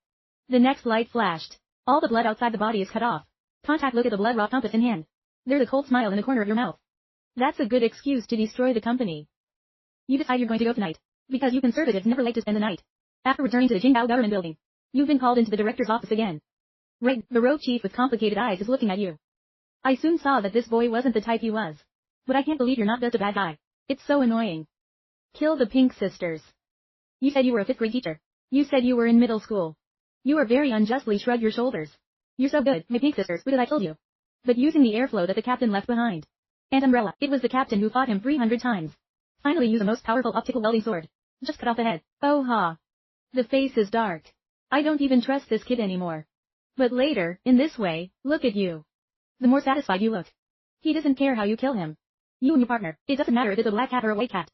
The next light flashed. All the blood outside the body is cut off. Contact look at the blood raw compass in hand. There's a cold smile in the corner of your mouth. That's a good excuse to destroy the company. You decide you're going to go tonight. Because you conservatives never like to spend the night. After returning to the Jingdao government building, you've been called into the director's office again. Right, the rogue chief with complicated eyes is looking at you. I soon saw that this boy wasn't the type he was. But I can't believe you're not just a bad guy. It's so annoying. Kill the Pink Sisters. You said you were a 5th grade teacher. You said you were in middle school. You are very unjustly shrugged your shoulders. You're so good, my Pink Sisters, what did I told you? But using the airflow that the captain left behind. And umbrella, it was the captain who fought him 300 times. Finally use a most powerful optical welding sword. Just cut off the head. Oh ha. The face is dark. I don't even trust this kid anymore. But later, in this way, look at you. The more satisfied you look. He doesn't care how you kill him. You and your partner, it doesn't matter if it's a black cat or a white cat.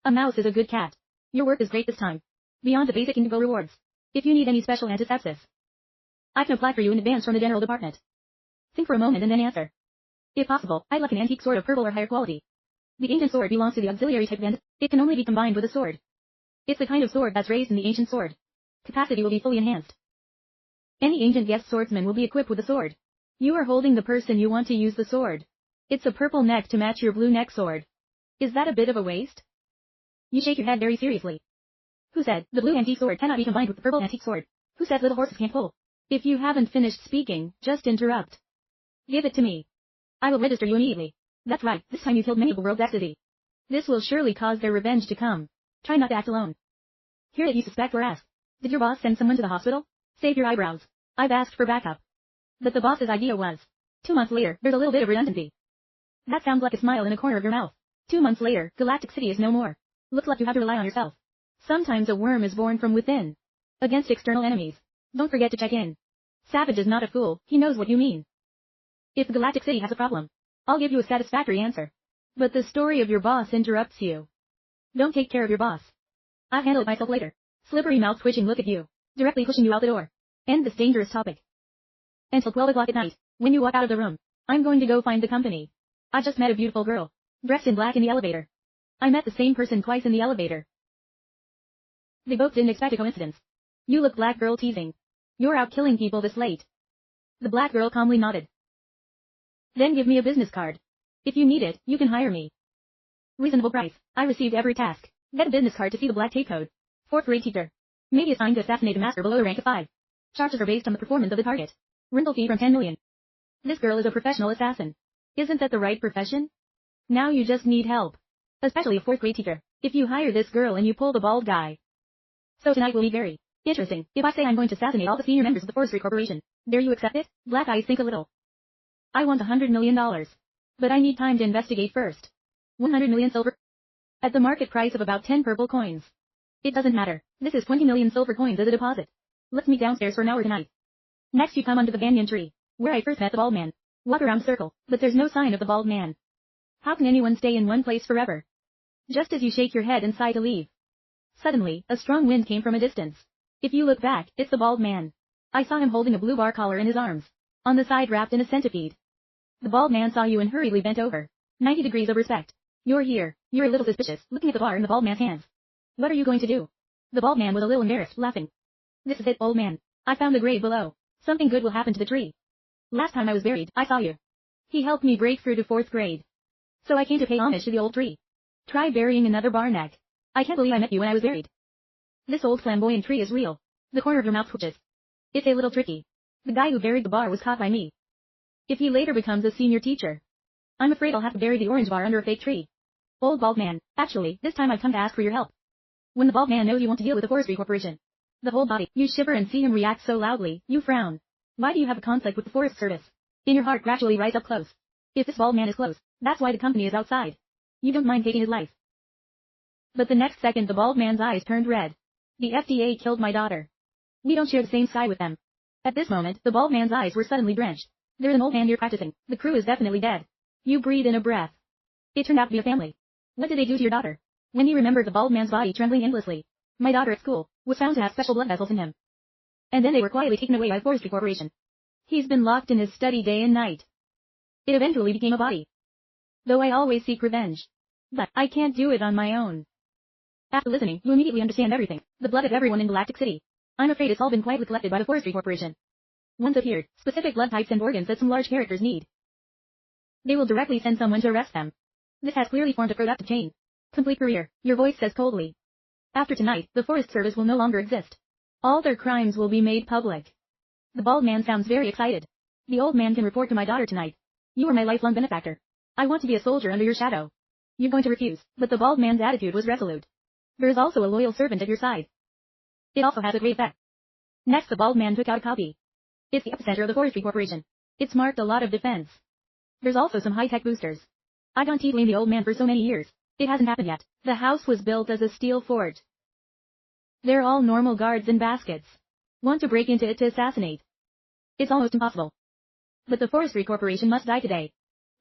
A mouse is a good cat. Your work is great this time. Beyond the basic indigo rewards. If you need any special antisepsis, I can apply for you in advance from the general department. Think for a moment and then answer. If possible, I'd like an antique sword of purple or higher quality. The ancient sword belongs to the auxiliary type and it can only be combined with a sword. It's the kind of sword that's raised in the ancient sword. Capacity will be fully enhanced. Any ancient guest swordsman will be equipped with a sword. You are holding the person you want to use the sword. It's a purple neck to match your blue neck sword. Is that a bit of a waste? You shake your head very seriously. Who said the blue antique sword cannot be combined with the purple antique sword? Who says little horses can't pull? If you haven't finished speaking, just interrupt. Give it to me. I will register you immediately. That's right, this time you killed many of the world's ecstasy. This will surely cause their revenge to come. Try not to act alone. Hear that you suspect or ask. Did your boss send someone to the hospital? Save your eyebrows. I've asked for backup. But the boss's idea was. 2 months later, there's a little bit of redundancy. That sounds like a smile in a corner of your mouth. 2 months later, Galactic City is no more. Looks like you have to rely on yourself. Sometimes a worm is born from within. Against external enemies. Don't forget to check in. Savage is not a fool, he knows what you mean. If Galactic City has a problem, I'll give you a satisfactory answer. But the story of your boss interrupts you. Don't take care of your boss. I'll handle it myself later. Slippery mouth twitching look at you. Directly pushing you out the door. End this dangerous topic. Until 12 o'clock at night, when you walk out of the room, I'm going to go find the company. I just met a beautiful girl. Dressed in black in the elevator. I met the same person twice in the elevator. They both didn't expect a coincidence. You look black girl teasing. You're out killing people this late. The black girl calmly nodded. Then give me a business card. If you need it, you can hire me. Reasonable price. I received every task. Get a business card to see the black tape code. 4th grade teacher. May be assigned to assassinate a master below a rank of 5. Charges are based on the performance of the target. Rental fee from 10 million. This girl is a professional assassin. Isn't that the right profession? Now you just need help. Especially a 4th grade teacher. If you hire this girl and you pull the bald guy. So tonight will be very interesting. If I say I'm going to assassinate all the senior members of the Forestry Corporation, dare you accept it? Black eyes think a little. I want $100 million. But I need time to investigate first. 100 million silver. At the market price of about 10 purple coins. It doesn't matter. This is 20 million silver coins as a deposit. Let's meet downstairs for an hour tonight. Next you come under the banyan tree, where I first met the bald man. Walk around the circle, but there's no sign of the bald man. How can anyone stay in one place forever? Just as you shake your head and sigh to leave. Suddenly, a strong wind came from a distance. If you look back, it's the bald man. I saw him holding a blue bar collar in his arms. On the side wrapped in a centipede. The bald man saw you and hurriedly bent over. 90 degrees of respect. You're here. You're a little suspicious, looking at the bar in the bald man's hands. What are you going to do? The bald man was a little embarrassed, laughing. This is it, old man. I found a grave below. Something good will happen to the tree. Last time I was buried, I saw you. He helped me break through to 4th grade. So I came to pay homage to the old tree. Try burying another barnack. I can't believe I met you when I was buried. This old flamboyant tree is real. The corner of your mouth twitches. It's a little tricky. The guy who buried the bar was caught by me. If he later becomes a senior teacher, I'm afraid I'll have to bury the orange bar under a fake tree. Old bald man, actually, this time I've come to ask for your help. When the bald man knows you want to deal with the Forestry Corporation, the whole body, you shiver and see him react so loudly, you frown. Why do you have a conflict with the Forest Service? In your heart gradually rise up close. If this bald man is close, that's why the company is outside. You don't mind taking his life. But the next second the bald man's eyes turned red. The FDA killed my daughter. We don't share the same sky with them. At this moment, the bald man's eyes were suddenly drenched. There's an old man here practicing. The crew is definitely dead. You breathe in a breath. It turned out to be a family. What did they do to your daughter? When he remembered the bald man's body trembling endlessly. My daughter at school was found to have special blood vessels in him. And then they were quietly taken away by the Forestry Corporation. He's been locked in his study day and night. It eventually became a body. Though I always seek revenge. But I can't do it on my own. After listening, you immediately understand everything. The blood of everyone in Galactic City. I'm afraid it's all been quietly collected by the Forestry Corporation. Once appeared, specific blood types and organs that some large characters need. They will directly send someone to arrest them. This has clearly formed a productive chain. Complete career, your voice says coldly. After tonight, the Forest Service will no longer exist. All their crimes will be made public. The bald man sounds very excited. The old man can report to my daughter tonight. You are my lifelong benefactor. I want to be a soldier under your shadow. You're going to refuse, but the bald man's attitude was resolute. There is also a loyal servant at your side. It also has a great effect. Next the bald man took out a copy. It's the epicenter of the Forestry Corporation. It's marked a lot of defense. There's also some high-tech boosters. I don't blame the old man for so many years. It hasn't happened yet. The house was built as a steel fort. They're all normal guards in baskets. Want to break into it to assassinate. It's almost impossible. But the Forestry Corporation must die today.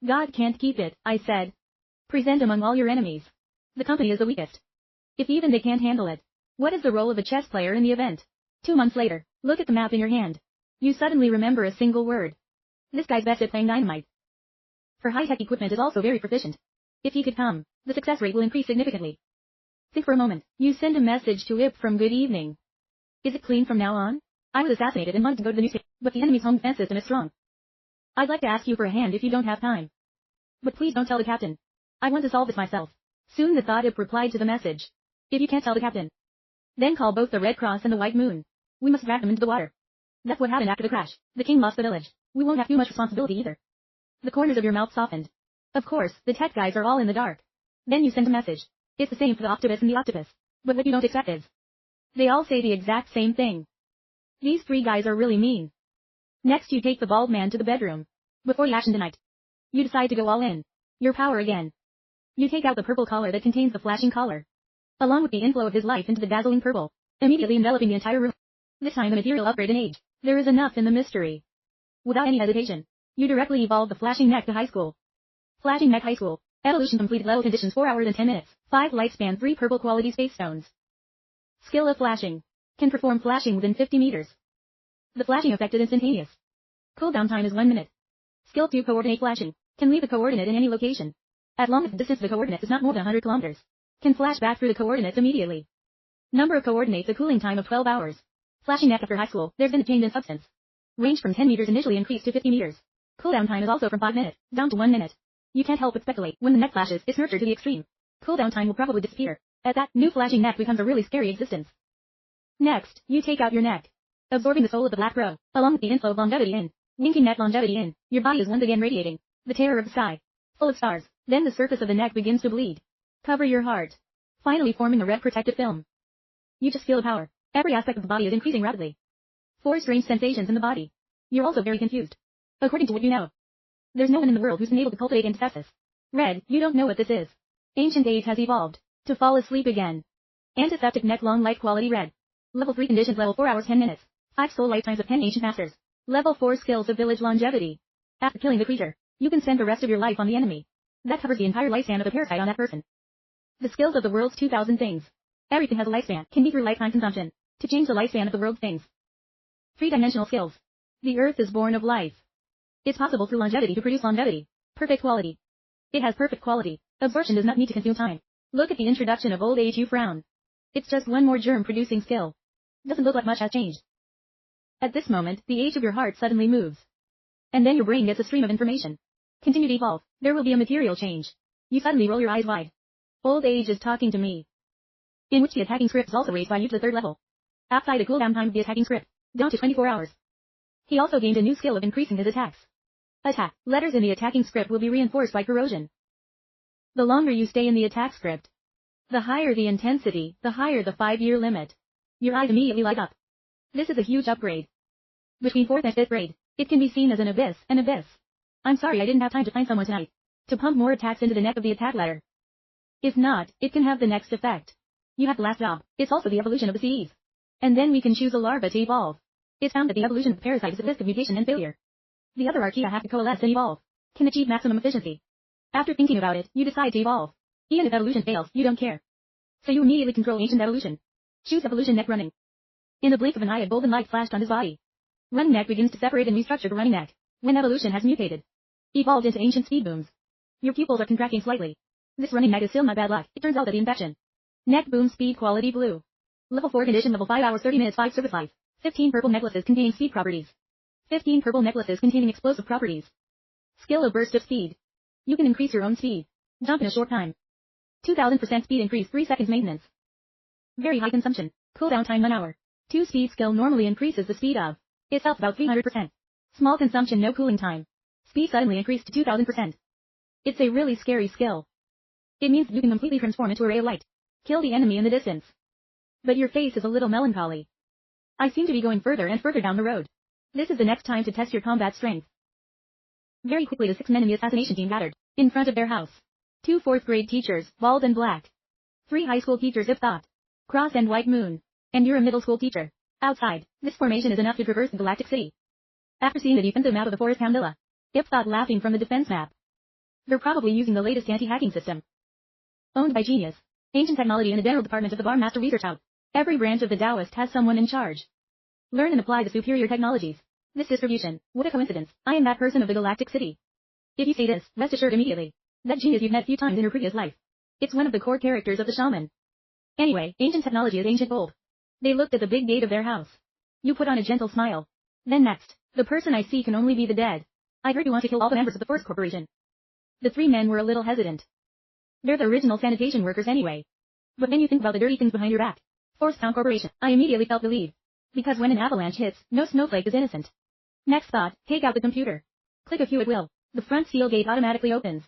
God can't keep it, I said. Present among all your enemies. The company is the weakest. If even they can't handle it, what is the role of a chess player in the event? 2 months later, look at the map in your hand. You suddenly remember a single word. This guy's best at playing dynamite. For high-tech equipment is also very proficient. If he could come, the success rate will increase significantly. Think for a moment. You send a message to Ip from good evening. Is it clean from now on? I was assassinated and wanted to go to the newspaper, but the enemy's home defense system is strong. I'd like to ask you for a hand if you don't have time. But please don't tell the captain. I want to solve this myself. Soon the thought Ip replied to the message. If you can't tell the captain, then call both the Red Cross and the White Moon. We must drag them into the water. That's what happened after the crash. The king lost the village. We won't have too much responsibility either. The corners of your mouth softened. Of course, the tech guys are all in the dark. Then you send a message. It's the same for the octopus and the octopus. But what you don't expect is, they all say the exact same thing. These three guys are really mean. Next you take the bald man to the bedroom. Before the action tonight, you decide to go all in. Your power again. You take out the purple collar that contains the flashing collar, along with the inflow of his life into the dazzling purple, immediately enveloping the entire room. This time the material upgrade in age. There is enough in the mystery. Without any hesitation, you directly evolve the flashing neck to high school. Flashing neck high school. Evolution completed, level conditions 4 hours and 10 minutes. 5 lifespan, 3 purple quality space stones. Skill of flashing. Can perform flashing within 50 meters. The flashing effect is instantaneous. Cooldown time is 1 minute. Skill 2 coordinate flashing. Can leave a coordinate in any location, as long as the distance of the coordinates is not more than 100 kilometers. Can flash back through the coordinates immediately. Number of coordinates, a cooling time of 12 hours. Flashing neck after high school, there's been a change in substance. Range from 10 meters initially increased to 50 meters. Cooldown time is also from 5 minutes, down to 1 minute. You can't help but speculate, when the neck flashes, it's nurtured to the extreme. Cooldown time will probably disappear. At that, new flashing neck becomes a really scary existence. Next, you take out your neck, absorbing the soul of the black row, along with the inflow of longevity in. Winking neck longevity in, your body is once again radiating, the terror of the sky, full of stars. Then the surface of the neck begins to bleed. Cover your heart, finally forming a red protective film. You just feel the power. Every aspect of the body is increasing rapidly. 4 strange sensations in the body. You're also very confused. According to what you know, there's no one in the world who's been able to cultivate antisepsis. Red, you don't know what this is. Ancient age has evolved to fall asleep again. Antiseptic neck long life quality red. Level 3 conditions, level 4 hours 10 minutes. 5 soul lifetimes of 10 ancient masters. Level 4 skills of village longevity. After killing the creature, you can spend the rest of your life on the enemy. That covers the entire lifespan of the parasite on that person. The skills of the world's 2000 things. Everything has a lifespan, can be through lifetime consumption, to change the lifespan of the world's things. 3-dimensional skills. The earth is born of life. It's possible through longevity to produce longevity. Perfect quality. It has perfect quality. Absorption does not need to consume time. Look at the introduction of old age, you frown. It's just one more germ-producing skill. Doesn't look like much has changed. At this moment, the age of your heart suddenly moves. And then your brain gets a stream of information. Continue to evolve. There will be a material change. You suddenly roll your eyes wide. Old age is talking to me. In which the attacking script is also raised by you to the 3rd level. Outside the cooldown time of the attacking script, down to 24 hours. He also gained a new skill of increasing his attacks. Attack. Letters in the attacking script will be reinforced by corrosion. The longer you stay in the attack script, the higher the intensity, the higher the 5-year limit. Your eyes immediately light up. This is a huge upgrade. Between 4th and 5th grade, it can be seen as an abyss, an abyss. I'm sorry I didn't have time to find someone tonight to pump more attacks into the neck of the attack letter. If not, it can have the next effect. You have the last job. It's also the evolution of the CEs. And then we can choose a larva to evolve. It's found that the evolution of the parasite is at risk of mutation and failure. The other archaea have to coalesce and evolve. Can achieve maximum efficiency. After thinking about it, you decide to evolve. Even if evolution fails, you don't care. So you immediately control ancient evolution. Choose evolution neck running. In the blink of an eye, a golden light flashed on his body. Running neck begins to separate and restructure the running neck. When evolution has mutated, evolved into ancient speed booms. Your pupils are contracting slightly. This running neck is still not bad luck. It turns out that the infection. Neck boom speed quality blue. Level 4 condition, level 5 hours 30 minutes, 5 service life. 15 purple necklaces containing speed properties. 15 purple necklaces containing explosive properties. Skill of burst of speed. You can increase your own speed. Jump in a short time. 2000% speed increase, 3 seconds maintenance. Very high consumption. Cooldown time 1 hour. 2 speed skill normally increases the speed of itself about 300%. Small consumption, no cooling time. Speed suddenly increased to 2000%. It's a really scary skill. It means that you can completely transform into a ray of light. Kill the enemy in the distance. But your face is a little melancholy. I seem to be going further and further down the road. This is the next time to test your combat strength. Very quickly the 6 men in the assassination team gathered, in front of their house. 2 4th grade teachers, bald and black. 3 high school teachers, if thought. Cross and white moon. And you're a middle school teacher. Outside, this formation is enough to traverse the galactic city. After seeing the defensive map of the forest Camdilla, if thought laughing from the defense map. They're probably using the latest anti-hacking system. Owned by Genius. Ancient technology in the general department of the Bar Master Research House. Every branch of the Taoist has someone in charge. Learn and apply the superior technologies. This distribution, what a coincidence, I am that person of the galactic city. If you say this, rest assured immediately, that genius you've met a few times in your previous life. It's one of the core characters of the shaman. Anyway, ancient technology is ancient gold. They looked at the big gate of their house. You put on a gentle smile. Then next, the person I see can only be the dead. I heard you want to kill all the members of the Force Corporation. The 3 men were a little hesitant. They're the original sanitation workers anyway. But then you think about the dirty things behind your back. Force Town Corporation. I immediately felt relieved. Because when an avalanche hits, no snowflake is innocent. Next thought, take out the computer. Click a few at will. The front steel gate automatically opens.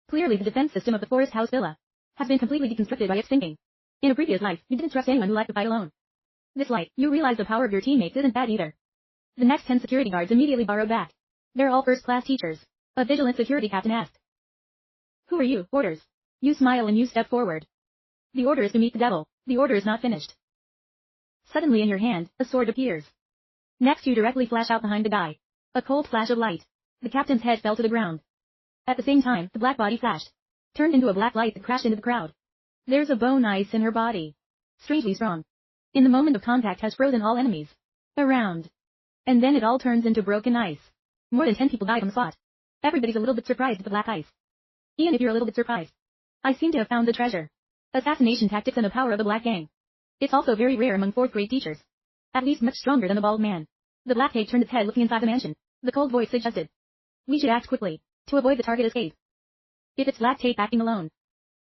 Clearly the defense system of the forest house villa has been completely deconstructed by its thinking. In a previous life, you didn't trust anyone who left to fight alone. This life, you realize the power of your teammates isn't bad either. The next 10 security guards immediately borrowed back. They're all first-class teachers. A vigilant security captain asked. Who are you? Orders. You smile and you step forward. The order is to meet the devil. The order is not finished. Suddenly in your hand, a sword appears. Next you directly flash out behind the guy. A cold flash of light. The captain's head fell to the ground. At the same time, the black body flashed. Turned into a black light that crashed into the crowd. There's a bone ice in her body. Strangely strong. In the moment of contact has frozen all enemies around. And then it all turns into broken ice. More than 10 people died on the spot. Everybody's a little bit surprised at the black ice. Even if you're a little bit surprised, I seem to have found the treasure. Assassination tactics and the power of the Black Gang. It's also very rare among 4th grade teachers. At least much stronger than the bald man. The black tape turned its head looking inside the mansion. The cold voice suggested. We should act quickly, to avoid the target escape. If it's black tape acting alone.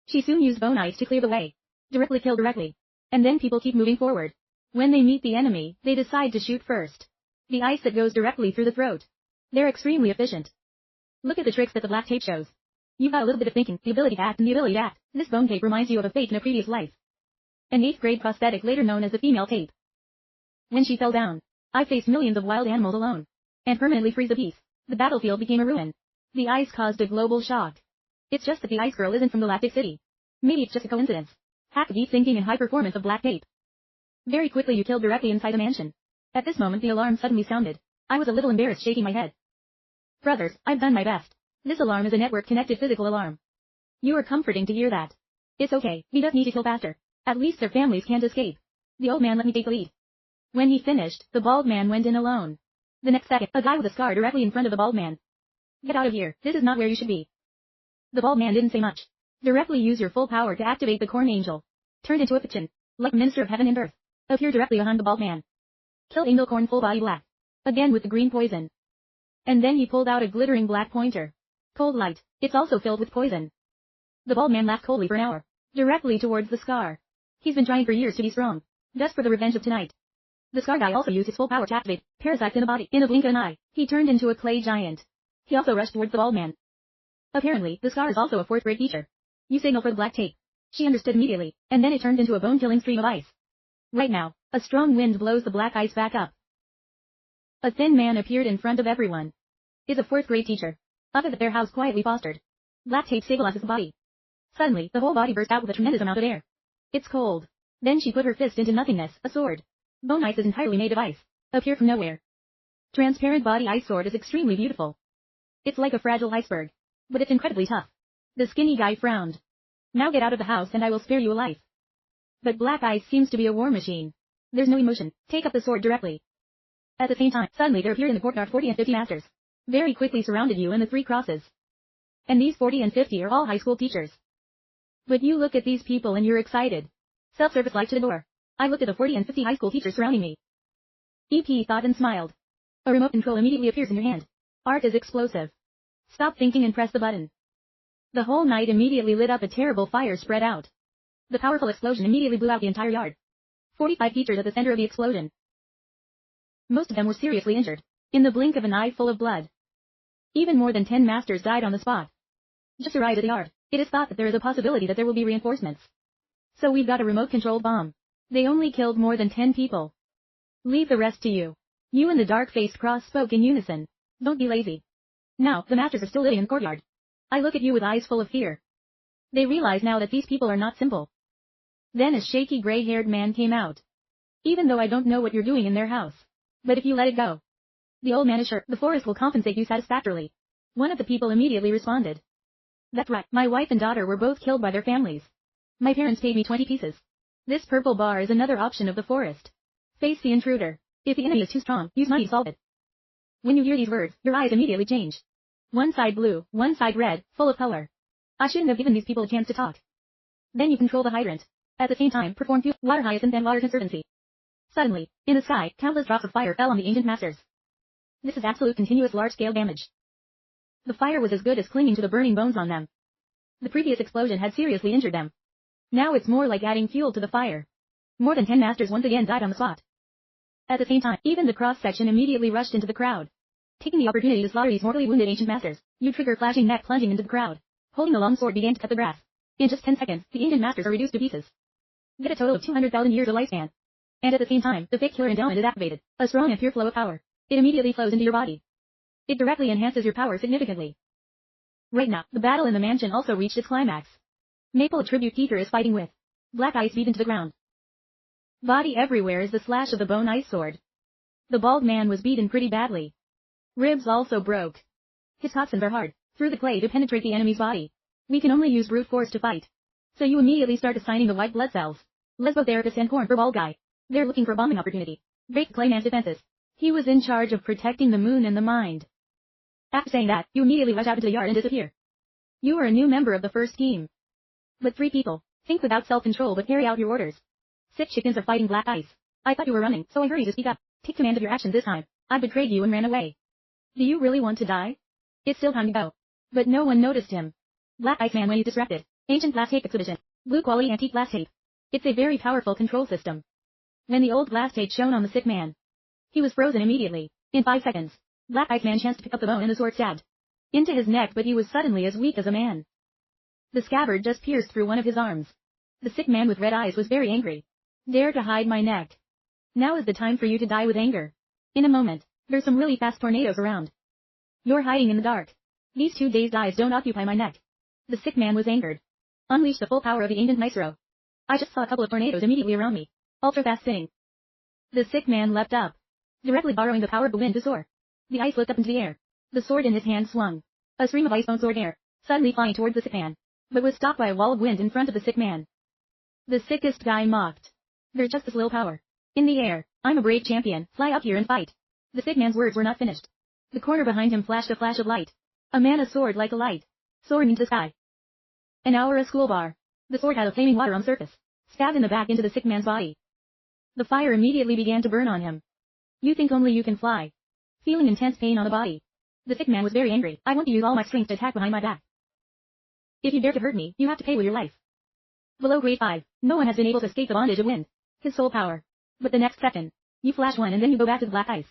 She soon used bone ice to clear the way. Directly kill directly. And then people keep moving forward. When they meet the enemy, they decide to shoot first. The ice that goes directly through the throat. They're extremely efficient. Look at the tricks that the black tape shows. You've got a little bit of thinking, the ability to act, and the ability to act. This bone tape reminds you of a fake in a previous life. An 8th grade prosthetic later known as the female tape. When she fell down, I faced millions of wild animals alone. And permanently freeze the peace. The battlefield became a ruin. The ice caused a global shock. It's just that the ice girl isn't from the Galactic City. Maybe it's just a coincidence. Hack deep thinking and high performance of black tape. Very quickly you killed directly inside the mansion. At this moment the alarm suddenly sounded. I was a little embarrassed, shaking my head. Brothers, I've done my best. This alarm is a network-connected physical alarm. You are comforting to hear that. It's okay, we just need to kill faster. At least their families can't escape. The old man let me take the lead. When he finished, the bald man went in alone. The next second, a guy with a scar directly in front of the bald man. Get out of here, this is not where you should be. The bald man didn't say much. Directly use your full power to activate the corn angel. Turned into a pigeon, like minister of heaven and earth. Appear directly behind the bald man. Kill angel corn full body black. Again with the green poison. And then he pulled out a glittering black pointer. Cold light, it's also filled with poison. The bald man laughed coldly for an hour. Directly towards the scar. He's been trying for years to be strong. Just for the revenge of tonight. The scar guy also used his full power to activate parasites in the body. In a blink of an eye, he turned into a clay giant. He also rushed towards the bald man. Apparently, the scar is also a 4th grade teacher. You signal for the black tape. She understood immediately, and then it turned into a bone-killing stream of ice. Right now, a strong wind blows the black ice back up. A thin man appeared in front of everyone. Is a 4th grade teacher. Up at their house quietly fostered. Black tape stabilizes the body. Suddenly, the whole body burst out with a tremendous amount of air. It's cold. Then she put her fist into nothingness, a sword. Bone ice is entirely made of ice. Appear from nowhere. Transparent body ice sword is extremely beautiful. It's like a fragile iceberg. But it's incredibly tough. The skinny guy frowned. Now get out of the house and I will spare you a life. But black ice seems to be a war machine. There's no emotion. Take up the sword directly. At the same time, suddenly there appeared in the courtyard 40 and 50 masters. Very quickly surrounded you in the 3 crosses. And these 40 and 50 are all high school teachers. But you look at these people and you're excited. Self-service light to the door. I looked at the 40 and 50 high school teachers surrounding me. EP thought and smiled. A remote control immediately appears in your hand. Art is explosive. Stop thinking and press the button. The whole night immediately lit up, a terrible fire spread out. The powerful explosion immediately blew out the entire yard. 45 teachers at the center of the explosion. Most of them were seriously injured. In the blink of an eye full of blood. Even more than 10 masters died on the spot. Just arrived at the yard. It is thought that there is a possibility that there will be reinforcements. So we've got a remote-controlled bomb. They only killed more than 10 people. Leave the rest to you. You and the dark-faced cross spoke in unison. Don't be lazy. Now, the masters are still living in the courtyard. I look at you with eyes full of fear. They realize now that these people are not simple. Then a shaky gray-haired man came out. Even though I don't know what you're doing in their house. But if you let it go. The old man is sure the forest will compensate you satisfactorily. One of the people immediately responded. That's right, my wife and daughter were both killed by their families. My parents paid me 20 pieces. This purple bar is another option of the forest. Face the intruder. If the enemy is too strong, use money to solve it. When you hear these words, your eyes immediately change. One side blue, one side red, full of color. I shouldn't have given these people a chance to talk. Then you control the hydrant. At the same time, perform water hyacinth and water conservancy. Suddenly, in the sky, countless drops of fire fell on the ancient masters. This is absolute continuous large-scale damage. The fire was as good as clinging to the burning bones on them. The previous explosion had seriously injured them. Now it's more like adding fuel to the fire. More than 10 masters once again died on the spot. At the same time, even the cross-section immediately rushed into the crowd. Taking the opportunity to slaughter these mortally wounded ancient masters, you trigger flashing neck plunging into the crowd. holding the long sword began to cut the grass. In just 10 seconds, the ancient masters are reduced to pieces. Get a total of 200,000 years of lifespan. And at the same time, the fake killer endowment is activated. A strong and pure flow of power. It immediately flows into your body. It directly enhances your power significantly. Right now, the battle in the mansion also reached its climax. Maple Tribute Keeper is fighting with Black Ice beaten to the ground. Body everywhere is the slash of the bone ice sword. The bald man was beaten pretty badly. Ribs also broke. His toxins are hard, through the clay to penetrate the enemy's body. We can only use brute force to fight. So you immediately start assigning the white blood cells. Lesbotherapist and corn for bald guy. They're looking for a bombing opportunity. Break the clayman's defenses. He was in charge of protecting the moon and the mind. After saying that, you immediately rush out into the yard and disappear. You are a new member of the first team. But 3 people. Think without self-control but carry out your orders. 6 chickens are fighting Black Ice. I thought you were running, so I hurried to speak up. Take command of your actions this time. I betrayed you and ran away. Do you really want to die? It's still time to go. But no one noticed him. Black Ice Man when you disrupted. Ancient glass tape exhibition. Blue quality antique glass tape. It's a very powerful control system. When the old glass tape shone on the sick man, he was frozen immediately. In 5 seconds, Black Ice Man chanced to pick up the bone and the sword stabbed into his neck, but he was suddenly as weak as a man. The scabbard just pierced through one of his arms. The sick man with red eyes was very angry. Dare to hide my neck. Now is the time for you to die with anger. In a moment, there's some really fast tornadoes around. You're hiding in the dark. These 2 dazed eyes don't occupy my neck. The sick man was angered. Unleash the full power of the ancient maestro. I just saw a couple of tornadoes immediately around me. Ultra fast spinning. The sick man leapt up, directly borrowing the power of the wind to soar. The ice flipped up into the air. The sword in his hand swung. A stream of ice bone sword air, suddenly flying towards the sick man, but was stopped by a wall of wind in front of the sick man. The sickest guy mocked. There's just this little power. In the air, I'm a brave champion, fly up here and fight. The sick man's words were not finished. The corner behind him flashed a flash of light. A man a sword like a light, soaring into the sky. An hour a school bar. The sword had a flaming water on the surface, stabbed in the back into the sick man's body. The fire immediately began to burn on him. You think only you can fly. Feeling intense pain on the body. The sick man was very angry. I want to use all my strength to attack behind my back. If you dare to hurt me, you have to pay with your life. Below grade 5, no one has been able to escape the bondage of wind. His soul power. But the next second, you flash one and then you go back to the Black Ice.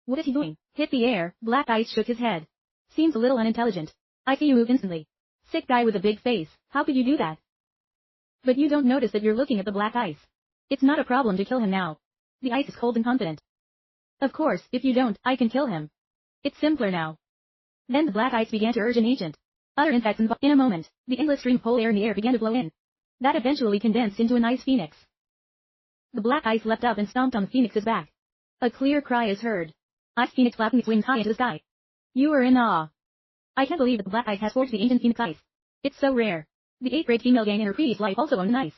What is he doing? Hit the air. Black Ice shook his head. Seems a little unintelligent. I see you move instantly. Sick guy with a big face. How could you do that? But you don't notice that you're looking at the Black Ice. It's not a problem to kill him now. The ice is cold and confident. Of course, if you don't, I can kill him. It's simpler now. Then the Black Ice began to urge an ancient. Other insects in a moment, the endless stream of cold air in the air began to blow in. That eventually condensed into an ice phoenix. The Black Ice leapt up and stomped on the phoenix's back. A clear cry is heard. Ice Phoenix flapping its wings high into the sky. You are in awe. I can't believe that the Black Ice has forged the ancient Phoenix Ice. It's so rare. The 8th grade female gang in her previous life also owned an ice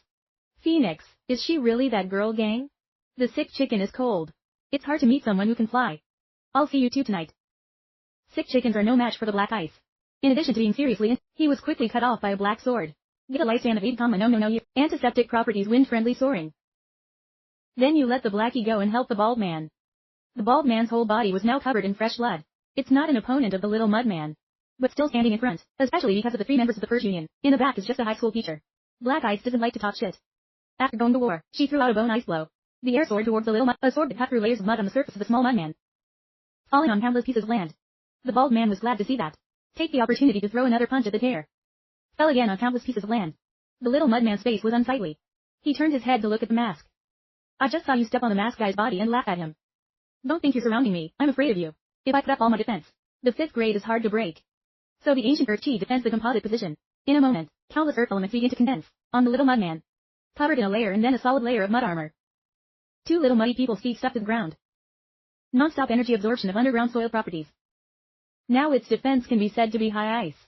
Phoenix. Is she really that girl, gang? The sick chicken is cold. It's hard to meet someone who can fly. I'll see you two tonight. Sick chickens are no match for the Black Ice. In addition to being seriously, he was quickly cut off by a black sword. Get a lifespan of 8, no year. Antiseptic properties, wind-friendly soaring. Then you let the Blackie go and help the bald man. The bald man's whole body was now covered in fresh blood. It's not an opponent of the little mud man, but still standing in front, especially because of the 3 members of the first union. In the back is just a high school teacher. Black Ice doesn't like to talk shit. After going to war, she threw out a bone ice blow. The air soared towards the little mud, a sword that cut through layers of mud on the surface of the small mud man, falling on countless pieces of land. The bald man was glad to see that. Take the opportunity to throw another punch at the tear. Fell again on countless pieces of land. The little mud man's face was unsightly. He turned his head to look at the mask. I just saw you step on the masked guy's body and laugh at him. Don't think you're surrounding me, I'm afraid of you. If I put up all my defense, the 5th grade is hard to break. So the ancient Earth Chi defends the composite position. In a moment, countless earth elements begin to condense on the little mud man, covered in a layer and then a solid layer of mud armor. 2 little muddy people's feet stuck to the ground. Non-stop energy absorption of underground soil properties. Now its defense can be said to be high ice.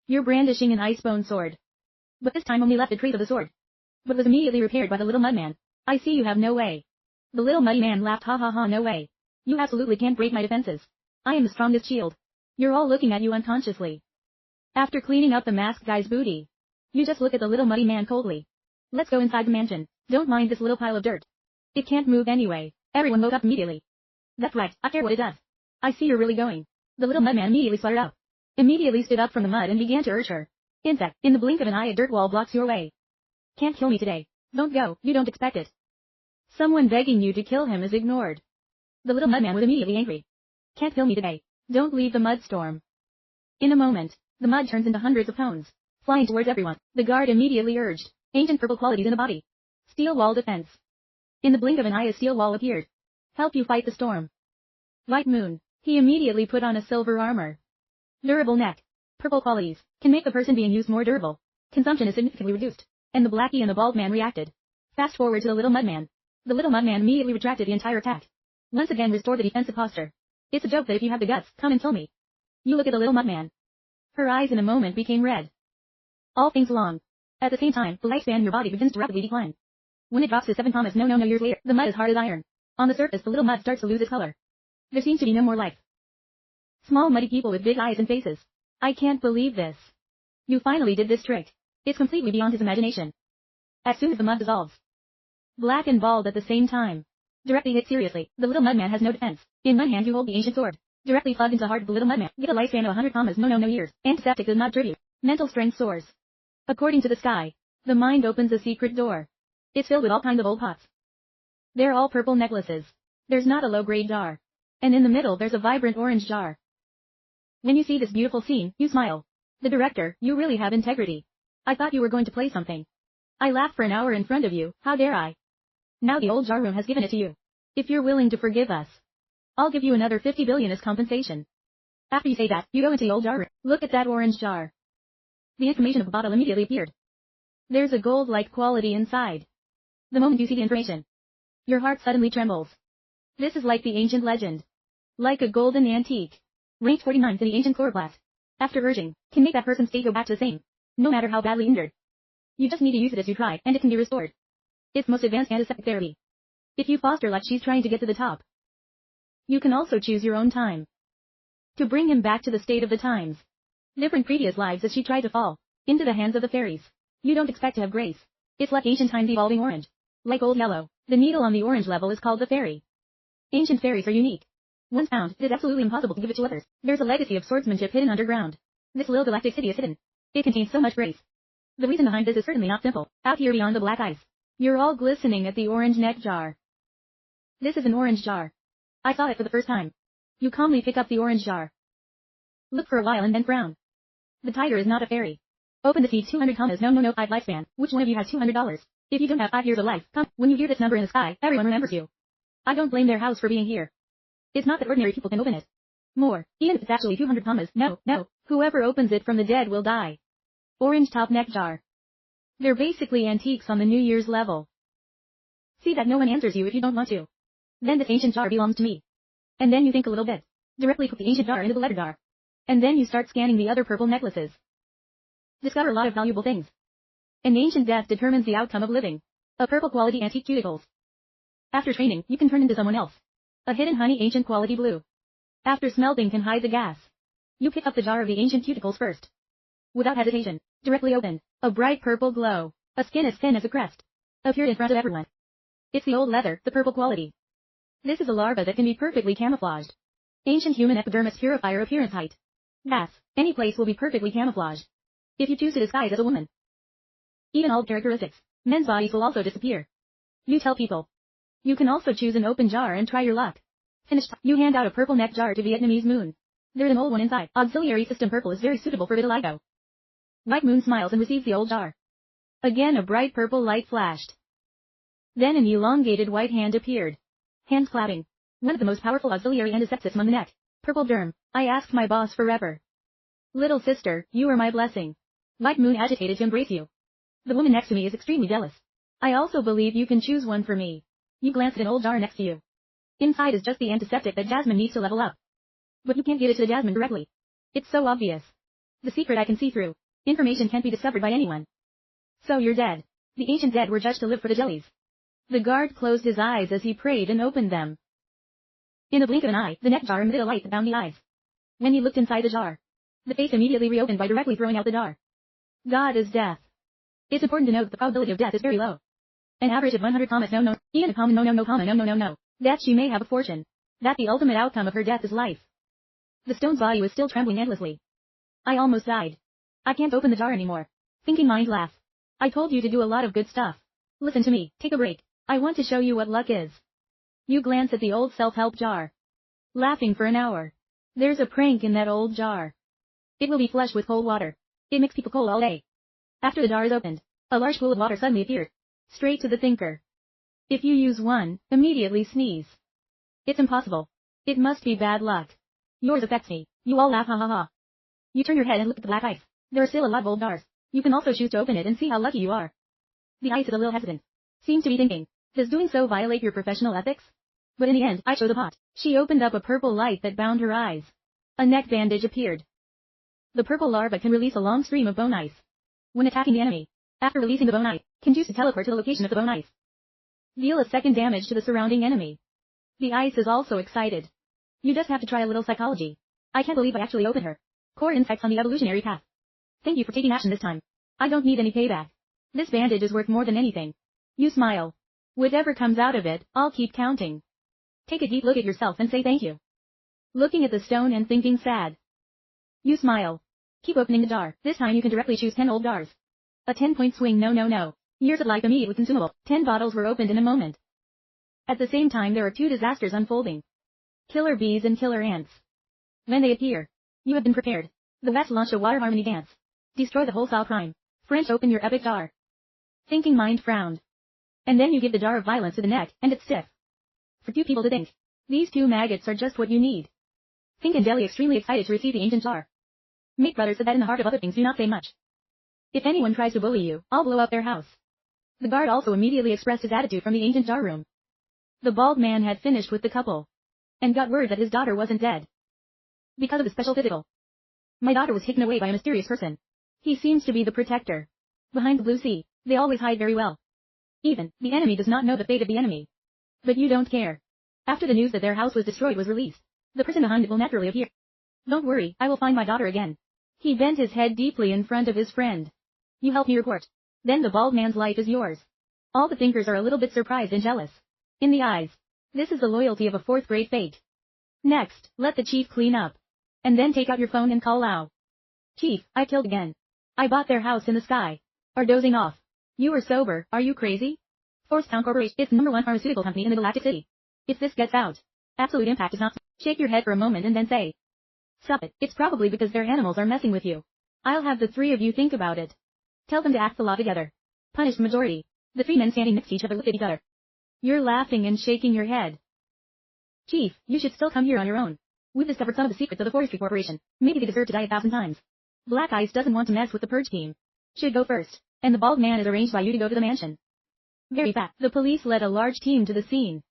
You're brandishing an icebone sword. But this time only left a trace of the sword, but was immediately repaired by the little mud man. I see you have no way. The little muddy man laughed, ha ha ha, no way. You absolutely can't break my defenses. I am the strongest shield. You're all looking at you unconsciously. After cleaning up the masked guy's booty, you just look at the little muddy man coldly. Let's go inside the mansion. Don't mind this little pile of dirt. It can't move anyway. Everyone woke up immediately. That's right, I care what it does. I see you're really going. The little mud man immediately sputtered up. Immediately stood up from the mud and began to urge her. Insect, in the blink of an eye a dirt wall blocks your way. Can't kill me today. Don't go, you don't expect it. Someone begging you to kill him is ignored. The little mud man was immediately angry. Can't kill me today. Don't leave the mud storm. In a moment, the mud turns into hundreds of tones, flying towards everyone. The guard immediately urged, ancient purple qualities in the body. Steel wall defense. In the blink of an eye a steel wall appeared. Help you fight the storm. White moon. He immediately put on a silver armor. Durable neck. Purple qualities can make the person being used more durable. Consumption is significantly reduced. And the blackie and the bald man reacted. Fast forward to the little mudman. The little mudman immediately retracted the entire attack. Once again restore the defensive posture. It's a joke that if you have the guts, come and kill me. You look at the little mudman. Her eyes in a moment became red. All things long. At the same time, the lifespan in your body begins to rapidly decline. When it drops to 7, no years later, the mud is hard as iron. On the surface the little mud starts to lose its color. There seems to be no more life. Small muddy people with big eyes and faces. I can't believe this. You finally did this trick. It's completely beyond his imagination. As soon as the mud dissolves. Black and bald at the same time. Directly hit seriously, the little mudman has no defense. In one hand you hold the ancient sword. Directly plugged into the heart of the little mudman. Get a lifespan of 100, no years. Antiseptic does not tribute. Mental strength soars. According to the sky, the mind opens a secret door. It's filled with all kinds of old pots. They're all purple necklaces. There's not a low-grade jar. And in the middle there's a vibrant orange jar. When you see this beautiful scene, you smile. The director, you really have integrity. I thought you were going to play something. I laughed for an hour in front of you, how dare I? Now the old jar room has given it to you. If you're willing to forgive us, I'll give you another 50 billion as compensation. After you say that, you go into the old jar room. Look at that orange jar. The information of the bottle immediately appeared. There's a gold-like quality inside. The moment you see the information, your heart suddenly trembles. This is like the ancient legend. Like a golden antique. Ranked 49 to the ancient chloroplast. After urging, can make that person's state go back to the same. No matter how badly injured. You just need to use it as you try, and it can be restored. It's most advanced antiseptic therapy. If you foster like she's trying to get to the top, you can also choose your own time. To bring him back to the state of the times. Different previous lives as she tried to fall into the hands of the fairies. You don't expect to have grace. It's like ancient times evolving orange. Like old yellow, the needle on the orange level is called the fairy. Ancient fairies are unique. Once found, it is absolutely impossible to give it to others. There's a legacy of swordsmanship hidden underground. This little galactic city is hidden. It contains so much grace. The reason behind this is certainly not simple. Out here beyond the black ice, you're all glistening at the orange neck jar. This is an orange jar. I saw it for the first time. You calmly pick up the orange jar. Look for a while and then frown. The tiger is not a fairy. Open the seed 200, no 5 lifespan. Which one of you has $200? If you don't have 5 years of life, come. When you hear this number in the sky, everyone remembers you. I don't blame their house for being here. It's not that ordinary people can open it. More, even if it's actually 200, no. Whoever opens it from the dead will die. Orange top neck jar. They're basically antiques on the New Year's level. See that no one answers you if you don't want to. Then this ancient jar belongs to me. And then you think a little bit. Directly put the ancient jar into the letter jar. And then you start scanning the other purple necklaces. Discover a lot of valuable things. An ancient death determines the outcome of living. A purple quality antique cuticles. After training, you can turn into someone else. A hidden honey ancient quality blue. After smelting can hide the gas. You pick up the jar of the ancient cuticles first. Without hesitation, directly open, a bright purple glow, a skin as thin as a crest, appeared in front of everyone. It's the old leather, the purple quality. This is a larva that can be perfectly camouflaged. Ancient human epidermis purifier appearance height. Gas, any place will be perfectly camouflaged. If you choose to disguise as a woman. Even old characteristics, men's bodies will also disappear. You tell people. You can also choose an open jar and try your luck. Finished. You hand out a purple neck jar to Vietnamese moon. There's an old one inside. Auxiliary system purple is very suitable for vitiligo. White moon smiles and receives the old jar. Again a bright purple light flashed. Then an elongated white hand appeared. Hands clapping. One of the most powerful auxiliary antiseptics on the neck. Purple germ. I asked my boss forever. Little sister, you are my blessing. White moon agitated to embrace you. The woman next to me is extremely jealous. I also believe you can choose one for me. You glance at an old jar next to you. Inside is just the antiseptic that Jasmine needs to level up. But you can't give it to the Jasmine directly. It's so obvious. The secret I can see through. Information can't be discovered by anyone. So you're dead. The ancient dead were judged to live for the jellies. The guard closed his eyes as he prayed and opened them. In the blink of an eye, the neck jar emitted a light that bound the eyes. When he looked inside the jar, the face immediately reopened by directly throwing out the jar. God is death. It's important to note that the probability of death is very low. An average of 100, no, even a common no. That she may have a fortune. That the ultimate outcome of her death is life. The stone's body was still trembling endlessly. I almost died. I can't open the jar anymore. Thinking mind laugh. I told you to do a lot of good stuff. Listen to me, take a break. I want to show you what luck is. You glance at the old self-help jar. Laughing for an hour. There's a prank in that old jar. It will be flush with cold water. It makes people cold all day. After the jar is opened, a large pool of water suddenly appeared. Straight to the thinker. If you use one, immediately sneeze. It's impossible. It must be bad luck. Yours affects me. You all laugh ha ha ha. You turn your head and look at the black ice. There are still a lot of old jars. You can also choose to open it and see how lucky you are. The ice is a little hesitant. Seems to be thinking, does doing so violate your professional ethics? But in the end, I chose a pot. She opened up a purple light that bound her eyes. A neck bandage appeared. The purple larva can release a long stream of bone ice. When attacking the enemy, after releasing the bone ice, can choose to teleport to the location of the bone ice. Deal a second damage to the surrounding enemy. The ice is also excited. You just have to try a little psychology. I can't believe I actually opened her. Core insights on the evolutionary path. Thank you for taking action this time. I don't need any payback. This bandage is worth more than anything. You smile. Whatever comes out of it, I'll keep counting. Take a deep look at yourself and say thank you. Looking at the stone and thinking sad. You smile. Keep opening the jar. This time you can directly choose 10 old jars. A 10-point swing. No. Years of life immediately consumable. 10 bottles were opened in a moment. At the same time there are two disasters unfolding. Killer bees and killer ants. When they appear, you have been prepared. The West launch a water harmony dance. Destroy the wholesale crime. French open your epic jar. Thinking mind frowned. And then you give the jar of violence to the neck, and it's stiff. For two people to think. These two maggots are just what you need. Think and Deli extremely excited to receive the ancient jar. Make brothers said that in the heart of other things do not say much. If anyone tries to bully you, I'll blow up their house. The guard also immediately expressed his attitude from the ancient jar room. The bald man had finished with the couple. And got word that his daughter wasn't dead. Because of the special physical. My daughter was taken away by a mysterious person. He seems to be the protector. Behind the blue sea, they always hide very well. Even, the enemy does not know the fate of the enemy. But you don't care. After the news that their house was destroyed was released, the person behind it will naturally appear. Don't worry, I will find my daughter again. He bent his head deeply in front of his friend. You help me report. Then the bald man's life is yours. All the thinkers are a little bit surprised and jealous. In the eyes. This is the loyalty of a fourth grade fake. Next, let the chief clean up. And then take out your phone and call Lau. Chief, I killed again. I bought their house in the sky. Are dozing off. You are sober, are you crazy? Force Town Corporation, it's the #1 pharmaceutical company in the Galactic City. If this gets out, absolute impact is not. Shake your head for a moment and then say. Stop it, it's probably because their animals are messing with you. I'll have the three of you think about it. Tell them to act the law together. Punished majority. The three men standing next to each other look at each other. You're laughing and shaking your head. Chief, you should still come here on your own. We've discovered some of the secrets of the Forestry Corporation. Maybe they deserve to die 1,000 times. Black Ice doesn't want to mess with the purge team. Should go first. And the bald man is arranged by you to go to the mansion. Very fast. The police led a large team to the scene.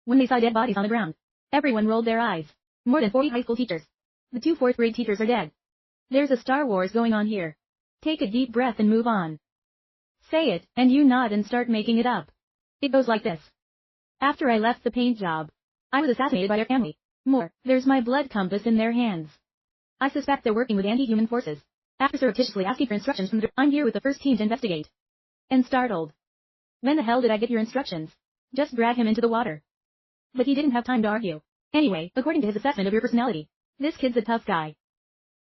When they saw dead bodies on the ground, everyone rolled their eyes. More than 40 high school teachers. The 2 4th grade teachers are dead. There's a Star Wars going on here. Take a deep breath and move on. Say it, and you nod and start making it up. It goes like this. After I left the paint job, I was assassinated by their family. More, there's my blood compass in their hands. I suspect they're working with anti-human forces. After surreptitiously asking for instructions from I'm here with the first team to investigate. And startled. When the hell did I get your instructions? Just drag him into the water. But he didn't have time to argue. Anyway, according to his assessment of your personality, this kid's a tough guy.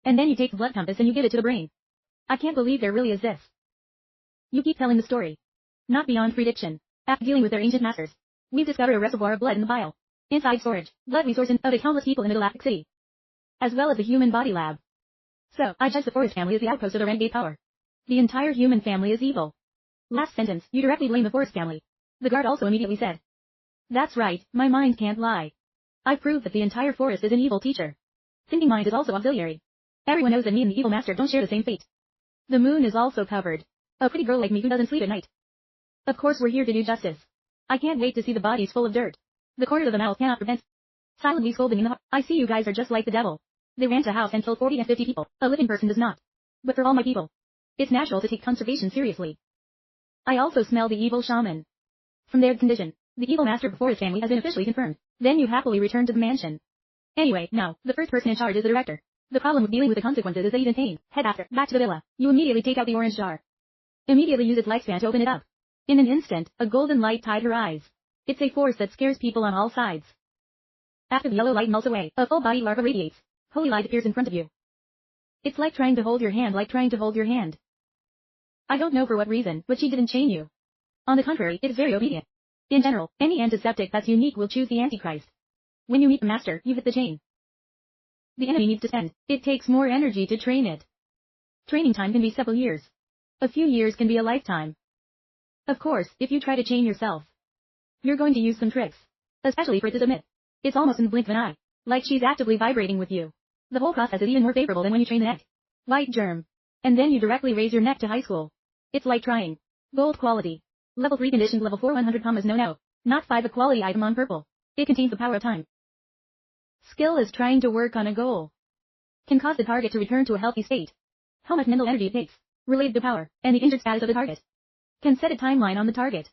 And then you take the blood compass and you give it to the brain. I can't believe there really is this. You keep telling the story. Not beyond prediction. After dealing with their ancient masters, we've discovered a reservoir of blood in the vial. Inside storage, blood resource of the countless people in the Galactic City. As well as the human body lab. So, I judge the Forest family as the outpost of the renegade power. The entire human family is evil. Last sentence, you directly blame the Forest family. The guard also immediately said. That's right, my mind can't lie. I proved that the entire Forest is an evil teacher. Thinking mind is also auxiliary. Everyone knows that me and the evil master don't share the same fate. The moon is also covered. A pretty girl like me who doesn't sleep at night. Of course we're here to do justice. I can't wait to see the bodies full of dirt. The corner of the mouth cannot prevent. Silently scolding in the heart. I see you guys are just like the devil. They ran to a house and killed 40 and 50 people. A living person does not. But for all my people, it's natural to take conservation seriously. I also smell the evil shaman. From their condition, the evil master of the Forest family has been officially confirmed. Then you happily return to the mansion. Anyway, now, the first person in charge is the director. The problem with dealing with the consequences is that he's in pain. Head after, back to the villa. You immediately take out the orange jar. Immediately use its lifespan to open it up. In an instant, a golden light tied her eyes. It's a force that scares people on all sides. After the yellow light melts away, a full-body larva radiates. Holy light appears in front of you. It's like trying to hold your hand I don't know for what reason, but she didn't chain you. On the contrary, it is very obedient. In general, any antiseptic that's unique will choose the Antichrist. When you meet the master, you hit the chain. The enemy needs to spend. It takes more energy to train it. Training time can be several years. A few years can be a lifetime. Of course, if you try to chain yourself, you're going to use some tricks. Especially for it to submit. It's almost in the blink of an eye. Like she's actively vibrating with you. The whole process is even more favorable than when you train the neck. White germ. And then you directly raise your neck to high school. It's like trying. Gold quality. Level 3 conditioned, level 4 100 commas no. Not 5 a quality item on purple. It contains the power of time. Skill is trying to work on a goal. Can cause the target to return to a healthy state. How much mental energy it takes. Related to power, and the injured status of the target. Can set a timeline on the target.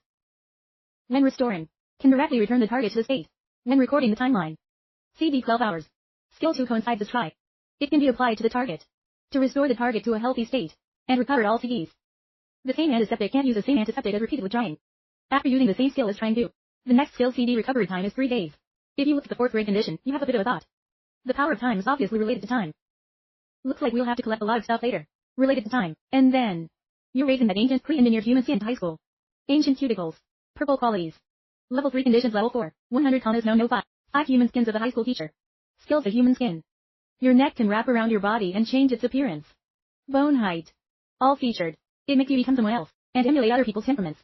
When restoring. Can directly return the target to the state. When recording the timeline. CD 12 hours. Skill 2 coincides with try. It can be applied to the target. To restore the target to a healthy state. And recover all CDs. The same antiseptic can't use the same antiseptic as repeatedly trying. After using the same skill as trying to. The next skill CD recovery time is 3 days. If you look at the 4th grade condition, you have a bit of a thought. The power of time is obviously related to time. Looks like we'll have to collect a lot of stuff later. Related to time. And then. You're raising that ancient pre-engineered human skin to high school. Ancient cuticles. Purple qualities. Level 3 conditions, level 4. 100 commas no 5. 5 human skins of the high school teacher. Skills of human skin. Your neck can wrap around your body and change its appearance. Bone height. All featured. It makes you become someone else, and emulate other people's temperaments.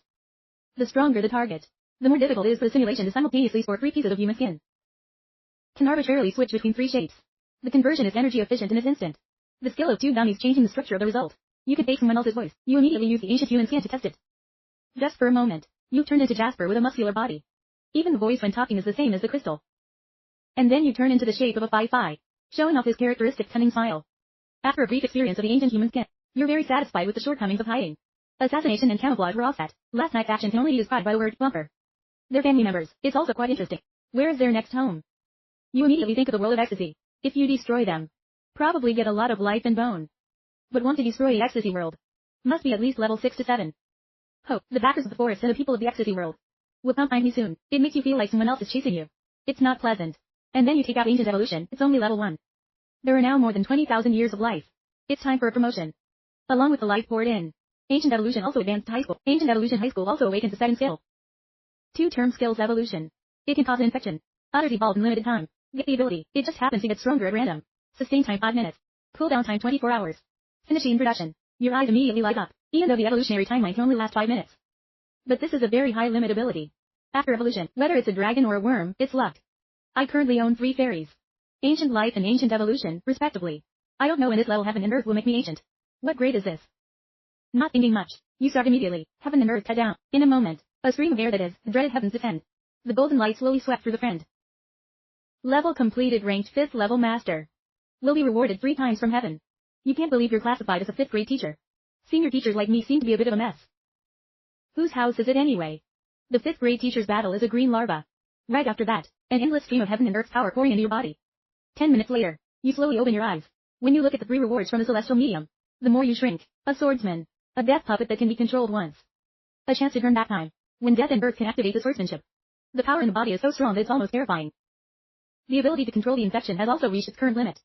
The stronger the target, the more difficult it is for the simulation to simultaneously store 3 pieces of human skin. Can arbitrarily switch between 3 shapes. The conversion is energy efficient in an instant. The skill of 2 dummies changing the structure of the result. You could take someone else's voice. You immediately use the ancient human skin to test it. Just for a moment, you've turned into Jasper with a muscular body. Even the voice when talking is the same as the crystal. And then you turn into the shape of a Fi, showing off his characteristic cunning smile. After a brief experience of the ancient human skin, you're very satisfied with the shortcomings of hiding. Assassination and camouflage were all set. Last night's action can only be described by the word bumper. Their family members. It's also quite interesting. Where is their next home? You immediately think of the world of ecstasy. If you destroy them, probably get a lot of life and bone. But want to destroy the ecstasy world. Must be at least level 6 to 7. Hope, the backers of the forest and the people of the ecstasy world. Will come find me soon. It makes you feel like someone else is chasing you. It's not pleasant. And then you take out ancient evolution. It's only level 1. There are now more than 20,000 years of life. It's time for a promotion. Along with the life poured in, ancient evolution also advanced to high school. Ancient evolution high school also awakens to 2nd skill. 2-term skills evolution. It can cause an infection. Others evolve in limited time. Get the ability. It just happens to get stronger at random. Sustain time 5 minutes. Cooldown time 24 hours. Finishing introduction. Your eyes immediately light up, even though the evolutionary timeline can only last 5 minutes. But this is a very high limit ability. After evolution, whether it's a dragon or a worm, it's luck. I currently own 3 fairies. Ancient life and ancient evolution, respectively. I don't know when this level heaven and earth will make me ancient. What grade is this? Not thinking much. You start immediately. Heaven and earth cut down. In a moment, a stream of air that is, the dreaded heavens descend. The golden light slowly swept through the friend. Level completed, ranked 5th level master. Will be rewarded 3 times from heaven. You can't believe you're classified as a 5th grade teacher. Senior teachers like me seem to be a bit of a mess. Whose house is it anyway? The 5th grade teacher's battle is a green larva. Right after that, an endless stream of heaven and earth's power pouring into your body. 10 minutes later, you slowly open your eyes. When you look at the 3 rewards from the celestial medium, the more you shrink. A swordsman. A death puppet that can be controlled once. A chance to turn back time. When death and birth can activate the swordsmanship. The power in the body is so strong that it's almost terrifying. The ability to control the infection has also reached its current limit.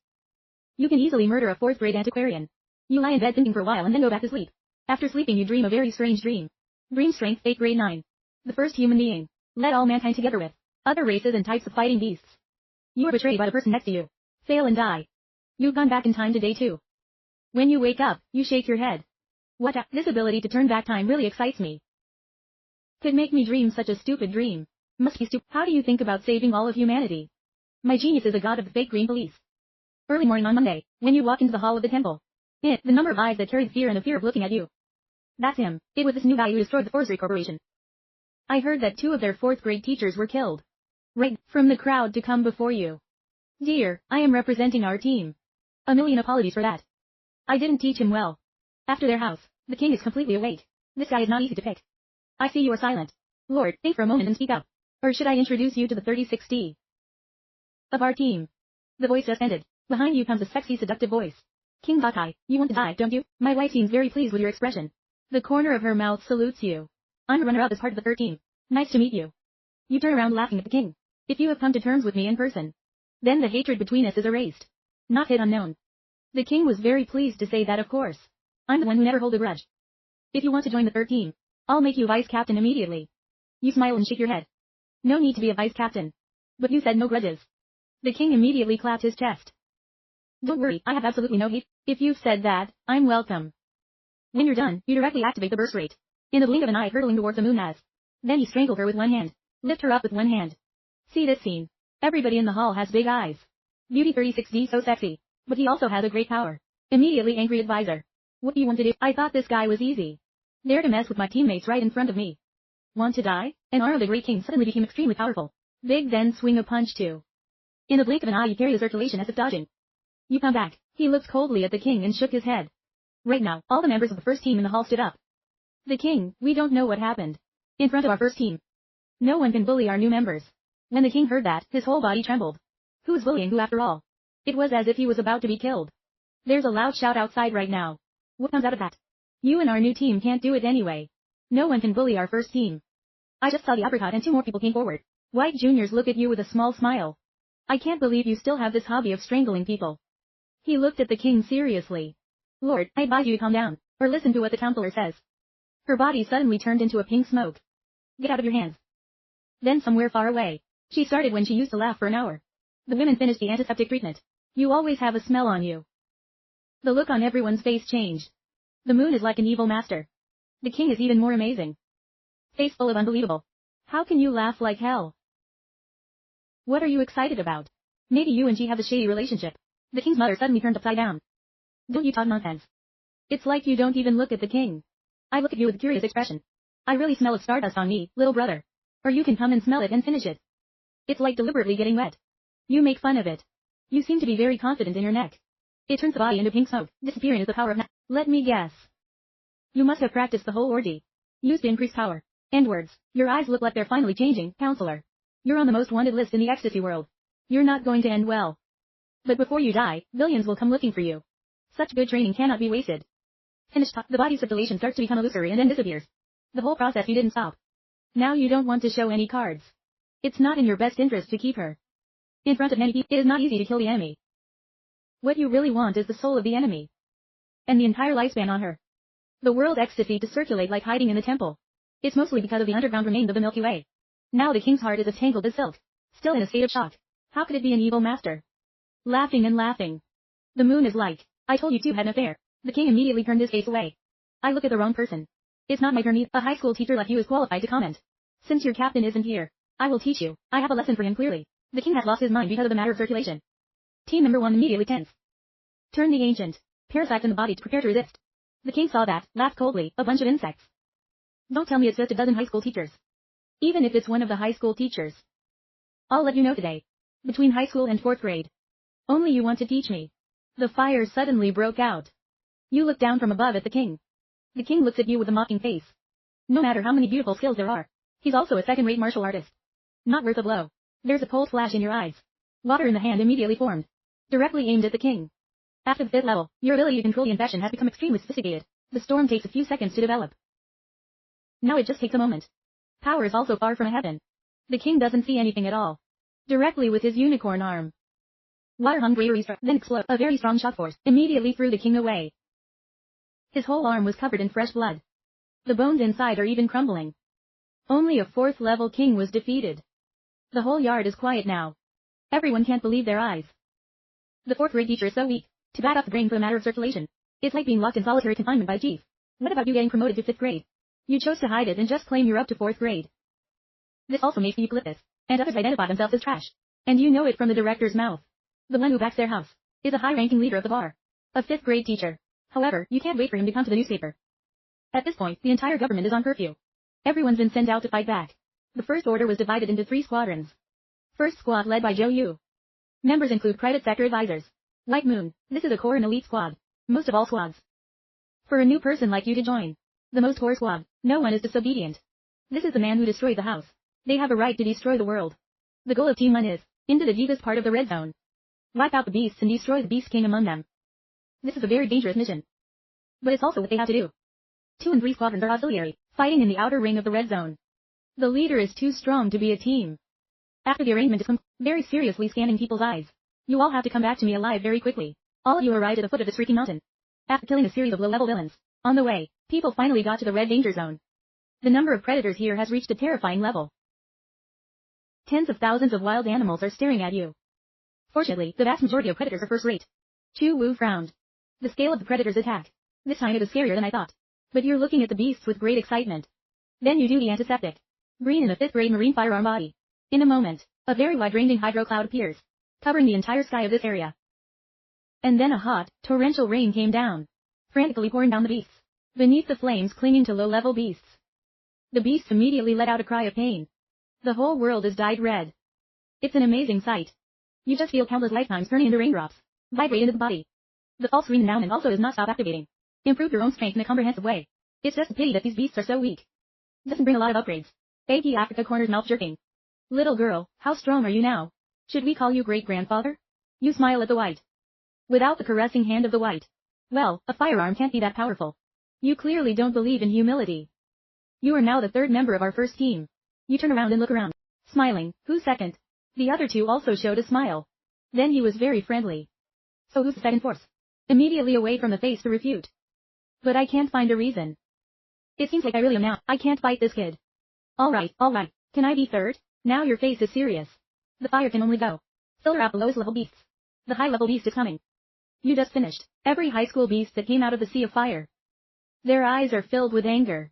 You can easily murder a 4th grade antiquarian. You lie in bed thinking for a while and then go back to sleep. After sleeping you dream a very strange dream. Dream strength 8 grade 9. The first human being. Led all mankind together with other races and types of fighting beasts. You are betrayed by the person next to you. Fail and die. You've gone back in time to day 2. When you wake up, you shake your head. This ability to turn back time really excites me. Could make me dream such a stupid dream. Must be stupid. How do you think about saving all of humanity? My genius is a god of the fake green police. Early morning on Monday, when you walk into the hall of the temple. The number of eyes that carry the fear and the fear of looking at you. That's him. It was this new guy who destroyed the Forestry Corporation. I heard that 2 of their 4th grade teachers were killed. Right, from the crowd to come before you. Dear, I am representing our team. A million apologies for that. I didn't teach him well. After their house, the king is completely awake. This guy is not easy to pick. I see you are silent. Lord, think for a moment and speak up. Or should I introduce you to the 3060 of our team? The voice just ended. Behind you comes a sexy seductive voice. King Bakai, you want to die, don't you? My wife seems very pleased with your expression. The corner of her mouth salutes you. I'm a runner-up as part of the 13. Nice to meet you. You turn around laughing at the king. If you have come to terms with me in person, then the hatred between us is erased. Not hit unknown. The king was very pleased to say that of course. I'm the one who never hold a grudge. If you want to join the 13, I'll make you vice captain immediately. You smile and shake your head. No need to be a vice captain. But you said no grudges. The king immediately clapped his chest. Don't worry, I have absolutely no hate. If you've said that, I'm welcome. When you're done, you directly activate the burst rate. In the blink of an eye hurtling towards the moon as. Then you strangle her with one hand. Lift her up with one hand. See this scene. Everybody in the hall has big eyes. Beauty 36D so sexy. But he also has a great power. Immediately angry advisor. What do you want to do? I thought this guy was easy. Dare to mess with my teammates right in front of me. Want to die? An arm of the Great King suddenly became extremely powerful. Big then swing a punch too. In the blink of an eye you carry the circulation as if dodging. You come back. He looked coldly at the king and shook his head. Right now, all the members of the first team in the hall stood up. The king, we don't know what happened. In front of our first team. No one can bully our new members. When the king heard that, his whole body trembled. Who's bullying who after all? It was as if he was about to be killed. There's a loud shout outside right now. What comes out of that? You and our new team can't do it anyway. No one can bully our first team. I just saw the uppercut and two more people came forward. White juniors look at you with a small smile. I can't believe you still have this hobby of strangling people. He looked at the king seriously. Lord, I advise you to calm down, or listen to what the counselor says. Her body suddenly turned into a pink smoke. Get out of your hands. Then somewhere far away. She started when she used to laugh for an hour. The women finished the antiseptic treatment. You always have a smell on you. The look on everyone's face changed. The moon is like an evil master. The king is even more amazing. Face full of unbelievable. How can you laugh like hell? What are you excited about? Maybe you and she have a shady relationship. The king's mother suddenly turned upside down. Don't you talk nonsense. It's like you don't even look at the king. I look at you with a curious expression. I really smell of stardust on me, little brother. Or you can come and smell it and finish it. It's like deliberately getting wet. You make fun of it. You seem to be very confident in your neck. It turns the body into pink smoke, disappearing is the power of Let me guess. You must have practiced the whole orgy. Used to increase power. End words. Your eyes look like they're finally changing, counselor. You're on the most wanted list in the ecstasy world. You're not going to end well. But before you die, billions will come looking for you. Such good training cannot be wasted. Finished talk. The body circulation starts to become illusory and then disappears. The whole process you didn't stop. Now you don't want to show any cards. It's not in your best interest to keep her. In front of many people, it is not easy to kill the enemy. What you really want is the soul of the enemy. And the entire lifespan on her. The world ecstasy to circulate like hiding in the temple. It's mostly because of the underground remains of the Milky Way. Now the king's heart is as tangled as silk. Still in a state of shock. How could it be an evil master? Laughing and laughing. The moon is like, I told you two had an affair. The king immediately turned his face away. I look at the wrong person. It's not my turn. A high school teacher like you is qualified to comment. Since your captain isn't here, I will teach you. I have a lesson for him clearly. The king has lost his mind because of the matter of circulation. Team member 1 immediately tense. Turn the ancient parasites in the body to prepare to resist. The king saw that, laughed coldly, a bunch of insects. Don't tell me it's just a dozen high school teachers. Even if it's one of the high school teachers. I'll let you know today. Between high school and 4th grade. Only you want to teach me. The fire suddenly broke out. You look down from above at the king. The king looks at you with a mocking face. No matter how many beautiful skills there are, he's also a second-rate martial artist. Not worth a blow. There's a cold flash in your eyes. Water in the hand immediately formed. Directly aimed at the king. After the 5th level, your ability to control the infection has become extremely sophisticated. The storm takes a few seconds to develop. Now it just takes a moment. Power is also far from a heaven. The king doesn't see anything at all. Directly with his unicorn arm. Water hung bravery struck, then explode. A very strong shock force immediately threw the king away. His whole arm was covered in fresh blood. The bones inside are even crumbling. Only a 4th level king was defeated. The whole yard is quiet now. Everyone can't believe their eyes. The 4th grade teacher is so weak. To bat up the brain for the matter of circulation. It's like being locked in solitary confinement by chief. What about you getting promoted to 5th grade? You chose to hide it and just claim you're up to 4th grade. This also makes the eucalyptus and others identify themselves as trash. And you know it from the director's mouth. The one who backs their house is a high-ranking leader of the bar. A 5th grade teacher. However, you can't wait for him to come to the newspaper. At this point, the entire government is on curfew. Everyone's been sent out to fight back. The first order was divided into 3 squadrons. First squad led by Joe Yu. Members include private sector advisors. White Moon, this is a core and elite squad. Most of all squads. For a new person like you to join. The most core squad, no one is disobedient. This is the man who destroyed the house. They have a right to destroy the world. The goal of Team 1 is, into the deepest part of the red zone. Wipe out the beasts and destroy the Beast King among them. This is a very dangerous mission. But it's also what they have to do. 2 and 3 squadrons are auxiliary, fighting in the outer ring of the red zone. The leader is too strong to be a team. After the arrangement is complete, very seriously scanning people's eyes. You all have to come back to me alive very quickly. All of you arrived at the foot of this freaking mountain. After killing a series of low-level villains, on the way, people finally got to the red danger zone. The number of predators here has reached a terrifying level. Tens of thousands of wild animals are staring at you. Fortunately, the vast majority of predators are first-rate. Chu Wu frowned. The scale of the predators' attack. This time it was scarier than I thought. But you're looking at the beasts with great excitement. Then you do the antiseptic. Green in the 5th grade marine firearm body. In a moment, a very wide-ranging hydro cloud appears, covering the entire sky of this area. And then a hot, torrential rain came down, frantically pouring down the beasts, beneath the flames clinging to low-level beasts. The beasts immediately let out a cry of pain. The whole world is dyed red. It's an amazing sight. You just feel countless lifetimes turning into raindrops, vibrate into the body. The false green endowment also does not stop activating. Improve your own strength in a comprehensive way. It's just a pity that these beasts are so weak. Doesn't bring a lot of upgrades. AP Africa corners mouth jerking. Little girl, how strong are you now? Should we call you great-grandfather? You smile at the white. Without the caressing hand of the white. Well, a firearm can't be that powerful. You clearly don't believe in humility. You are now the 3rd member of our first team. You turn around and look around. Smiling, who's second? The other 2 also showed a smile. Then he was very friendly. So who's the second force? Immediately away from the face to refute. But I can't find a reason. It seems like I really am now. I can't fight this kid. Alright. Can I be third? Now your face is serious. The fire can only go. Filter out the lowest level beasts. The high level beast is coming. You just finished every high school beast that came out of the sea of fire. Their eyes are filled with anger.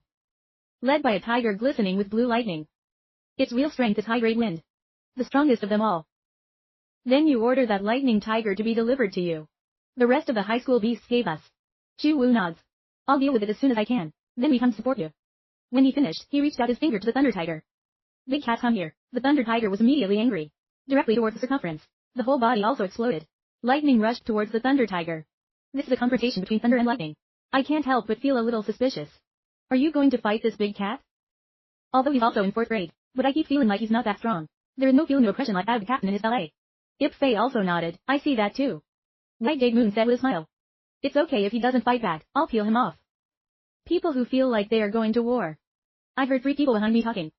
Led by a tiger glistening with blue lightning. Its real strength is high-grade wind. The strongest of them all. Then you order that lightning tiger to be delivered to you. The rest of the high school beasts gave us. Chu Wu nods. I'll deal with it as soon as I can. Then we come support you. When he finished, he reached out his finger to the Thunder Tiger. Big cat, come here. The Thunder Tiger was immediately angry. Directly towards the circumference. The whole body also exploded. Lightning rushed towards the Thunder Tiger. This is a confrontation between thunder and lightning. I can't help but feel a little suspicious. Are you going to fight this big cat? Although he's also in 4th grade, but I keep feeling like he's not that strong. There is no feeling of oppression like that of the captain in his ballet. Ip Fei also nodded. I see that too. White Jade Moon said with a smile. It's okay if he doesn't fight back, I'll peel him off. People who feel like they are going to war. I heard 3 people behind me talking.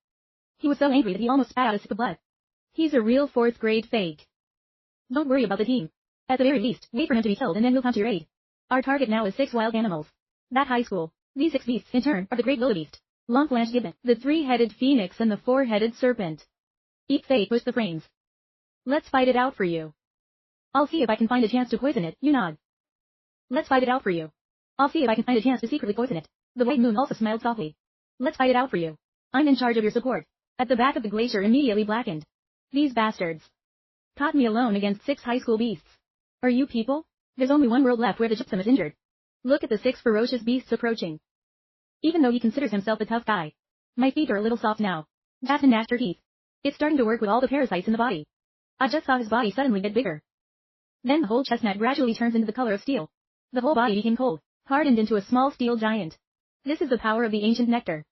He was so angry that he almost spat out a sip of blood. He's a real 4th grade fake. Don't worry about the team. At the very least, wait for him to be killed and then we'll come to your aid. Our target now is 6 wild animals. That high school. These 6 beasts, in turn, are the Great Wildebeest, Lonflanche Gibbon, the 3-headed phoenix and the 4-headed serpent. Ip Fei pushed the frames. Let's fight it out for you. I'll see if I can find a chance to poison it, you nod. Let's fight it out for you. I'll see if I can find a chance to secretly poison it. The White Moon also smiled softly. Let's fight it out for you. I'm in charge of your support. At the back of the glacier immediately blackened. These bastards. Caught me alone against 6 high school beasts. Are you people? There's only one world left where the gypsum is injured. Look at the 6 ferocious beasts approaching. Even though he considers himself a tough guy. My feet are a little soft now. Jatin gnashed her teeth. It's starting to work with all the parasites in the body. I just saw his body suddenly get bigger. Then the whole chestnut gradually turns into the color of steel. The whole body became cold, hardened into a small steel giant. This is the power of the ancient nectar.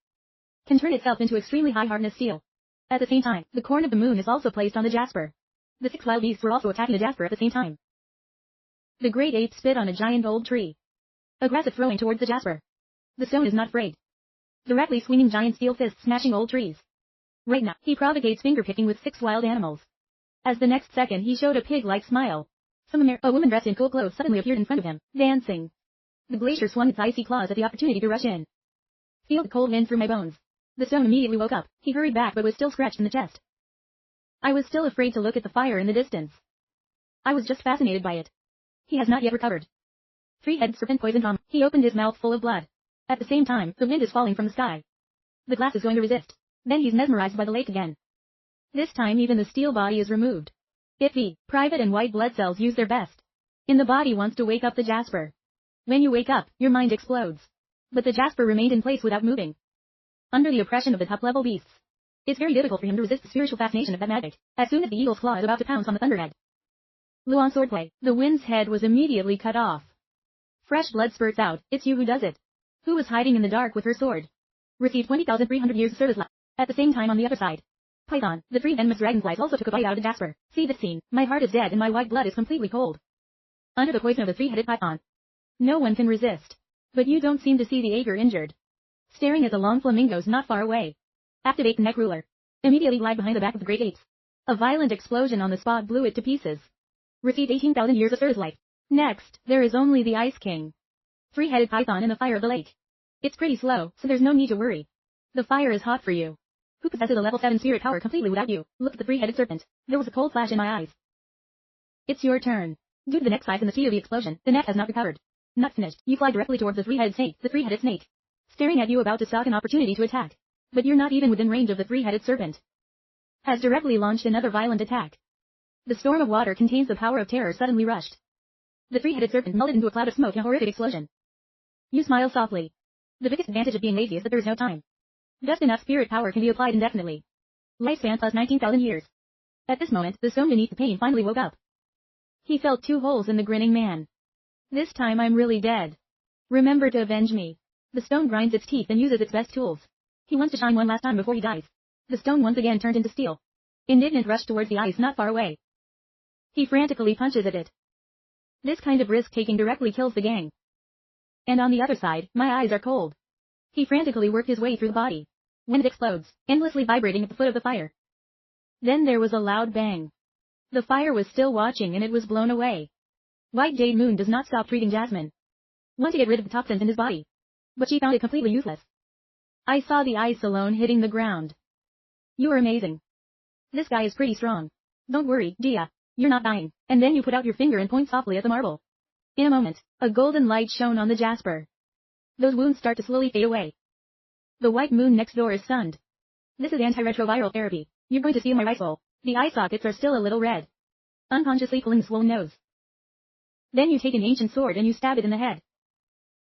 Can turn itself into extremely high hardness steel. At the same time, the corn of the moon is also placed on the jasper. The 6 wild beasts were also attacking the jasper at the same time. The great ape spit on a giant old tree. Aggressive throwing towards the jasper. The stone is not afraid. Directly swinging giant steel fists smashing old trees. Right now, he propagates fingerpicking with 6 wild animals. As the next second he showed a pig-like smile. A woman dressed in cool clothes suddenly appeared in front of him, dancing. The glacier swung its icy claws at the opportunity to rush in. Feel the cold wind through my bones. The stone immediately woke up. He hurried back but was still scratched in the chest. I was still afraid to look at the fire in the distance. I was just fascinated by it. He has not yet recovered. 3-headed serpent poisoned Tom. He opened his mouth full of blood. At the same time, the wind is falling from the sky. The glass is going to resist. Then he's mesmerized by the lake again. This time even the steel body is removed. Iffy, private and white blood cells use their best. In the body wants to wake up the jasper. When you wake up, your mind explodes. But the jasper remained in place without moving. Under the oppression of the top-level beasts. It's very difficult for him to resist the spiritual fascination of that magic, as soon as the eagle's claw is about to pounce on the thunderhead. Luan swordplay. The wind's head was immediately cut off. Fresh blood spurts out. It's you who does it. Who was hiding in the dark with her sword? Received 20,300 years of service left. At the same time on the other side. Python, the 3 venomous dragonflies also took a bite out of the jasper. See this scene. My heart is dead and my white blood is completely cold. Under the poison of the 3-headed python. No one can resist. But you don't seem to see the Ager injured. Staring at the long flamingos not far away. Activate the neck ruler. Immediately lag behind the back of the great apes. A violent explosion on the spot blew it to pieces. Received 18,000 years of service life. Next, there is only the Ice King. 3-headed python in the fire of the lake. It's pretty slow, so there's no need to worry. The fire is hot for you. Who possesses a level 7 spirit power completely without you? Look at the 3-headed serpent. There was a cold flash in my eyes. It's your turn. Due to the neck size and the speed of the explosion, the neck has not recovered. Not finished. You fly directly towards the 3-headed snake, the 3-headed snake. staring at you about to stalk an opportunity to attack. But you're not even within range of the three-headed serpent. Has directly launched another violent attack. The storm of water contains the power of terror suddenly rushed. The three-headed serpent melted into a cloud of smoke in a horrific explosion. You smile softly. The biggest advantage of being lazy is that there is no time. Just enough spirit power can be applied indefinitely. Lifespan plus 19,000 years. At this moment, the stone beneath the pain finally woke up. He felt 2 holes in the grinning man. This time I'm really dead. Remember to avenge me. The stone grinds its teeth and uses its best tools. He wants to shine one last time before he dies. The stone once again turned into steel. Indignant rushed towards the ice not far away. He frantically punches at it. This kind of risk-taking directly kills the gang. And on the other side, my eyes are cold. He frantically worked his way through the body. When it explodes, endlessly vibrating at the foot of the fire. Then there was a loud bang. The fire was still watching and it was blown away. White Jade Moon does not stop treating Jasmine. Want to get rid of the toxins in his body. But she found it completely useless. I saw the ice alone hitting the ground. You are amazing. This guy is pretty strong. Don't worry, Dia. You're not dying. And then you put out your finger and point softly at the marble. In a moment, a golden light shone on the jasper. Those wounds start to slowly fade away. The white moon next door is stunned. This is antiretroviral therapy. You're going to steal my rice bowl. The eye sockets are still a little red. Unconsciously pulling the swollen nose. Then you take an ancient sword and you stab it in the head.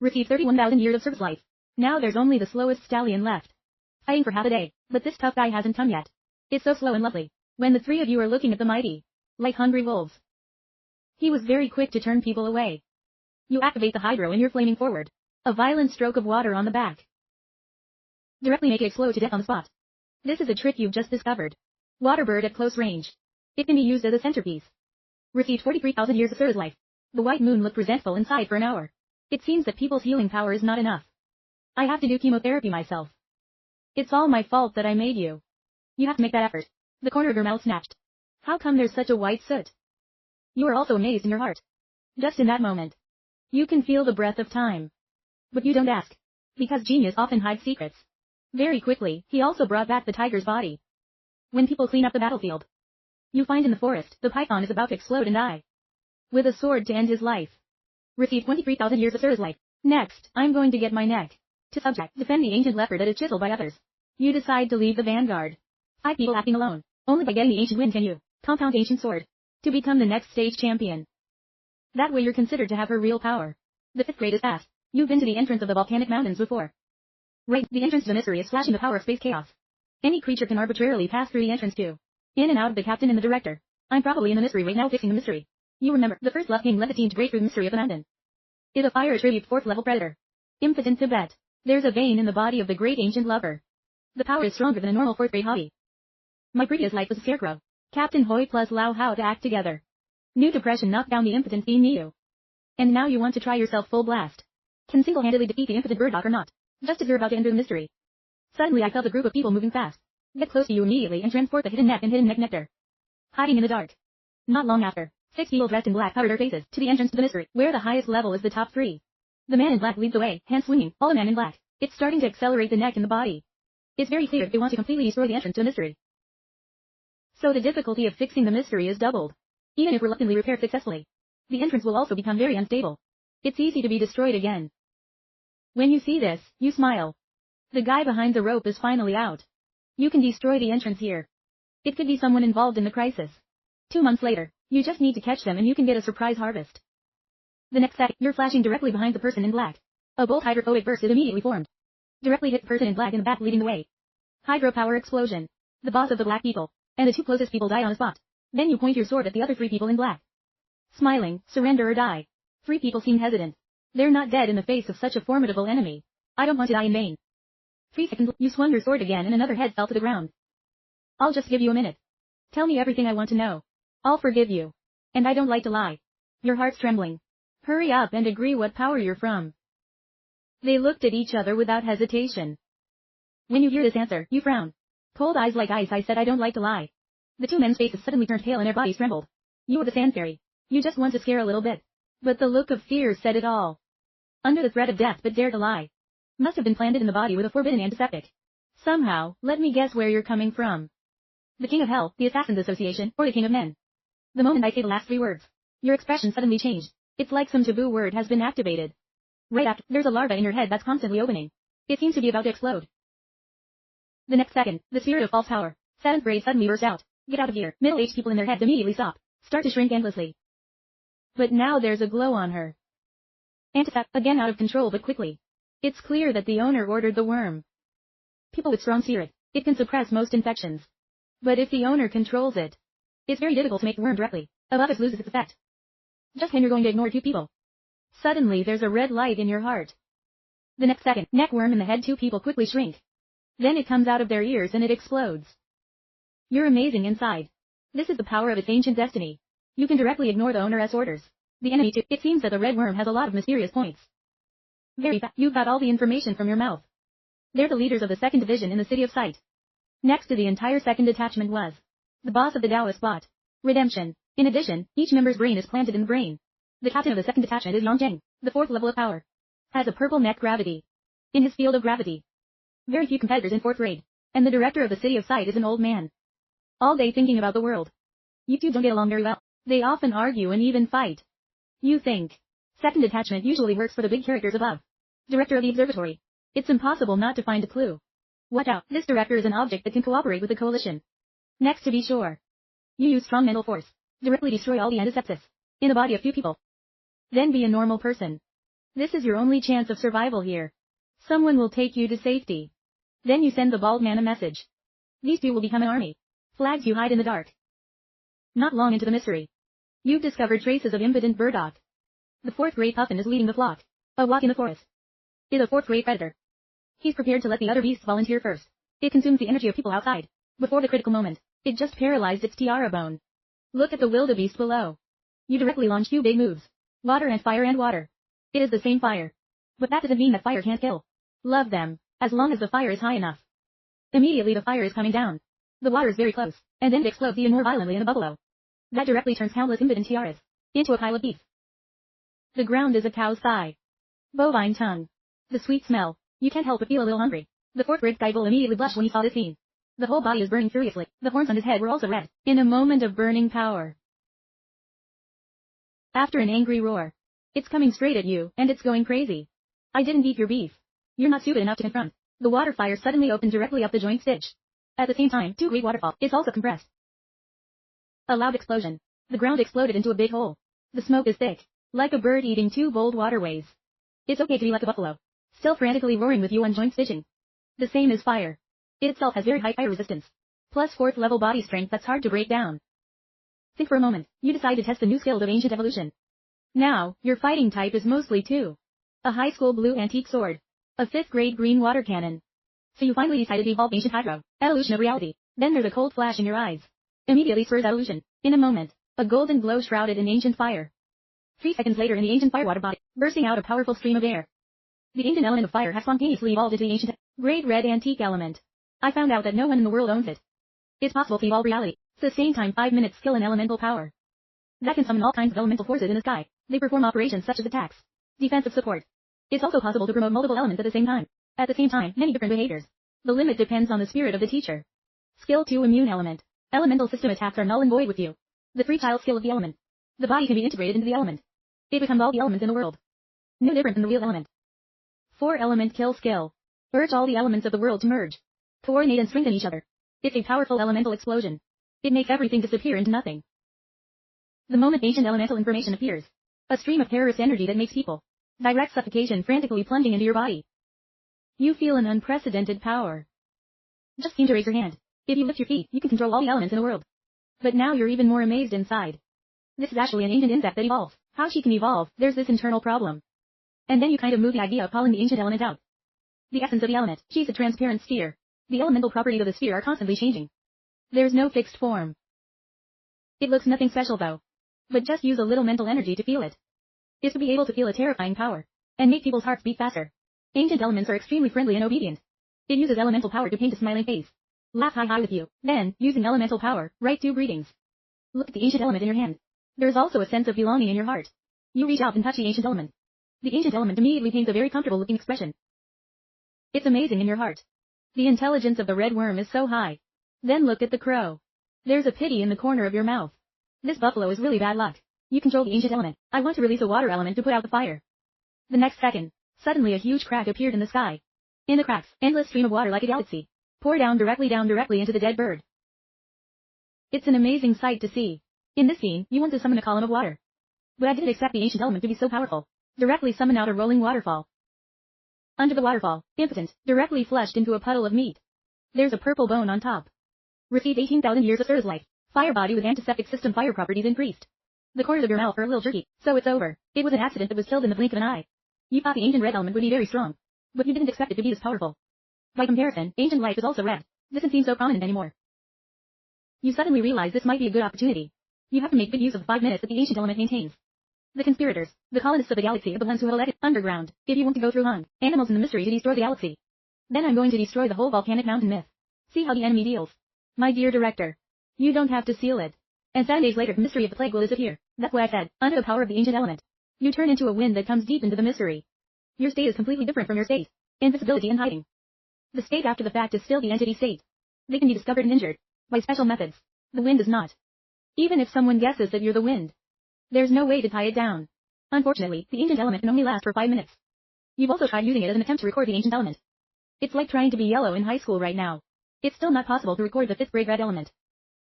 Receive 31,000 years of service life. Now there's only the slowest stallion left. Fighting for half a day, but this tough guy hasn't come yet. It's so slow and lovely. When the 3 of you are looking at the mighty, like hungry wolves. He was very quick to turn people away. You activate the hydro and you're flaming forward. A violent stroke of water on the back. Directly make it explode to death on the spot. This is a trick you've just discovered. Water bird at close range. It can be used as a centerpiece. Received 43,000 years of service life. The white moon looked resentful inside for an hour. It seems that people's healing power is not enough. I have to do chemotherapy myself. It's all my fault that I made you. You have to make that effort. The corner of your mouth snatched. How come there's such a white soot? You are also amazed in your heart. Just in that moment. You can feel the breath of time. But you don't ask. Because genius often hides secrets. Very quickly, he also brought back the tiger's body. When people clean up the battlefield, you find in the forest, the python is about to explode and die. With a sword to end his life. Receive 23,000 years of service life. Next, I'm going to get my neck. To subject, defend the ancient leopard that is chiseled by others. You decide to leave the vanguard. 5 people acting alone. Only by getting the ancient win can you compound ancient sword. To become the next stage champion. That way you're considered to have her real power. The 5th grade is past. You've been to the entrance of the volcanic mountains before. Right, the entrance to the mystery is flashing the power of space chaos. Any creature can arbitrarily pass through the entrance too. In and out of the captain and the director. I'm probably in the mystery right now fixing the mystery. You remember, the first Love King led the team to break through the mystery of the mountain. It a fire attribute 4th level predator. Impotent to bet. There's a vein in the body of the great ancient lover. The power is stronger than a normal 4th grade hobby. My previous life was a scarecrow. Captain Hoi plus Lao Hao to act together. New depression knocked down the impotent Theme Niu. And now you want to try yourself full blast. Can single-handedly defeat the impotent Burdock or not? Just as you're about to enter the mystery. Suddenly I felt a group of people moving fast. Get close to you immediately and transport the hidden neck and hidden neck nectar. Hiding in the dark. Not long after, 6 people dressed in black covered their faces to the entrance to the mystery, where the highest level is the top 3. The man in black leads the way, hands swinging, all the man in black. It's starting to accelerate the neck and the body. It's very clear they want to completely destroy the entrance to the mystery. So the difficulty of fixing the mystery is doubled. Even if reluctantly repaired successfully, the entrance will also become very unstable. It's easy to be destroyed again. When you see this, you smile. The guy behind the rope is finally out. You can destroy the entrance here. It could be someone involved in the crisis. 2 months later, you just need to catch them and you can get a surprise harvest. The next second, you're flashing directly behind the person in black. A bolt hydrophobic burst is immediately formed. Directly hit the person in black in the back leading the way. Hydropower explosion. The boss of the black people, and the 2 closest people die on the spot. Then you point your sword at the other 3 people in black. Smiling, surrender or die. 3 people seem hesitant. They're not dead in the face of such a formidable enemy. I don't want to die in vain. 3 seconds, you swung your sword again and another head fell to the ground. I'll just give you a minute. Tell me everything I want to know. I'll forgive you. And I don't like to lie. Your heart's trembling. Hurry up and agree what power you're from. They looked at each other without hesitation. When you hear this answer, you frown. Cold eyes like ice, I said I don't like to lie. The 2 men's faces suddenly turned pale and their bodies trembled. You are the sand fairy. You just want to scare a little bit. But the look of fear said it all. Under the threat of death but dare to lie. Must have been planted in the body with a forbidden antiseptic. Somehow, let me guess where you're coming from. The King of Hell, the Assassins Association, or the King of Men. The moment I say the last 3 words, your expression suddenly changed. It's like some taboo word has been activated. Right after, there's a larva in your head that's constantly opening. It seems to be about to explode. The next second, the spirit of false power, 7th grade suddenly burst out. Get out of here. Middle-aged people in their heads immediately stop, start to shrink endlessly. But now there's a glow on her. Antifa, again out of control but quickly. It's clear that the owner ordered the worm. People with strong spirit, it can suppress most infections. But if the owner controls it, it's very difficult to make the worm directly. Above it loses its effect. Just when you're going to ignore 2 people. Suddenly there's a red light in your heart. The next second, neck worm in the head 2 people quickly shrink. Then it comes out of their ears and it explodes. You're amazing inside. This is the power of its ancient destiny. You can directly ignore the owner's orders. The enemy too. It seems that the red worm has a lot of mysterious points. Very fast. You've got all the information from your mouth. They're the leaders of the 2nd division in the city of Sight. Next to the entire 2nd detachment was the boss of the Taoist bot. Redemption. In addition, each member's brain is planted in the brain. The captain of the 2nd detachment is Yongjing, the 4th level of power. Has a purple neck gravity. In his field of gravity. Very few competitors in 4th grade. And the director of the city of Sight is an old man. All day thinking about the world. You two don't get along very well. They often argue and even fight. You think. 2nd detachment usually works for the big characters above. Director of the observatory. It's impossible not to find a clue. Watch out, this director is an object that can cooperate with the coalition. Next to be sure. You use strong mental force. Directly destroy all the antisepsis. In the body of 2 people. Then be a normal person. This is your only chance of survival here. Someone will take you to safety. Then you send the bald man a message. These 2 will become an army. Flags you hide in the dark. Not long into the mystery. You've discovered traces of impotent burdock. The 4th grade puffin is leading the flock. A walk in the forest. Is a 4th grade predator. He's prepared to let the other beasts volunteer first. It consumes the energy of people outside. Before the critical moment, it just paralyzed its tiara bone. Look at the wildebeest below. You directly launch 2 big moves. Water and fire and water. It is the same fire. But that doesn't mean that fire can't kill. Love them, as long as the fire is high enough. Immediately the fire is coming down. The water is very close, and then it explodes even more violently in a buffalo. That directly turns countless impotent tiaras into a pile of beef. The ground is a cow's thigh. Bovine tongue. The sweet smell. You can't help but feel a little hungry. The 4th grade sky bull immediately blushed when he saw this scene. The whole body is burning furiously. The horns on his head were also red. In a moment of burning power. After an angry roar. It's coming straight at you, and it's going crazy. I didn't eat your beef. You're not stupid enough to confront. The water fire suddenly opened directly up the joint stitch. At the same time, 2 great waterfall is also compressed. A loud explosion. The ground exploded into a big hole. The smoke is thick. Like a bird eating 2 bold waterways. It's okay to be like a buffalo. Still frantically roaring with you on joint stitching. The same as fire. It itself has very high fire resistance. Plus 4th level body strength that's hard to break down. Think for a moment. You decide to test the new skills of ancient evolution. Now, your fighting type is mostly 2. A high school blue antique sword. A 5th grade green water cannon. So you finally decided to evolve ancient hydro. Evolution of reality. Then there's a cold flash in your eyes. Immediately spurs evolution. In a moment, a golden glow shrouded in ancient fire. 3 seconds later in the ancient firewater body, bursting out a powerful stream of air. The ancient element of fire has spontaneously evolved into the ancient, great red antique element. I found out that no one in the world owns it. It's possible to evolve reality. Sustain time 5 minutes skill in elemental power. That can summon all kinds of elemental forces in the sky. They perform operations such as attacks, defensive support. It's also possible to promote multiple elements at the same time. At the same time, many different behaviors. The limit depends on the spirit of the teacher. Skill 2 Immune element. Elemental system attacks are null and void with you. The 3-child skill of the element. The body can be integrated into the element. It becomes all the elements in the world. No different than the real element. 4 element kill skill. Urge all the elements of the world to merge. Coordinate and strengthen each other. It's a powerful elemental explosion. It makes everything disappear into nothing. The moment ancient elemental information appears. A stream of terrorist energy that makes people. Direct suffocation frantically plunging into your body. You feel an unprecedented power. Just seem to raise your hand. If you lift your feet, you can control all the elements in the world. But now you're even more amazed inside. This is actually an ancient insect that evolved. How she can evolve, there's this internal problem. And then you kind of move the idea of calling the ancient element out. The essence of the element, she's a transparent sphere. The elemental properties of the sphere are constantly changing. There's no fixed form. It looks nothing special though. But just use a little mental energy to feel it. Is to be able to feel a terrifying power. And make people's hearts beat faster. Ancient elements are extremely friendly and obedient. It uses elemental power to paint a smiling face. Laugh high with you. Then, using elemental power, write 2 greetings. Look at the ancient element in your hand. There's also a sense of belonging in your heart. You reach out and touch the ancient element. The ancient element immediately paints a very comfortable looking expression. It's amazing in your heart. The intelligence of the red worm is so high. Then look at the crow. There's a pity in the corner of your mouth. This buffalo is really bad luck. You control the ancient element. I want to release a water element to put out the fire. The next second, suddenly a huge crack appeared in the sky. In the cracks, endless stream of water like a galaxy. Pour down directly into the dead bird. It's an amazing sight to see. In this scene, you want to summon a column of water. But I didn't expect the ancient element to be so powerful. Directly summon out a rolling waterfall. Under the waterfall, impotent, directly flushed into a puddle of meat. There's a purple bone on top. Received 18,000 years of Sir's life. Fire body with antiseptic system fire properties increased. The corners of your mouth are a little jerky, so it's over. It was an accident that was killed in the blink of an eye. You thought the ancient red element would be very strong. But you didn't expect it to be this powerful. By comparison, ancient life is also red. Doesn't seem so prominent anymore. You suddenly realize this might be a good opportunity. You have to make good use of the 5 minutes that the ancient element maintains. The conspirators, the colonists of the galaxy are the ones who have let it underground. If you want to go through long animals in the mystery to destroy the galaxy, then I'm going to destroy the whole volcanic mountain myth. See how the enemy deals. My dear director, you don't have to seal it. And 7 days later the mystery of the plague will disappear. That's what I said. Under the power of the ancient element, you turn into a wind that comes deep into the mystery. Your state is completely different from your state. Invisibility and hiding. The state after the fact is still the entity state. They can be discovered and injured by special methods. The wind is not. Even if someone guesses that you're the wind, there's no way to tie it down. Unfortunately, the ancient element can only last for 5 minutes. You've also tried using it as an attempt to record the ancient element. It's like trying to be yellow in high school right now. It's still not possible to record the 5th grade red element.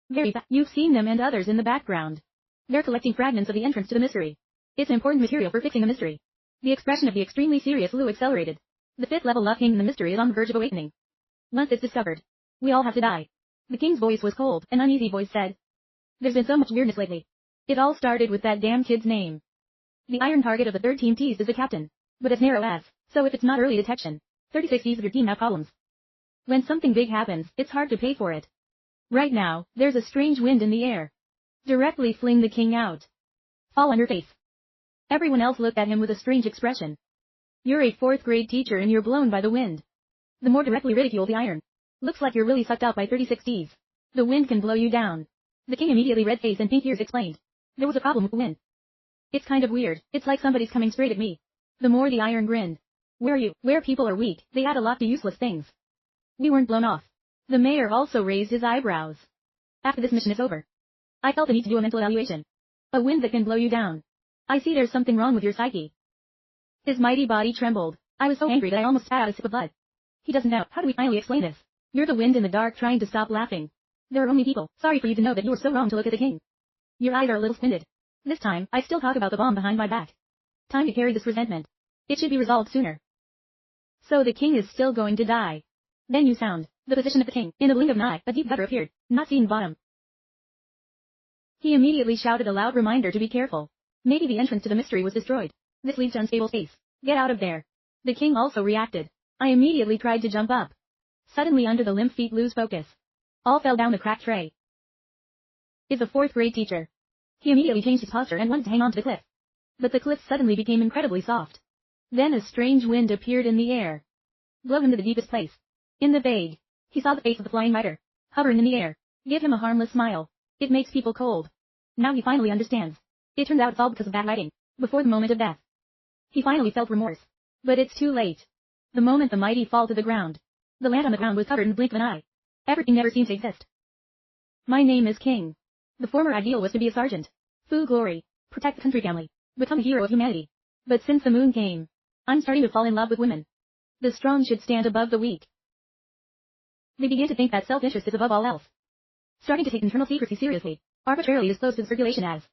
Very bad. You've seen them and others in the background. They're collecting fragments of the entrance to the mystery. It's important material for fixing a mystery. The expression of the extremely serious Lou accelerated. The 5th level love king in the mystery is on the verge of awakening. Once it's discovered, we all have to die. The king's voice was cold. An uneasy voice said, "There's been so much weirdness lately. It all started with that damn kid's name. The iron target of the 3rd team teased is the captain. But as narrow as, so if it's not early detection, 36 Ds of your team have problems. When something big happens, it's hard to pay for it. Right now, there's a strange wind in the air. Directly fling the king out. Fall on your face." Everyone else looked at him with a strange expression. You're a 4th grade teacher and you're blown by the wind. The more directly ridicule the iron. Looks like you're really sucked out by 36 Ds. The wind can blow you down. The king immediately red face and pink ears explained. There was a problem with the wind. It's kind of weird. It's like somebody's coming straight at me. The more the iron grinned. Where are you? Where people are weak, they add a lot to useless things. We weren't blown off. The mayor also raised his eyebrows. After this mission is over, I felt the need to do a mental evaluation. A wind that can blow you down. I see there's something wrong with your psyche. His mighty body trembled. I was so angry that I almost spat out a sip of blood. He doesn't know. How do we finally explain this? You're the wind in the dark trying to stop laughing. There are only people. Sorry for you to know that you were so wrong to look at the king. Your eyes are a little squinted. This time, I still talk about the bomb behind my back. Time to carry this resentment. It should be resolved sooner. So the king is still going to die. Then you sound. The position of the king. In the blink of an eye, a deep gutter appeared, not seeing bottom. He immediately shouted a loud reminder to be careful. Maybe the entrance to the mystery was destroyed. This leads to unstable space. Get out of there. The king also reacted. I immediately tried to jump up. Suddenly under the limp feet lose focus. All fell down the cracked tray. Is a 4th grade teacher. He immediately changed his posture and wanted to hang on to the cliff. But the cliff suddenly became incredibly soft. Then a strange wind appeared in the air. Blow him to the deepest place. In the vague, he saw the face of the flying rider, hovering in the air. Give him a harmless smile. It makes people cold. Now he finally understands. It turns out it's all because of bad writing. Before the moment of death, he finally felt remorse. But it's too late. The moment the mighty fall to the ground, the land on the ground was covered in the blink of an eye. Everything never seemed to exist. My name is King. The former ideal was to be a sergeant. Foo glory. Protect the country family. Become a hero of humanity. But since the moon came, I'm starting to fall in love with women. The strong should stand above the weak. They begin to think that self-interest is above all else. Starting to take internal secrecy seriously. Arbitrarily disclosed to the circulation as,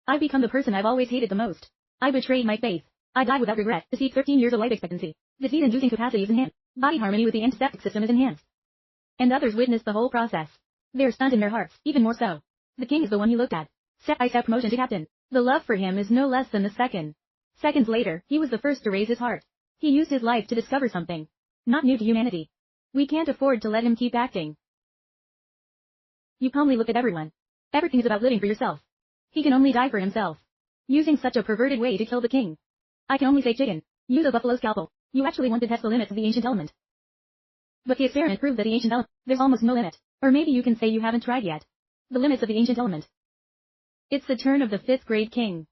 I've become the person I've always hated the most. I betrayed my faith. I died without regret. Deceived 13 years of life expectancy. Disease-inducing capacity is enhanced. Body harmony with the antiseptic system is enhanced. And others witness the whole process. They are stunned in their hearts, even more so. The king is the one he looked at. Step-by-step promotion to captain. The love for him is no less than the second. Seconds later, he was the first to raise his heart. He used his life to discover something not new to humanity. We can't afford to let him keep acting. You calmly look at everyone. Everything is about living for yourself. He can only die for himself. Using such a perverted way to kill the king. I can only say chicken. Use a buffalo scalpel. You actually want to test the limits of the ancient element. But the experiment proved that the ancient element, there's almost no limit. Or maybe you can say you haven't tried yet. The limits of the ancient element. It's the turn of the 5th grade king.